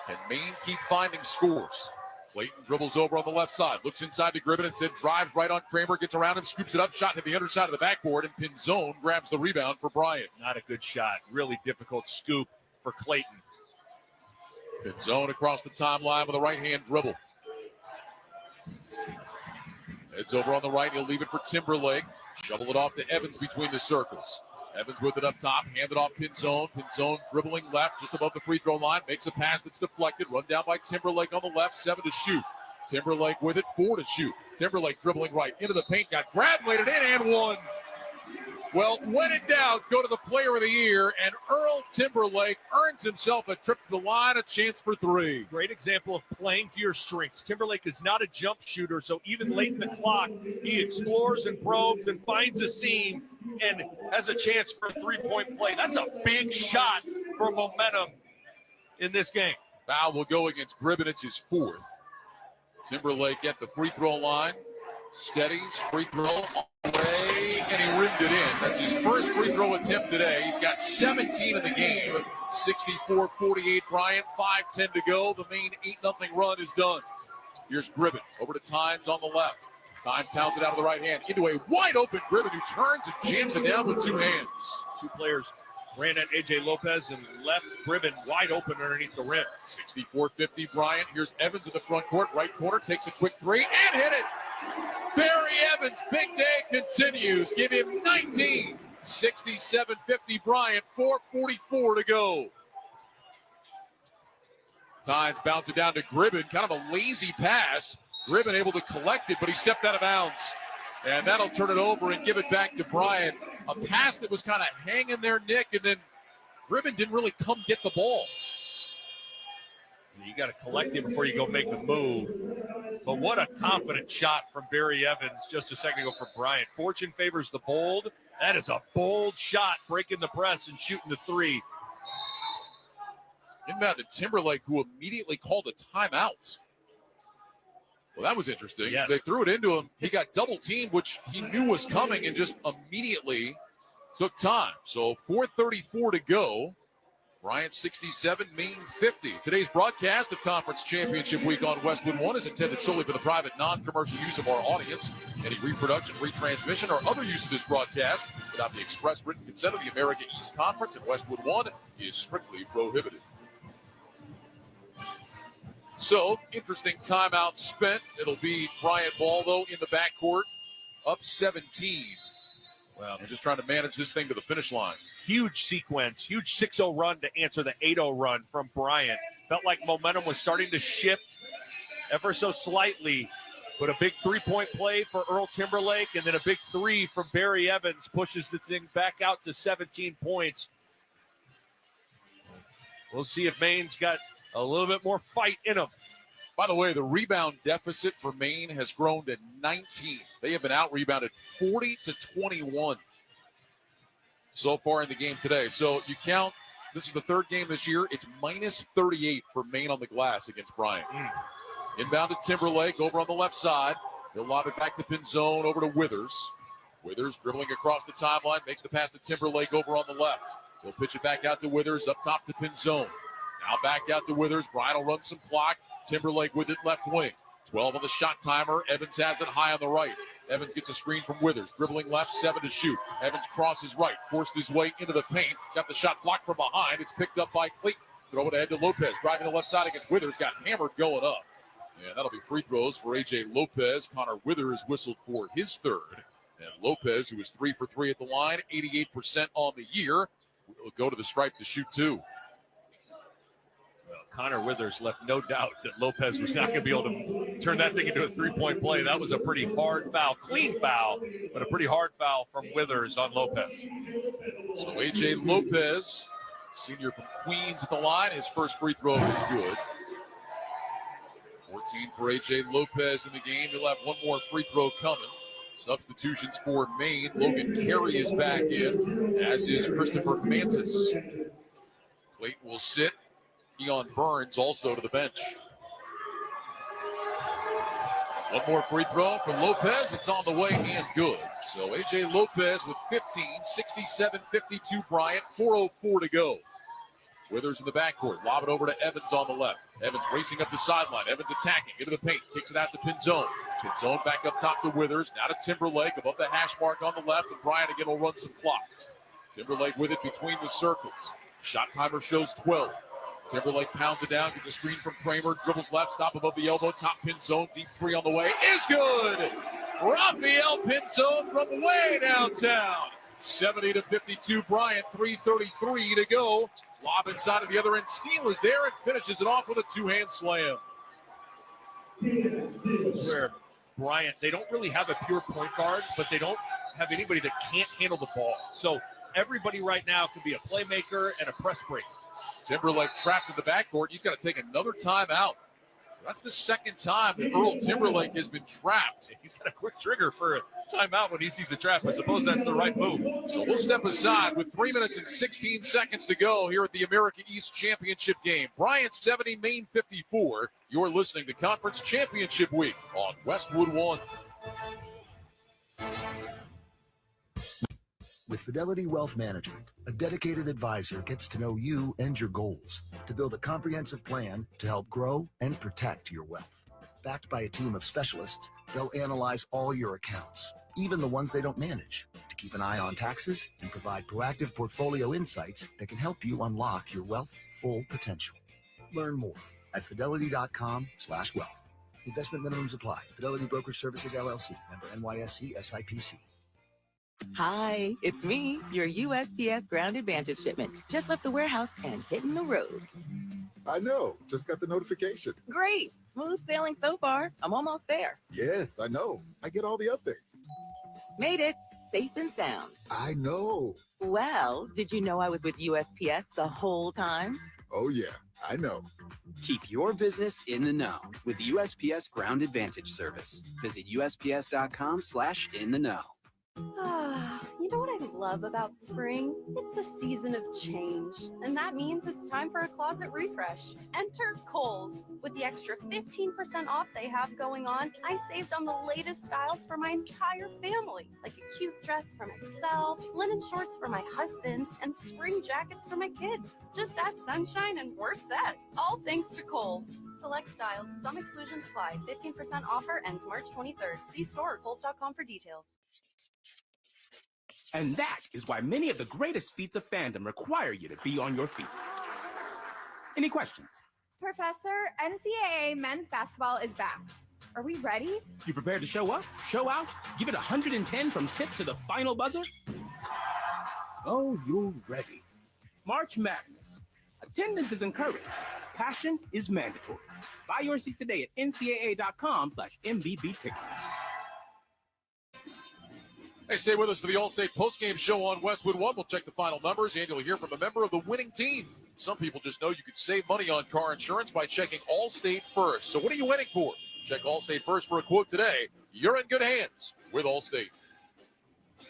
Can Maine keep finding scores? Clayton dribbles over on the left side, looks inside to Gribbin, instead drives right on Kramer, gets around him, scoops it up, shot to the underside of the backboard, and Pinzone grabs the rebound for Bryant. Not a good shot. Really difficult scoop for Clayton. Pinzone across the timeline with a right-hand dribble. It's over on the right. He'll leave it for Timberlake. Shovel it off to Evans between the circles. Evans with it up top. Hand it off Pinzone. Pinzone dribbling left just above the free throw line. Makes a pass that's deflected. Run down by Timberlake on the left. 7 to shoot. Timberlake with it. 4 to shoot. Timberlake dribbling right into the paint. Got grabbed, laid it in, and one. Well, when in doubt, go to the player of the year, and Earl Timberlake earns himself a trip to the line, a chance for 3. Great example of playing to your strengths. Timberlake is not a jump shooter, so even late in the clock, he explores and probes and finds a seam and has a chance for a 3-point play. That's a big shot for momentum in this game. Foul will go against Gribbin. It's his 4th. Timberlake at the free throw line. Steadies, free throw all the way, and he rimmed it in. That's his first free throw attempt today. He's got 17 in the game. 64-48 Bryant, 5:10 to go. The Maine 8-0 run is done. Here's Gribbin over to Tynes on the left. Tynes pounds it out of the right hand into a wide-open Gribbin who turns and jams it down with 2 hands. 2 players ran at A.J. Lopez and left Gribbin wide open underneath the rim. 64-50 Bryant. Here's Evans in the front court. Right corner, takes a quick 3 and hit it. Barry Evans, big day continues. Give him 19. 67-50 Bryant, 4:44 to go. Tynes bounce it down to Gribbin. Kind of a lazy pass. Gribbin able to collect it, but he stepped out of bounds. And that'll turn it over and give it back to Bryant. A pass that was kind of hanging there, Nick, and then Gribbin didn't really come get the ball. You got to collect him before you go make the move. But what a confident shot from Barry Evans just a second ago for Bryant. Fortune favors the bold. That is a bold shot, breaking the press and shooting the 3. Inbound to Timberlake, who immediately called a timeout. Well, that was interesting. Yes. They threw it into him. He got double teamed, which he knew was coming, and just immediately took time. So 4:34 to go. Bryant 67, Maine 50. Today's broadcast of Conference Championship Week on Westwood One is intended solely for the private, non-commercial use of our audience. Any reproduction, retransmission, or other use of this broadcast without the express written consent of the America East Conference and Westwood One is strictly prohibited. So, interesting timeout spent. It'll be Bryant ball, though, in the backcourt, up 17. Well, they're just trying to manage this thing to the finish line. Huge sequence, huge 6-0 run to answer the 8-0 run from Bryant. Felt like momentum was starting to shift ever so slightly, but a big 3-point play for Earl Timberlake and then a big 3 from Barry Evans pushes the thing back out to 17 points. We'll see if Maine's got a little bit more fight in them. By the way, the rebound deficit for Maine has grown to 19. They have been out-rebounded 40-21 so far in the game today. So you count, this is the 3rd game this year. It's minus 38 for Maine on the glass against Bryant. Inbound to Timberlake over on the left side. He'll lob it back to Pinzone over to Withers. Withers dribbling across the timeline, makes the pass to Timberlake over on the left. He'll pitch it back out to Withers, up top to Pinzone. Now back out to Withers. Bryant will run some clock. Timberlake with it left wing. 12 on the shot timer. Evans has it high on the right. Evans gets a screen from Withers. Dribbling left, 7 to shoot. Evans crosses right. Forced his way into the paint. Got the shot blocked from behind. It's picked up by Clayton. Throw it ahead to Lopez. Driving the left side against Withers. Got hammered going up. And that'll be free throws for A.J. Lopez. Connor Withers whistled for his 3rd. And Lopez, who was 3 for 3 at the line, 88% on the year, will go to the stripe to shoot 2. Connor Withers left no doubt that Lopez was not going to be able to turn that thing into a three-point play. That was a pretty hard foul, clean foul, but a pretty hard foul from Withers on Lopez. So A.J. Lopez, senior from Queens at the line. His first free throw is good. 14 for A.J. Lopez in the game. He'll have one more free throw coming. Substitutions for Maine. Logan Carey is back in, as is Christopher Mantis. Clayton will sit. Keon Burns also to the bench. One more free throw for Lopez. It's on the way and good. So A.J. Lopez with 15, 67-52 Bryant, 4:04 to go. Withers in the backcourt. Lob it over to Evans on the left. Evans racing up the sideline. Evans attacking into the paint. Kicks it out to Pinzone. Pinzone back up top to Withers. Now to Timberlake above the hash mark on the left. And Bryant again will run some clock. Timberlake with it between the circles. Shot timer shows 12. Timberlake pounds it down, gets a screen from Kramer, dribbles left, stop above the elbow, top pin zone, deep three on the way, is good! Rafael Pinzone from way downtown. 70-52 Bryant, 3:33 to go. Lob inside of the other end, Steele is there and finishes it off with a two-hand slam. Where Bryant, they don't really have a pure point guard, but they don't have anybody that can't handle the ball. So everybody right now can be a playmaker and a press breaker. Timberlake trapped in the backcourt. He's got to take another timeout. So that's the second time that Earl Timberlake has been trapped. He's got a quick trigger for a timeout when he sees a trap. I suppose that's the right move. So we'll step aside with 3 minutes and 16 seconds to go here at the America East Championship game. Bryant 70, Maine 54. You're listening to Conference Championship Week on Westwood One. With Fidelity Wealth Management, a dedicated advisor gets to know you and your goals to build a comprehensive plan to help grow and protect your wealth. Backed by a team of specialists, they'll analyze all your accounts, even the ones they don't manage, to keep an eye on taxes and provide proactive portfolio insights that can help you unlock your wealth's full potential. Learn more at fidelity.com/wealth. Investment minimums apply. Fidelity Brokerage Services, LLC. Member NYSE SIPC. Hi, it's me, your USPS Ground Advantage shipment. Just left the warehouse and hitting the road. I know. Just got the notification. Great. Smooth sailing so far. I'm almost there. Yes, I know. I get all the updates. Made it. Safe and sound. I know. Well, did you know I was with USPS the whole time? Oh, yeah. I know. Keep your business in the know with the USPS Ground Advantage service. Visit USPS.com/in-the-know. You know what I love about spring? It's the season of change, and that means it's time for a closet refresh. Enter Kohl's. With the extra 15% off they have going on, I saved on the latest styles for my entire family, like a cute dress for myself, linen shorts for my husband, and spring jackets for my kids. Just add sunshine and we're set. All thanks to Kohl's. Select styles, some exclusions apply. 15% offer ends March 23rd. See store at kohls.com for details. And that is why many of the greatest feats of fandom require you to be on your feet. Any questions? Professor, NCAA men's basketball is back. Are we ready? You prepared to show up, show out, give it 110 from tip to the final buzzer? Oh, you're ready. March Madness. Attendance is encouraged. Passion is mandatory. Buy your seats today at ncaa.com/MVB tickets. Hey, stay with us for the All-State postgame show on Westwood One. We'll check the final numbers, and you'll hear from a member of the winning team. Some people just know you can save money on car insurance by checking Allstate first. So what are you waiting for? Check Allstate first for a quote today. You're in good hands with Allstate.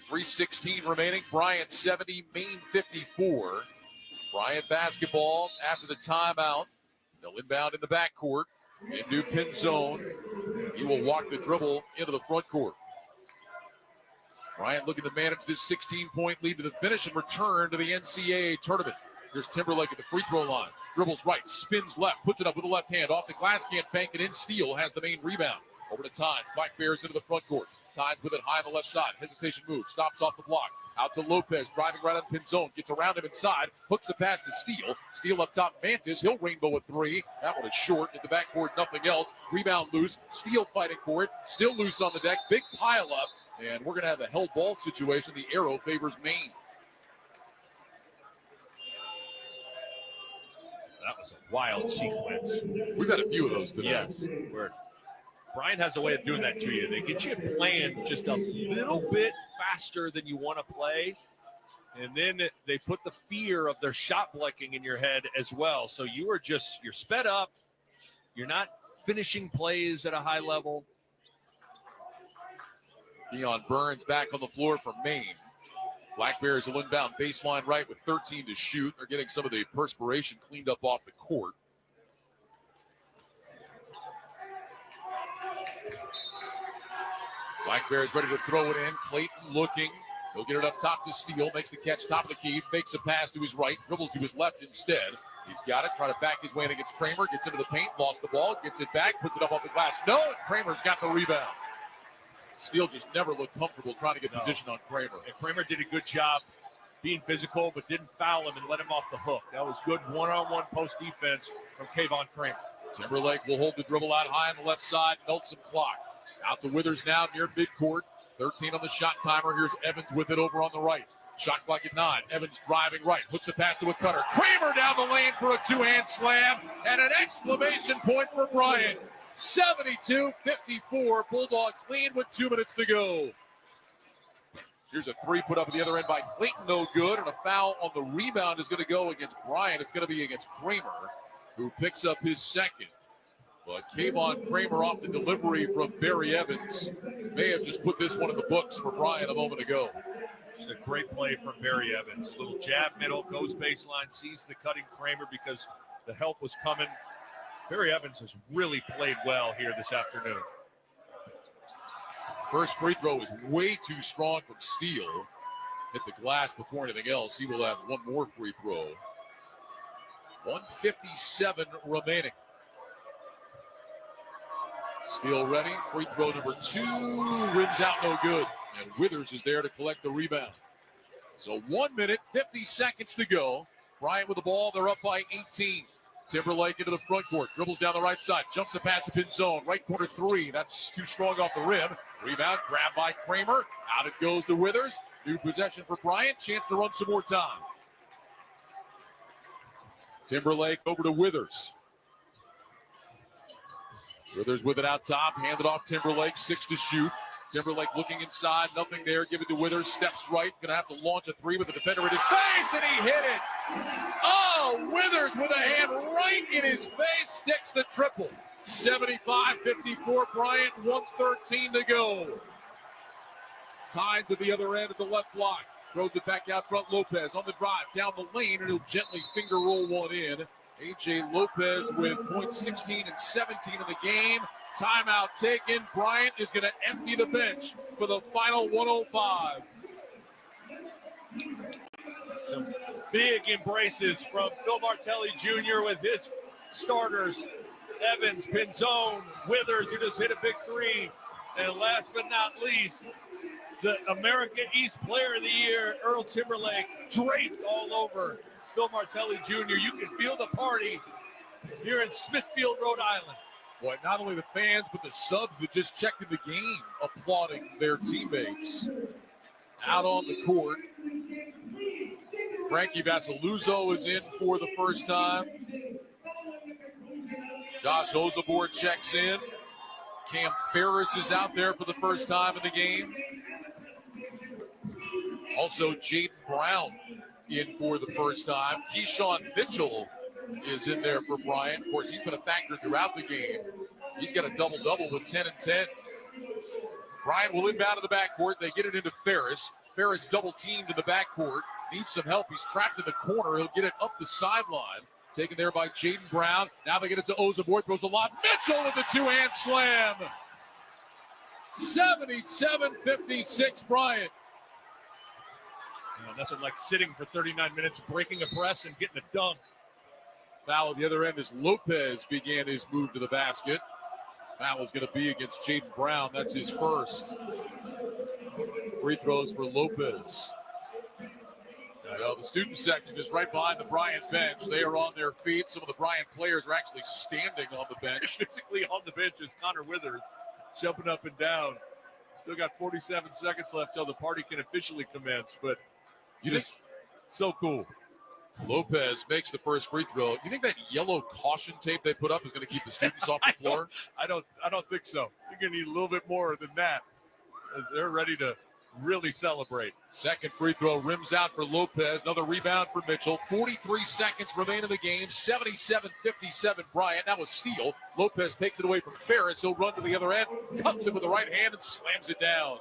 3:16 remaining. Bryant 70, Maine 54. Bryant basketball after the timeout. They'll inbound in the backcourt. Into Pinzone. He will walk the dribble into the front court. Bryant looking to manage this 16-point lead to the finish and return to the NCAA tournament. Here's Timberlake at the free throw line. Dribbles right, spins left, puts it up with the left hand. Off the glass, can't bank it in. Steele has the main rebound. Over to Tynes. Black Bears into the front court. Tynes with it high on the left side. Hesitation move. Stops off the block. Out to Lopez. Driving right on Pinzone. Gets around him inside. Hooks the pass to Steele. Steele up top. Mantis. He'll rainbow a three. That one is short. At the backcourt, nothing else. Rebound loose. Steele fighting for it. Still loose on the deck. Big pile up. And we're going to have a hell ball situation. The arrow favors Maine. That was a wild sequence. We've had a few of those today. Yes, where Bryant has a way of doing that to you. They get you playing just a little bit faster than you want to play, and then they put the fear of their shot blocking in your head as well. So you're sped up. You're not finishing plays at a high level. Deion Burns back on the floor for Maine. Black Bears will inbound baseline right with 13 to shoot. They're getting some of the perspiration cleaned up off the court. Black Bears ready to throw it in. Clayton looking. He'll get it up top to Steele. Makes the catch top of the key. Fakes a pass to his right. Dribbles to his left instead. He's got it. Trying to back his way in against Kramer. Gets into the paint. Lost the ball. Gets it back. Puts it up off the glass. No, and Kramer's got the rebound. Steele just never looked comfortable trying to get position on Kramer. And Kramer did a good job being physical, but didn't foul him and let him off the hook. That was good one-on-one post defense from Kayvon Kramer. Timberlake will hold the dribble out high on the left side. Melt some clock. Out to Withers now near midcourt. 13 on the shot timer. Here's Evans with it over on the right. Shot clock at 9. Evans driving right. Puts the pass to a cutter. Kramer down the lane for a two-hand slam. And an exclamation point for Bryant. 72-54. Bulldogs lead with 2 minutes to go. Here's a three put up at the other end by Clayton. No good. And a foul on the rebound is going to go against Bryant. It's going to be against Kramer, who picks up his second. But Kayvon Kramer off the delivery from Barry Evans may have just put this one in the books for Bryant a moment ago. It's a great play from Barry Evans. A little jab middle, goes baseline, sees the cutting Kramer because the help was coming. Barry Evans has really played well here this afternoon. First free throw is way too strong from Steele. Hit the glass before anything else. He will have one more free throw. 1:57 remaining. Steele ready. Free throw number 2. Rims out no good. And Withers is there to collect the rebound. So 1 minute, 50 seconds to go. Bryant with the ball. They're up by 18. Timberlake into the front court. Dribbles down the right side. Jumps the pass to pin zone. Right corner 3. That's too strong off the rim. Rebound grabbed by Kramer. Out it goes to Withers. New possession for Bryant. Chance to run some more time. Timberlake over to Withers. Withers with it out top. Handed off Timberlake. 6 to shoot. Timberlake looking inside. Nothing there. Give it to Withers. Steps right. Going to have to launch a 3 with the defender in his face. And he hit it. Oh, Withers with a hand right in his face. Sticks the triple. 75-54. Bryant. 1:13 to go. Ties at the other end of the left block. Throws it back out front. Lopez on the drive. Down the lane. And he'll gently finger roll one in. A.J. Lopez with points 16 and 17 in the game. Timeout taken. Bryant is going to empty the bench for the final 1:05. Some big embraces from Phil Martelli Jr. with his starters. Evans, Pinzone, Withers, who just hit a big 3. And last but not least, the America East Player of the Year, Earl Timberlake, draped all over Phil Martelli Jr. You can feel the party here in Smithfield, Rhode Island. Boy, not only the fans, but the subs that just checked in the game applauding their teammates. Out on the court, Frankie Vasaluzzo is in for the first time. Josh Ozabor checks in. Cam Ferris is out there for the first time in the game. Also, Jaden Brown in for the first time. Keyshawn Mitchell is in there for Bryant. Of course, he's been a factor throughout the game. He's got a double-double with 10 and 10. Bryant will inbound to the backcourt. They get it into Ferris. Ferris double-teamed in the backcourt. Needs some help. He's trapped in the corner. He'll get it up the sideline. Taken there by Jaden Brown. Now they get it to Ozabor. Throws a lot. Mitchell with the two-hand slam. 77-56 Bryant. Nothing like sitting for 39 minutes, breaking a press, and getting a dunk. Foul at the other end as Lopez began his move to the basket. Foul is going to be against Jaden Brown. That's his first. Free throws for Lopez. The student section is right behind the Bryant bench. They are on their feet. Some of the Bryant players are actually standing on the bench. Physically on the bench is Connor Withers, jumping up and down. Still got 47 seconds left till the party can officially commence, but you just so cool. Lopez makes the first free throw. You think that yellow caution tape they put up is going to keep the students off the floor? I don't think so. You're going to need a little bit more than that. They're ready to really celebrate. Second free throw rims out for Lopez. Another rebound for Mitchell. 43 seconds remain in the game. 77-57 Bryant. Now a steal. Lopez takes it away from Ferris. He'll run to the other end. Cuts it with the right hand and slams it down.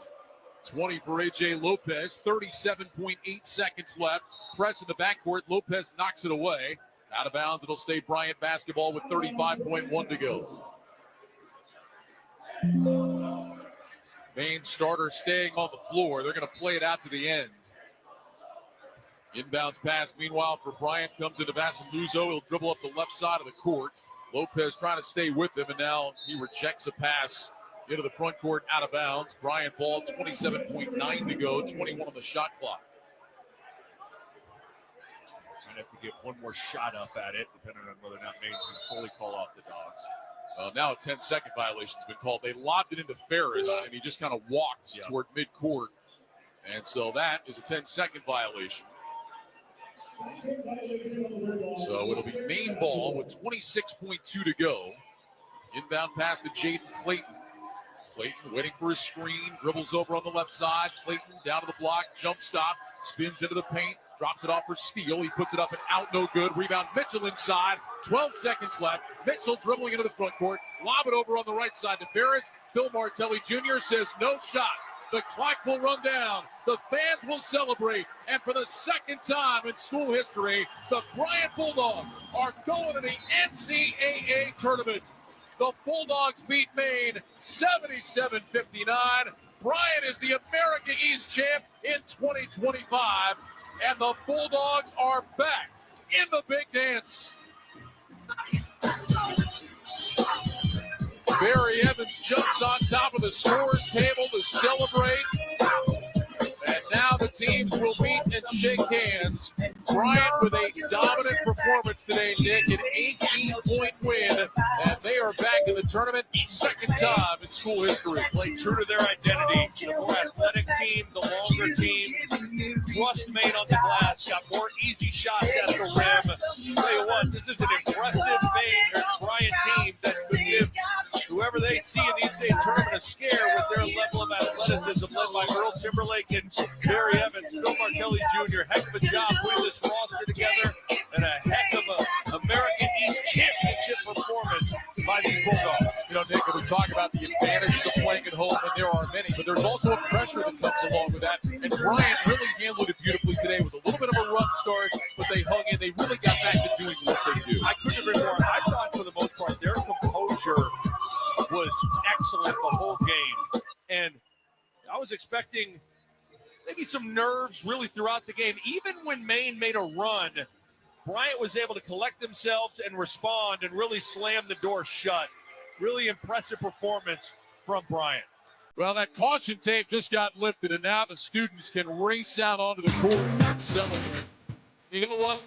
20 for A.J. Lopez. 37.8 seconds left. Press in the backcourt. Lopez knocks it away. Out of bounds. It'll stay Bryant basketball with 35.1 to go. Main starter staying on the floor. They're going to play it out to the end. Inbounds pass, meanwhile, for Bryant comes into Vasiluzzo. He'll dribble up the left side of the court. Lopez trying to stay with him, and now he rejects a pass into the front court out of bounds. Bryant ball, 27.9 to go, 21 on the shot clock. Might have to get one more shot up at it, depending on whether or not Maine's going to fully call off the Dogs. Now a 10-second violation's been called. They lobbed it into Ferris, and he just kind of walked toward midcourt. And so that is a 10-second violation. So it'll be Maine ball with 26.2 to go. Inbound pass to Jaden Clayton. Clayton waiting for his screen, dribbles over on the left side. Clayton down to the block, jump stop, spins into the paint, drops it off for Steele. He puts it up and out, no good. Rebound, Mitchell inside. 12 seconds left. Mitchell dribbling into the front court. Lob it over on the right side to Ferris. Phil Martelli Jr. says no shot. The clock will run down. The fans will celebrate. And for the second time in school history, the Bryant Bulldogs are going to the NCAA tournament. The Bulldogs beat Maine 77-59. Bryant is the America East champ in 2025. And the Bulldogs are back in the big dance. Barry Evans jumps on top of the scorers table to celebrate. And now the teams will meet and shake hands. Bryant with a dominant performance today, Nick, an 18-point win. And they are back in the tournament, second time in school history. Played true to their identity. The more athletic team, the longer team. Thrust Maine on the glass, got more easy shots at the rim. Tell you what, this is an impressive Maine or Bryant team that could give whoever they see in the NCAA tournament a scare with their level of athleticism, led by Earl Timberlake and Barry Evans. Phil Martelli Jr., heck of a job putting this roster together, and a heck of a American East championship performance by these Bulldogs. You know, Nick, we talk about the advantages of playing at home, and there are many, but there's also a pressure that comes along with that. And Bryant really handled it beautifully today. It was a little bit of a rough start, but they hung in. They really got back to doing what they do. I couldn't agree more. I thought, for the most part, their composure was excellent the whole game. And I was expecting maybe some nerves really throughout the game. Even when Maine made a run, Bryant was able to collect themselves and respond and really slam the door shut. Really impressive performance from Bryant. Well, that caution tape just got lifted, and now the students can race out onto the court and celebrate. You know what?